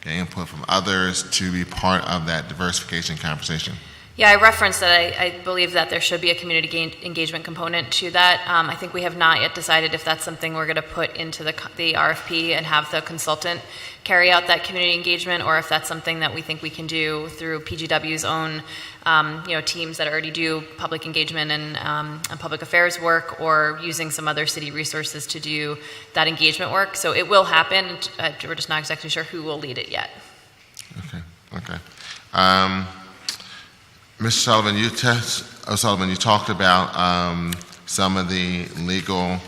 getting input from others to be part of that diversification conversation? Yeah, I referenced that I believe that there should be a community engagement component to that. I think we have not yet decided if that's something we're going to put into the RFP and have the consultant carry out that community engagement, or if that's something that we think we can do through PGW's own teams that already do public engagement and public affairs work, or using some other city resources to do that engagement work. So it will happen. We're just not exactly sure who will lead it yet. Okay. Mr. Sullivan, you talked about some of the legal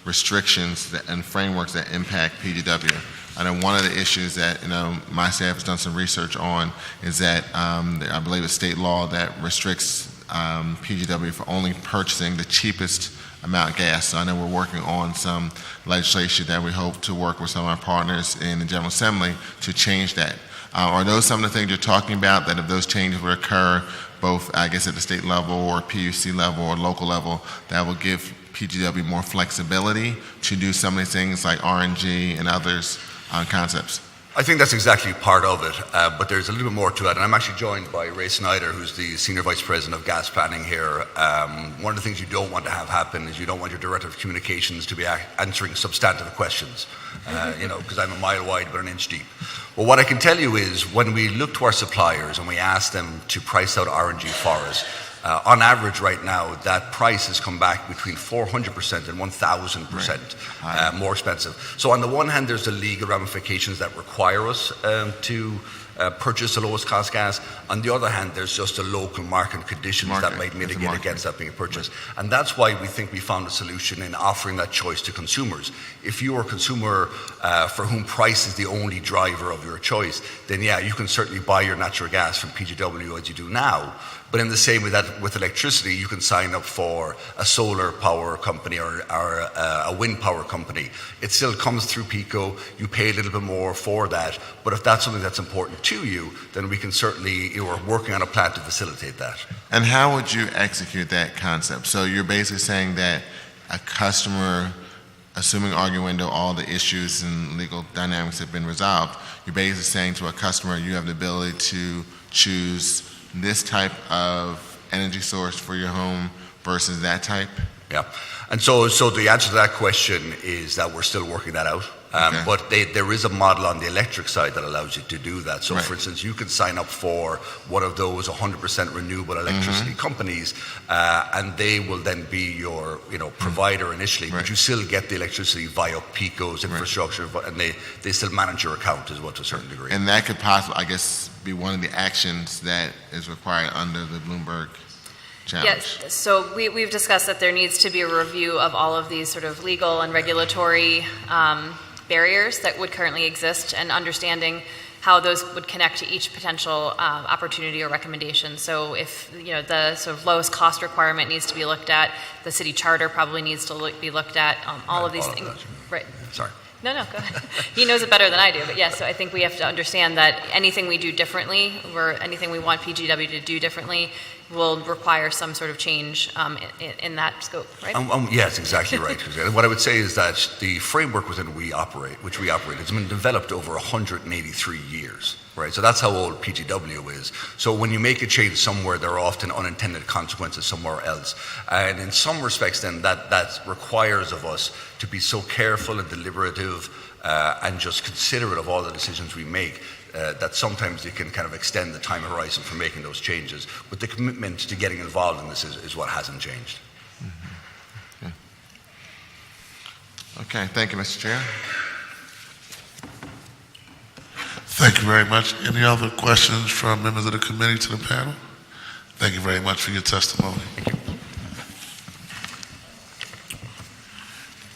restrictions and frameworks that impact PGW. I know one of the issues that my staff has done some research on is that I believe it's state law that restricts PGW for only purchasing the cheapest amount of gas. So I know we're working on some legislation that we hope to work with some of our partners in the General Assembly to change that. Are those some of the things you're talking about, that if those changes would occur, both, I guess, at the state level or PUC level or local level, that will give PGW more flexibility to do some of these things like RNG and others concepts? I think that's exactly part of it, but there's a little bit more to it. And I'm actually joined by Ray Snyder, who's the Senior Vice President of Gas Planning here. One of the things you don't want to have happen is you don't want your Director of Communications to be answering substantive questions, because I'm a mile wide but an inch deep. Well, what I can tell you is when we look to our suppliers and we ask them to price out RNG for us, on average right now, that price has come back between 400% and 1,000% more expensive. So on the one hand, there's the legal ramifications that require us to purchase the lowest cost gas. On the other hand, there's just the local market conditions that might mitigate against that being purchased. And that's why we think we found a solution in offering that choice to consumers. If you are a consumer for whom price is the only driver of your choice, then yeah, you can certainly buy your natural gas from PGW as you do now. But in the same way that with electricity, you can sign up for a solar power company or a wind power company. It still comes through PICO. You pay a little bit more for that. But if that's something that's important to you, then we can certainly, we're working on a plan to facilitate that. And how would you execute that concept? So you're basically saying that a customer, assuming arguendo, all the issues and legal dynamics have been resolved, you're basically saying to a customer, you have the ability to choose this type of energy source for your home versus that type? Yeah. And so the answer to that question is that we're still working that out. But there is a model on the electric side that allows you to do that. So, for instance, you could sign up for one of those 100% renewable electricity companies, and they will then be your provider initially. But you still get the electricity via PICO's infrastructure, and they still manage your account as well to a certain degree. And that could possibly, I guess, be one of the actions that is required under the Bloomberg challenge. Yes, so we've discussed that there needs to be a review of all of these sort of legal and regulatory barriers that would currently exist, and understanding how those would connect to each potential opportunity or recommendation. So if the sort of lowest cost requirement needs to be looked at, the city charter probably needs to be looked at, all of these things. Right. Sorry. No, go ahead. He knows it better than I do, but yes, so I think we have to understand that anything we do differently, or anything we want PGW to do differently, will require some sort of change in that scope, right? Yes, exactly right. What I would say is that the framework within which we operate has been developed over 183 years, right? So that's how old PGW is. So when you make a change somewhere, there are often unintended consequences somewhere else. And in some respects then, that requires of us to be so careful and deliberative and just considerate of all the decisions we make, that sometimes it can kind of extend the time horizon for making those changes. But the commitment to getting involved in this is what hasn't changed. Okay, thank you, Mr. Chair. Thank you very much. Any other questions from members of the committee to the panel? Thank you very much for your testimony. Thank you.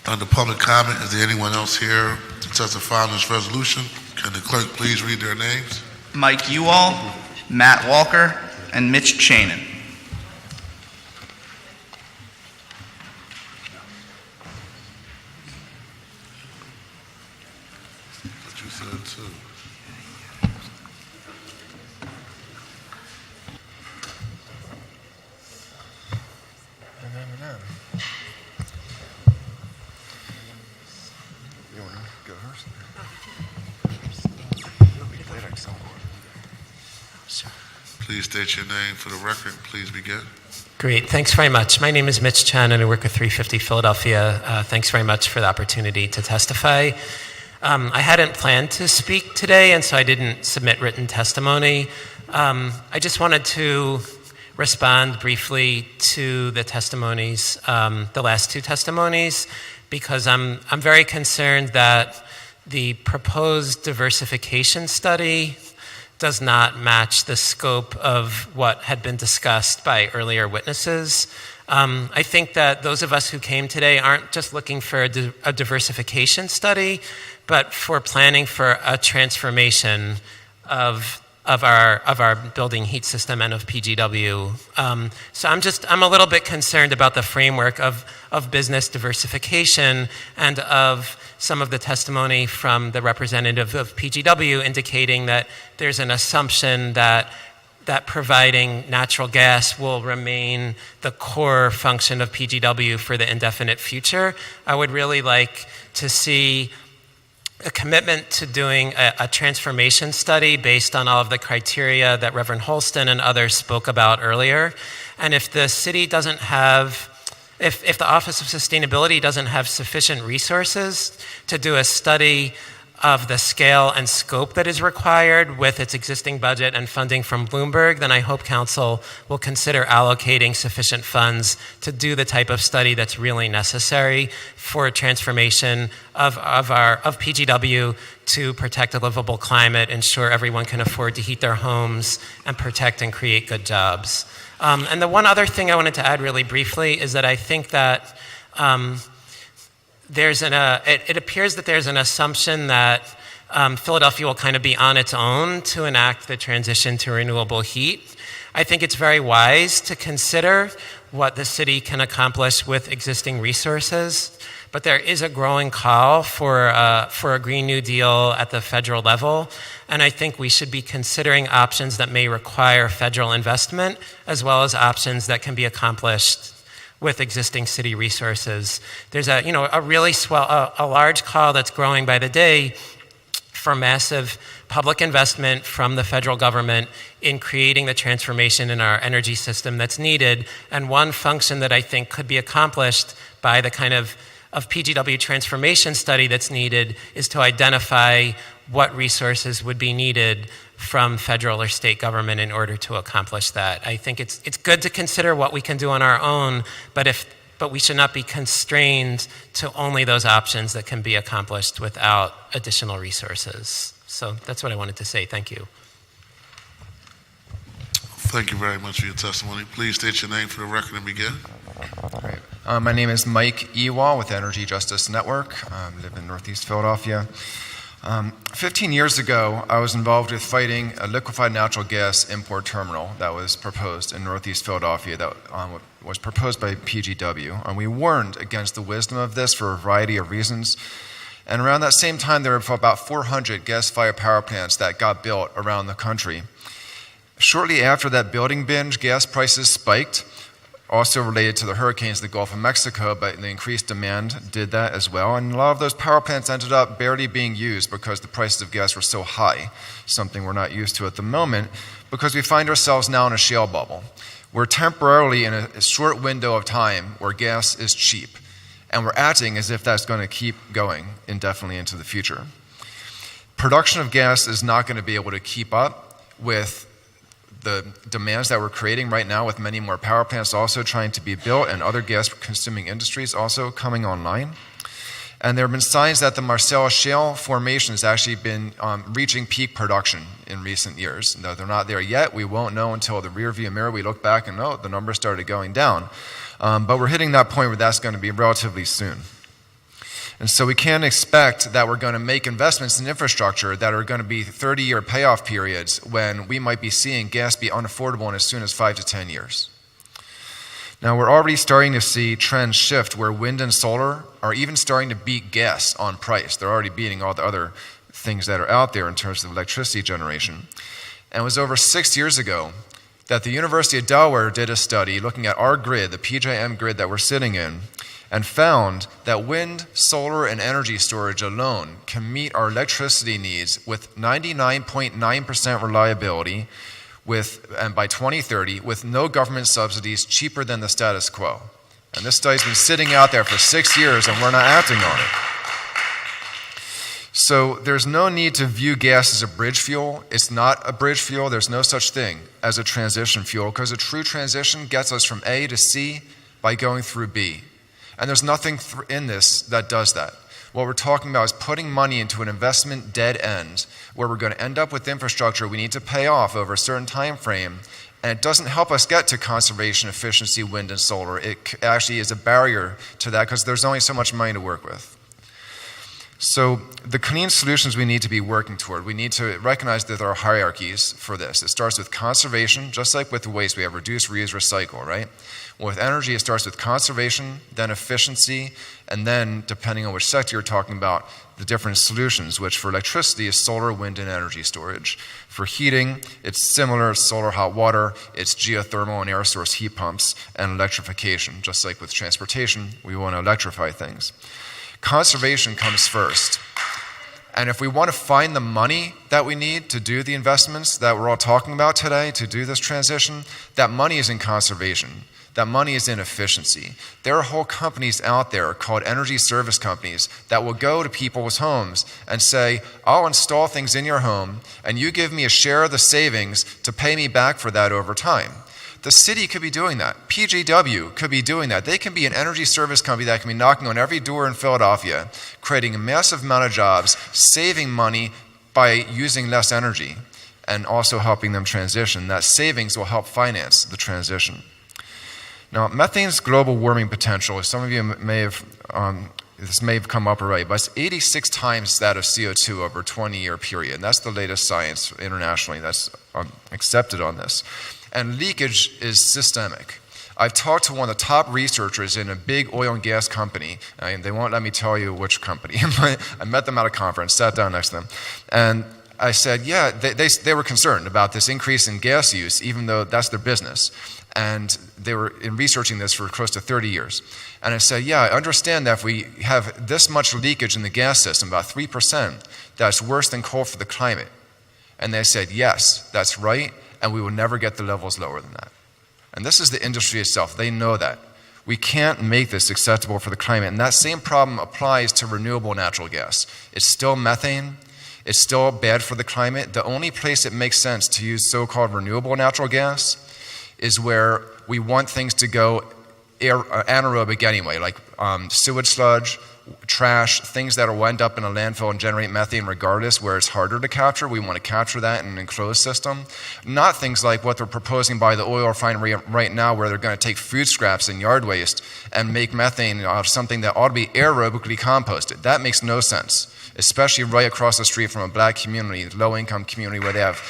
Under public comment, is there anyone else here to testify on this resolution? Can the clerk please read their names? Mike Uwall, Matt Walker, and Mitch Chanin. What you said too. Please state your name for the record. Please begin. Great. Thanks very much. My name is Mitch Chan, and I work at 350 Philadelphia. Thanks very much for the opportunity to testify. I hadn't planned to speak today, and so I didn't submit written testimony. I just wanted to respond briefly to the testimonies, the last two testimonies, because I'm very concerned that the proposed diversification study does not match the scope of what had been discussed by earlier witnesses. I think that those of us who came today aren't just looking for a diversification study, but for planning for a transformation of our building heat system and of PGW. So I'm a little bit concerned about the framework of business diversification and of some of the testimony from the representative of PGW indicating that there's an assumption that providing natural gas will remain the core function of PGW for the indefinite future. I would really like to see a commitment to doing a transformation study based on all of the criteria that Reverend Holston and others spoke about earlier. And if the city doesn't have, if the Office of Sustainability doesn't have sufficient resources to do a study of the scale and scope that is required with its existing budget and funding from Bloomberg, then I hope Council will consider allocating sufficient funds to do the type of study that's really necessary for transformation of PGW to protect a livable climate, ensure everyone can afford to heat their homes, and protect and create good jobs. And the one other thing I wanted to add really briefly is that I think that it appears that there's an assumption that Philadelphia will kind of be on its own to enact the transition to renewable heat. I think it's very wise to consider what the city can accomplish with existing resources, but there is a growing call for a Green New Deal at the federal level, and I think we should be considering options that may require federal investment, as well as options that can be accomplished with existing city resources. There's a large call that's growing by the day for massive public investment from the federal government in creating the transformation in our energy system that's needed. And one function that I think could be accomplished by the kind of PGW transformation study that's needed is to identify what resources would be needed from federal or state government in order to accomplish that. I think it's good to consider what we can do on our own, but we should not be constrained to only those options that can be accomplished without additional resources. So that's what I wanted to say. Thank you. Thank you very much for your testimony. Please state your name for the record and begin. Great. My name is Mike Ewall with Energy Justice Network. I live in Northeast Philadelphia. 15 years ago, I was involved with fighting a liquefied natural gas import terminal that was proposed in Northeast Philadelphia that was proposed by PGW. And we warned against the wisdom of this for a variety of reasons. And around that same time, there were about 400 gas-fired power plants that got built around the country. Shortly after that building binge, gas prices spiked, also related to the hurricanes in the Gulf of Mexico, but the increased demand did that as well. And a lot of those power plants ended up barely being used because the prices of gas were so high, something we're not used to at the moment, because we find ourselves now in a shale bubble. We're temporarily in a short window of time where gas is cheap, and we're acting as if that's going to keep going indefinitely into the future. Production of gas is not going to be able to keep up with the demands that we're creating right now, with many more power plants also trying to be built and other gas-consuming industries also coming online. And there have been signs that the Marcellus Shale formation has actually been reaching peak production in recent years. Though they're not there yet, we won't know until the rearview mirror we look back and the numbers started going down. But we're hitting that point where that's going to be relatively soon. And so we can't expect that we're going to make investments in infrastructure that are going to be 30-year payoff periods when we might be seeing gas be unaffordable in as soon as 5 to 10 years. Now, we're already starting to see trends shift where wind and solar are even starting to beat gas on price. They're already beating all the other things that are out there in terms of electricity generation. And it was over 6 years ago that the University of Delaware did a study looking at our grid, the PJM grid that we're sitting in, and found that wind, solar, and energy storage alone can meet our electricity needs with 99.9% reliability and by 2030 with no government subsidies, cheaper than the status quo. And this study's been sitting out there for 6 years and we're not acting on it. So there's no need to view gas as a bridge fuel. It's not a bridge fuel. There's no such thing as a transition fuel, because a true transition gets us from A to C by going through B. And there's nothing in this that does that. What we're talking about is putting money into an investment dead end where we're going to end up with infrastructure we need to pay off over a certain time frame, and it doesn't help us get to conservation, efficiency, wind, and solar. It actually is a barrier to that because there's only so much money to work with. So the clean solutions we need to be working toward, we need to recognize that there are hierarchies for this. It starts with conservation, just like with the waste, we have reduce, reuse, recycle, right? Well, with energy, it starts with conservation, then efficiency, and then, depending on which sector you're talking about, the different solutions, which for electricity is solar, wind, and energy storage. For heating, it's similar, solar, hot water, it's geothermal and air source heat pumps, and electrification. Just like with transportation, we want to electrify things. Conservation comes first. And if we want to find the money that we need to do the investments that we're all talking about today to do this transition, that money is in conservation. That money is in efficiency. There are whole companies out there called energy service companies that will go to people's homes and say, I'll install things in your home and you give me a share of the savings to pay me back for that over time. The city could be doing that. PGW could be doing that. They can be an energy service company that can be knocking on every door in Philadelphia, creating a massive amount of jobs, saving money by using less energy, and also helping them transition. That savings will help finance the transition. Now, methane's global warming potential, as some of you may have, this may have come up already, but it's 86 times that of CO2 over a 20-year period. And that's the latest science internationally that's accepted on this. And leakage is systemic. I've talked to one of the top researchers in a big oil and gas company, and they won't let me tell you which company. I met them at a conference, sat down next to them, and I said, yeah, they were concerned about this increase in gas use, even though that's their business. And they were researching this for close to 30 years. And I said, yeah, I understand that if we have this much leakage in the gas system, about 3%, that's worse than coal for the climate. And they said, yes, that's right, and we will never get the levels lower than that. And this is the industry itself. They know that. We can't make this acceptable for the climate. And that same problem applies to renewable natural gas. It's still methane. It's still bad for the climate. The only place it makes sense to use so-called renewable natural gas is where we want things to go anaerobic anyway, like sewage sludge, trash, things that will end up in a landfill and generate methane regardless, where it's harder to capture. We want to capture that in an enclosed system. Not things like what they're proposing by the oil refinery right now, where they're going to take food scraps and yard waste and make methane out of something that ought to be aerobically composted. That makes no sense, especially right across the street from a black community, low-income community, where they have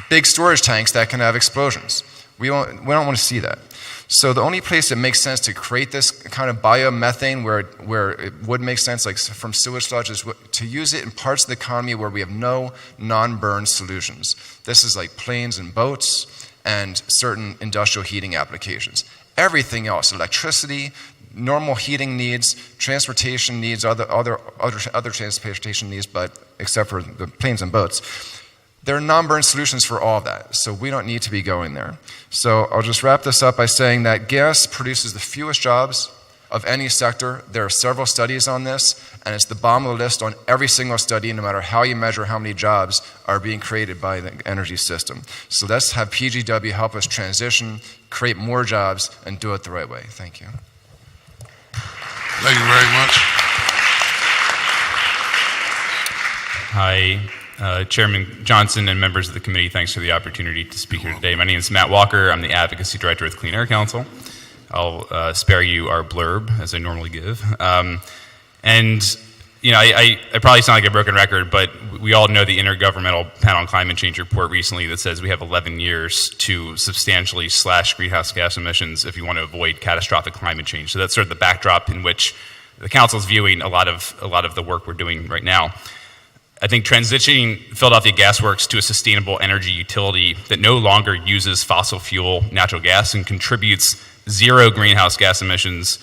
big storage tanks that can have explosions. We don't want to see that. So the only place it makes sense to create this kind of biomethane where it would make sense, like from sewage sludge, is to use it in parts of the economy where we have no non-burn solutions. This is like planes and boats and certain industrial heating applications. Everything else, electricity, normal heating needs, transportation needs, other transportation needs, but except for the planes and boats, there are non-burn solutions for all of that, so we don't need to be going there. So I'll just wrap this up by saying that gas produces the fewest jobs of any sector. There are several studies on this, and it's the bottom of the list on every single study, no matter how you measure how many jobs are being created by the energy system. So let's have PGW help us transition, create more jobs, and do it the right way. Thank you. Thank you very much. Hi. Chairman Johnson and members of the committee, thanks for the opportunity to speak here today. My name is Matt Walker. I'm the Advocacy Director with Clean Air Council. I'll spare you our blurb, as I normally give. And, you know, I probably sound like a broken record, but we all know the Intergovernmental Panel on Climate Change report recently that says we have 11 years to substantially slash greenhouse gas emissions if you want to avoid catastrophic climate change. So that's sort of the backdrop in which the Council is viewing a lot of the work we're doing right now. I think transitioning Philadelphia Gas Works to a sustainable energy utility that no longer uses fossil fuel natural gas and contributes zero greenhouse gas emissions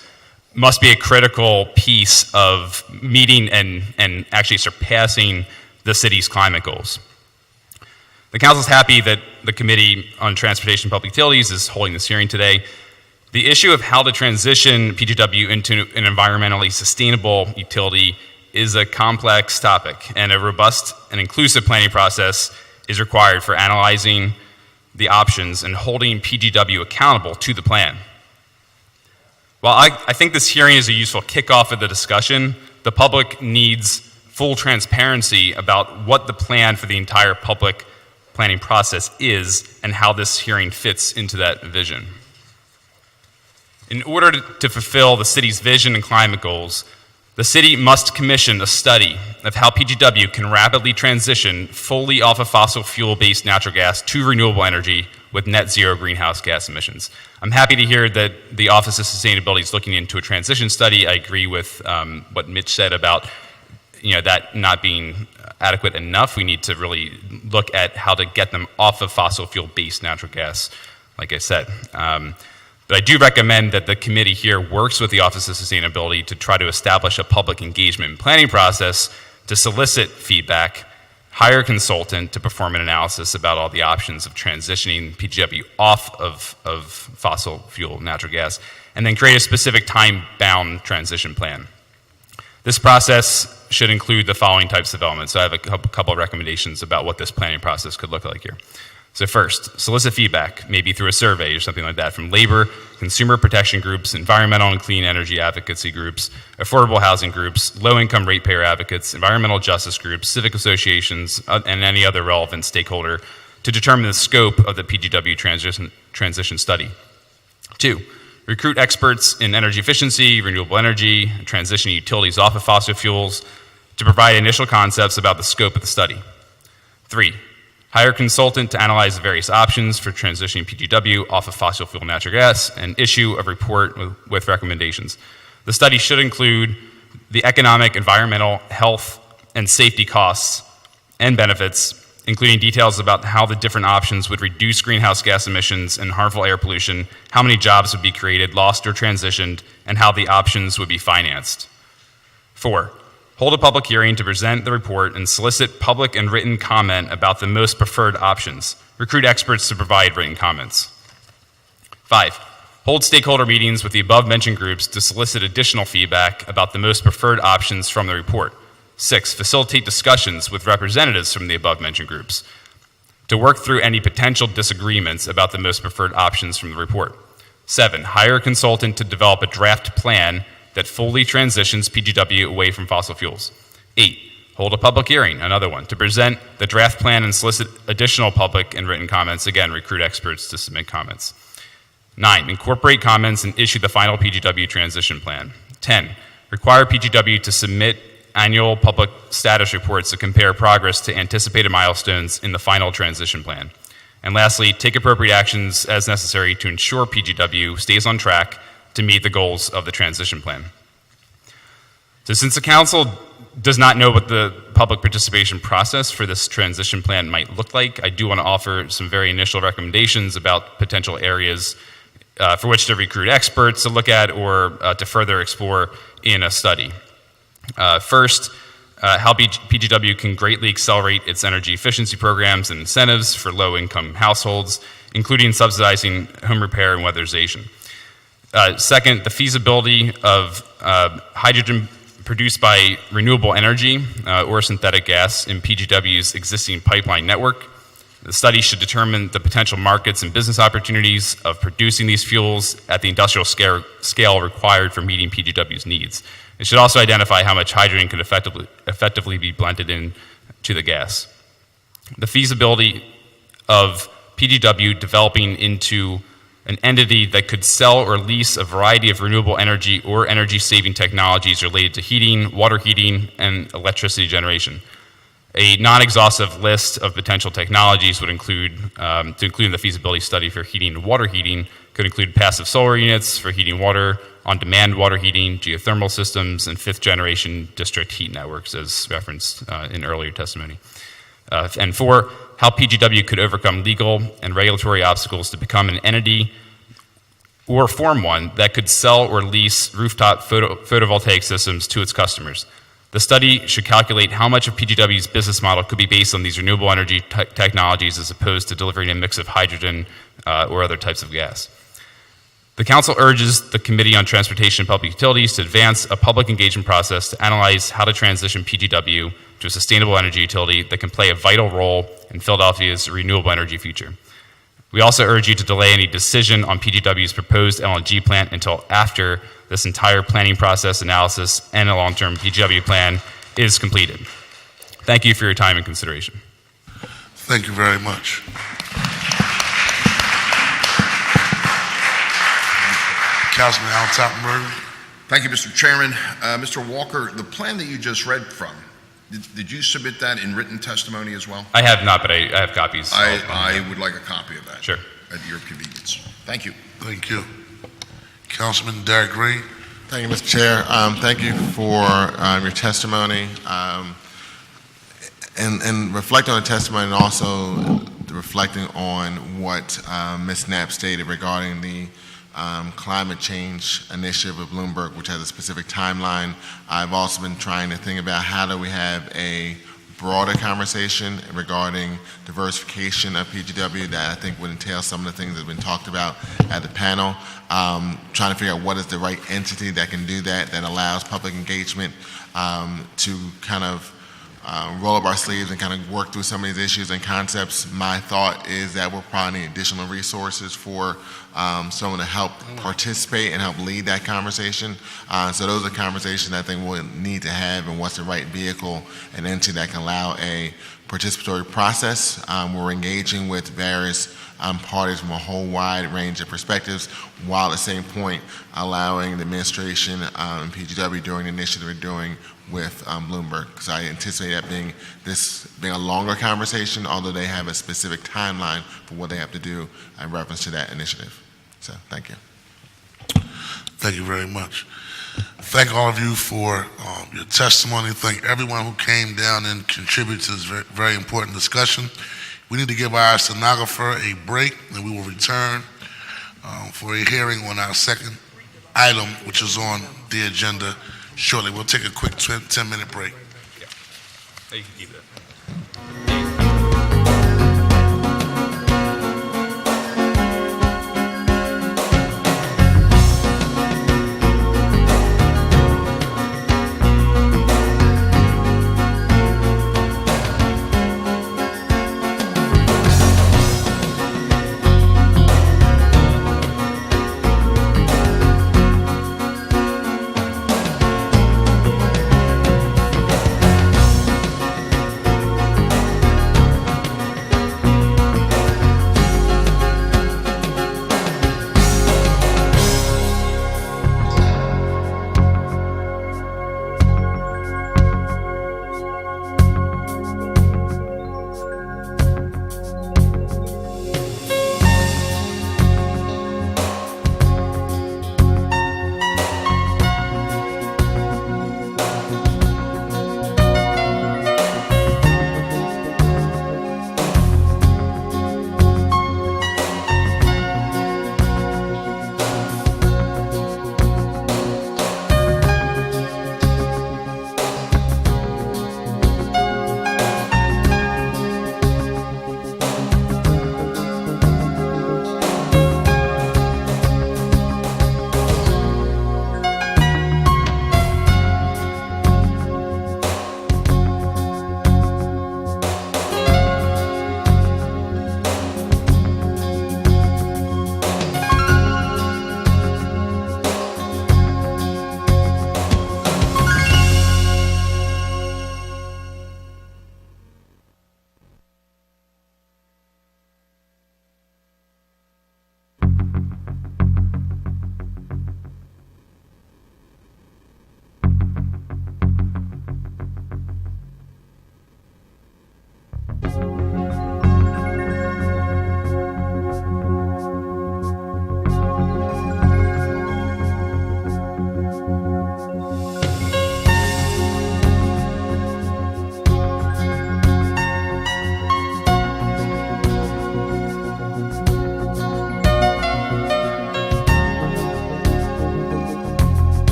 must be a critical piece of meeting and actually surpassing the city's climate goals. The Council is happy that the Committee on Transportation and Public Utilities is holding this hearing today. The issue of how to transition PGW into an environmentally sustainable utility is a complex topic, and a robust and inclusive planning process is required for analyzing the options and holding PGW accountable to the plan. While I think this hearing is a useful kickoff of the discussion, the public needs full transparency about what the plan for the entire public planning process is and how this hearing fits into that vision. In order to fulfill the city's vision and climate goals, the city must commission a study of how PGW can rapidly transition fully off of fossil fuel-based natural gas to renewable energy with net zero greenhouse gas emissions. I'm happy to hear that the Office of Sustainability is looking into a transition study. I agree with what Mitch said about that not being adequate enough. We need to really look at how to get them off of fossil fuel-based natural gas, like I said. But I do recommend that the committee here works with the Office of Sustainability to try to establish a public engagement and planning process to solicit feedback, hire a consultant to perform an analysis about all the options of transitioning PGW off of fossil fuel natural gas, and then create a specific time-bound transition plan. This process should include the following types of elements. So I have a couple of recommendations about what this planning process could look like here. So first, solicit feedback, maybe through a survey or something like that, from labor, consumer protection groups, environmental and clean energy advocacy groups, affordable housing groups, low-income ratepayer advocates, environmental justice groups, civic associations, and any other relevant stakeholder to determine the scope of the PGW transition study. 2, recruit experts in energy efficiency, renewable energy, transition utilities off of fossil fuels to provide initial concepts about the scope of the study. 3, hire a consultant to analyze the various options for transitioning PGW off of fossil fuel natural gas and issue a report with recommendations. The study should include the economic, environmental, health, and safety costs and benefits, including details about how the different options would reduce greenhouse gas emissions and harmful air pollution, how many jobs would be created, lost, or transitioned, and how the options would be financed. 4, hold a public hearing to present the report and solicit public and written comment about the most preferred options. Recruit experts to provide written comments. 5, hold stakeholder meetings with the above-mentioned groups to solicit additional feedback about the most preferred options from the report. 6, facilitate discussions with representatives from the above-mentioned groups to work through any potential disagreements about the most preferred options from the report. 7, hire a consultant to develop a draft plan that fully transitions PGW away from fossil fuels. 8, hold a public hearing, another one, to present the draft plan and solicit additional public and written comments. Again, recruit experts to submit comments. 9, incorporate comments and issue the final PGW transition plan. 10, require PGW to submit annual public status reports to compare progress to anticipated milestones in the final transition plan. And lastly, take appropriate actions as necessary to ensure PGW stays on track to meet the goals of the transition plan. So since the council does not know what the public participation process for this transition plan might look like, I do want to offer some very initial recommendations about potential areas for which to recruit experts to look at or to further explore in a study. First, how PGW can greatly accelerate its energy efficiency programs and incentives for low-income households, including subsidizing home repair and weatherization. Second, the feasibility of hydrogen produced by renewable energy or synthetic gas in PGW's existing pipeline network. The study should determine the potential markets and business opportunities of producing these fuels at the industrial scale required for meeting PGW's needs. It should also identify how much hydrogen could effectively be blended into the gas. The feasibility of PGW developing into an entity that could sell or lease a variety of renewable energy or energy-saving technologies related to heating, water heating, and electricity generation. A non-exhaustive list of potential technologies would include, to include in the feasibility study for heating and water heating, could include passive solar units for heating water, on-demand water heating, geothermal systems, and fifth-generation district heat networks, as referenced in earlier testimony. And 4, how PGW could overcome legal and regulatory obstacles to become an entity or form one that could sell or lease rooftop photovoltaic systems to its customers. The study should calculate how much of PGW's business model could be based on these renewable energy technologies as opposed to delivering a mix of hydrogen or other types of gas. The Council urges the Committee on Transportation and Public Utilities to advance a public engagement process to analyze how to transition PGW to a sustainable energy utility that can play a vital role in Philadelphia's renewable energy future. We also urge you to delay any decision on PGW's proposed LNG plant until after this entire planning process, analysis, and a long-term PGW plan is completed. Thank you for your time and consideration. Thank you very much. Councilman Al Toppenberger. Thank you, Mr. Chairman. Mr. Walker, the plan that you just read from, did you submit that in written testimony as well? I have not, but I have copies. I would like a copy of that. Sure. At your convenience. Thank you. Thank you. Councilman Derek Green. Thank you, Mr. Chair. Thank you for your testimony. And reflecting on the testimony and also reflecting on what Ms. Knapp stated regarding the climate change initiative of Bloomberg, which has a specific timeline. I've also been trying to think about how do we have a broader conversation regarding diversification of PGW that I think would entail some of the things that have been talked about at the panel. Trying to figure out what is the right entity that can do that allows public engagement to kind of roll up our sleeves and kind of work through some of these issues and concepts. My thought is that we'll probably need additional resources for someone to help participate and help lead that conversation. So those are conversations I think we'll need to have, and what's the right vehicle and entity that can allow a participatory process. We're engaging with various parties from a whole wide range of perspectives, while at the same point allowing the administration and PGW during the initiative we're doing with Bloomberg, because I anticipate that being a longer conversation, although they have a specific timeline for what they have to do in reference to that initiative. So, thank you. Thank you very much. Thank all of you for your testimony. Thank everyone who came down and contributed to this very, very important discussion. We need to give our stenographer a break, and we will return for a hearing on our second item, which is on the agenda shortly. We'll take a quick 10-minute break. You can keep that.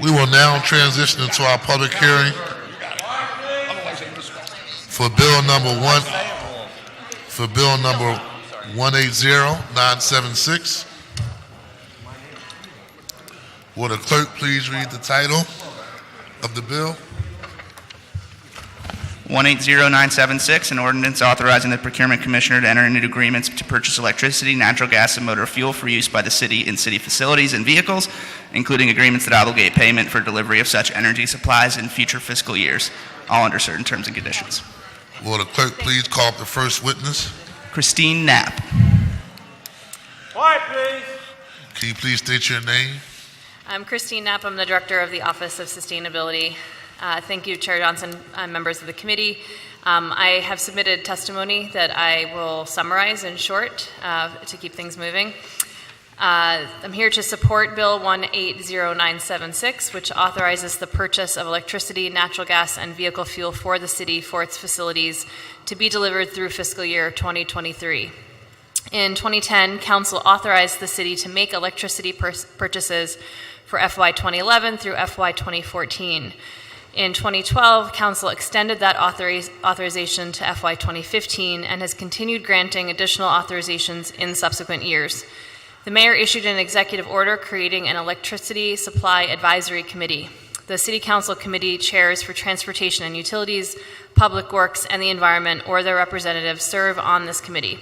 We will now transition into our public hearing for bill number 180976. Will the clerk please read the title of the bill? 180976, an ordinance authorizing the Procurement Commissioner to enter into agreements to purchase electricity, natural gas, and motor fuel for use by the city in city facilities and vehicles, including agreements that obligate payment for delivery of such energy supplies in future fiscal years, all under certain terms and conditions. Will the clerk please call up the first witness? Christine Knapp. Quiet, please. Can you please state your name? I'm Christine Knapp. I'm the Director of the Office of Sustainability. Thank you, Chair Johnson, members of the committee. I have submitted testimony that I will summarize in short to keep things moving. I'm here to support Bill 180976, which authorizes the purchase of electricity, natural gas, and vehicle fuel for the city for its facilities to be delivered through fiscal year 2023. In 2010, Council authorized the city to make electricity purchases for FY 2011 through FY 2014. In 2012, Council extended that authorization to FY 2015 and has continued granting additional authorizations in subsequent years. The Mayor issued an executive order creating an Electricity Supply Advisory Committee. The City Council Committee chairs for Transportation and Utilities, Public Works, and the Environment, or their representatives, serve on this committee.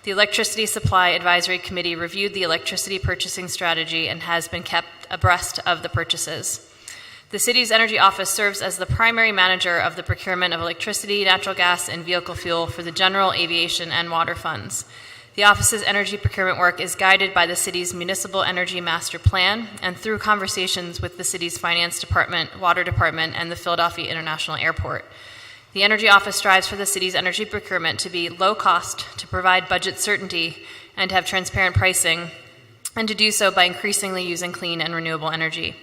The Electricity Supply Advisory Committee reviewed the electricity purchasing strategy and has been kept abreast of the purchases. The City's Energy Office serves as the primary manager of the procurement of electricity, natural gas, and vehicle fuel for the general aviation and water funds. The Office's energy procurement work is guided by the City's Municipal Energy Master Plan and through conversations with the City's Finance Department, Water Department, and the Philadelphia International Airport. The Energy Office strives for the City's energy procurement to be low cost, to provide budget certainty, and to have transparent pricing, and to do so by increasingly using clean and renewable energy.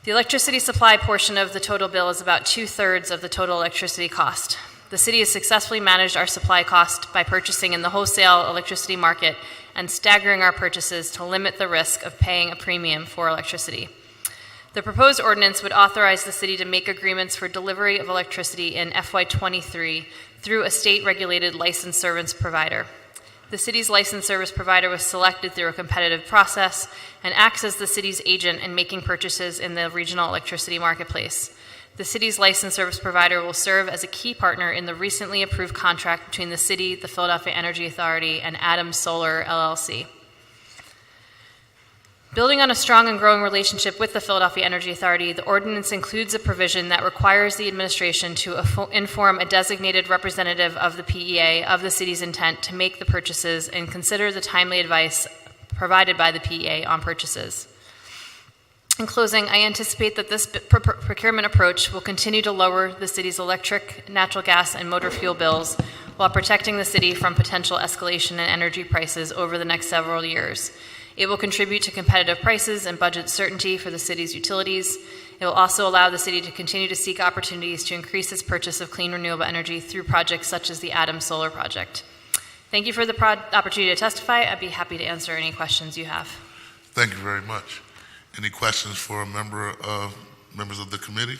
The electricity supply portion of the total bill is about 2/3 of the total electricity cost. The city has successfully managed our supply cost by purchasing in the wholesale electricity market and staggering our purchases to limit the risk of paying a premium for electricity. The proposed ordinance would authorize the city to make agreements for delivery of electricity in FY 23 through a state-regulated licensed service provider. The city's licensed service provider was selected through a competitive process and acts as the city's agent in making purchases in the regional electricity marketplace. The city's licensed service provider will serve as a key partner in the recently approved contract between the city, the Philadelphia Energy Authority, and Adams Solar, LLC. Building on a strong and growing relationship with the Philadelphia Energy Authority, the ordinance includes a provision that requires the administration to inform a designated representative of the PEA of the city's intent to make the purchases and consider the timely advice provided by the PEA on purchases. In closing, I anticipate that this procurement approach will continue to lower the city's electric, natural gas, and motor fuel bills while protecting the city from potential escalation in energy prices over the next several years. It will contribute to competitive prices and budget certainty for the city's utilities. It will also allow the city to continue to seek opportunities to increase its purchase of clean renewable energy through projects such as the Adams Solar project. Thank you for the opportunity to testify. I'd be happy to answer any questions you have. Thank you very much. Any questions for members of the committee?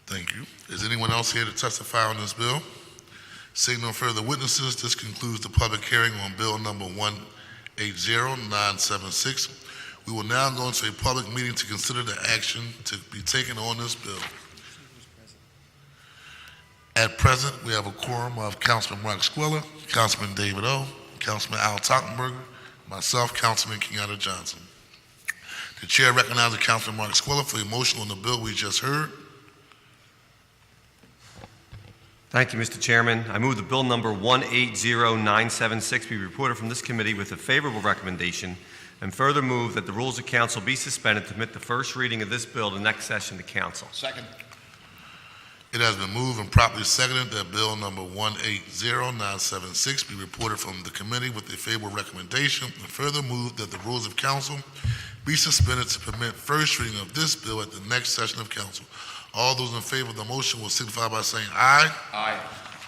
Thank you. Is anyone else here to testify on this bill? Seeing no further witnesses, this concludes the public hearing on bill number 180976. We will now go into a public meeting to consider the action to be taken on this bill. At present, we have a quorum of Councilman Mark Squilla, Councilman David O., Councilman Al Tottenberger, myself, Councilman Kenyatta Johnson. The chair recognizes Councilman Mark Squilla for a motion on the bill we just heard. Thank you, Mr. Chairman. I move that bill number 180976 be reported from this committee with a favorable recommendation, and further move that the rules of council be suspended to permit the first reading of this bill to the next session of the council. Second. It has been moved and properly seconded that bill number 180976 be reported from the committee with a favorable recommendation, and further move that the rules of council be suspended to permit first reading of this bill at the next session of council. All those in favor of the motion will signify by saying aye. Aye.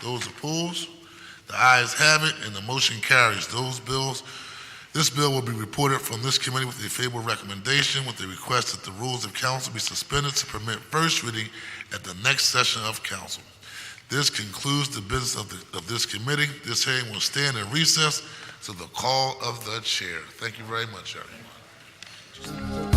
Those opposed, the ayes have it, and the motion carries. Those bills This bill will be reported from this committee with a favorable recommendation with the request that the rules of council be suspended to permit first reading at the next session of council. This concludes the business of this committee. This hearing will stand in recess to the call of the chair. Thank you very much, everyone.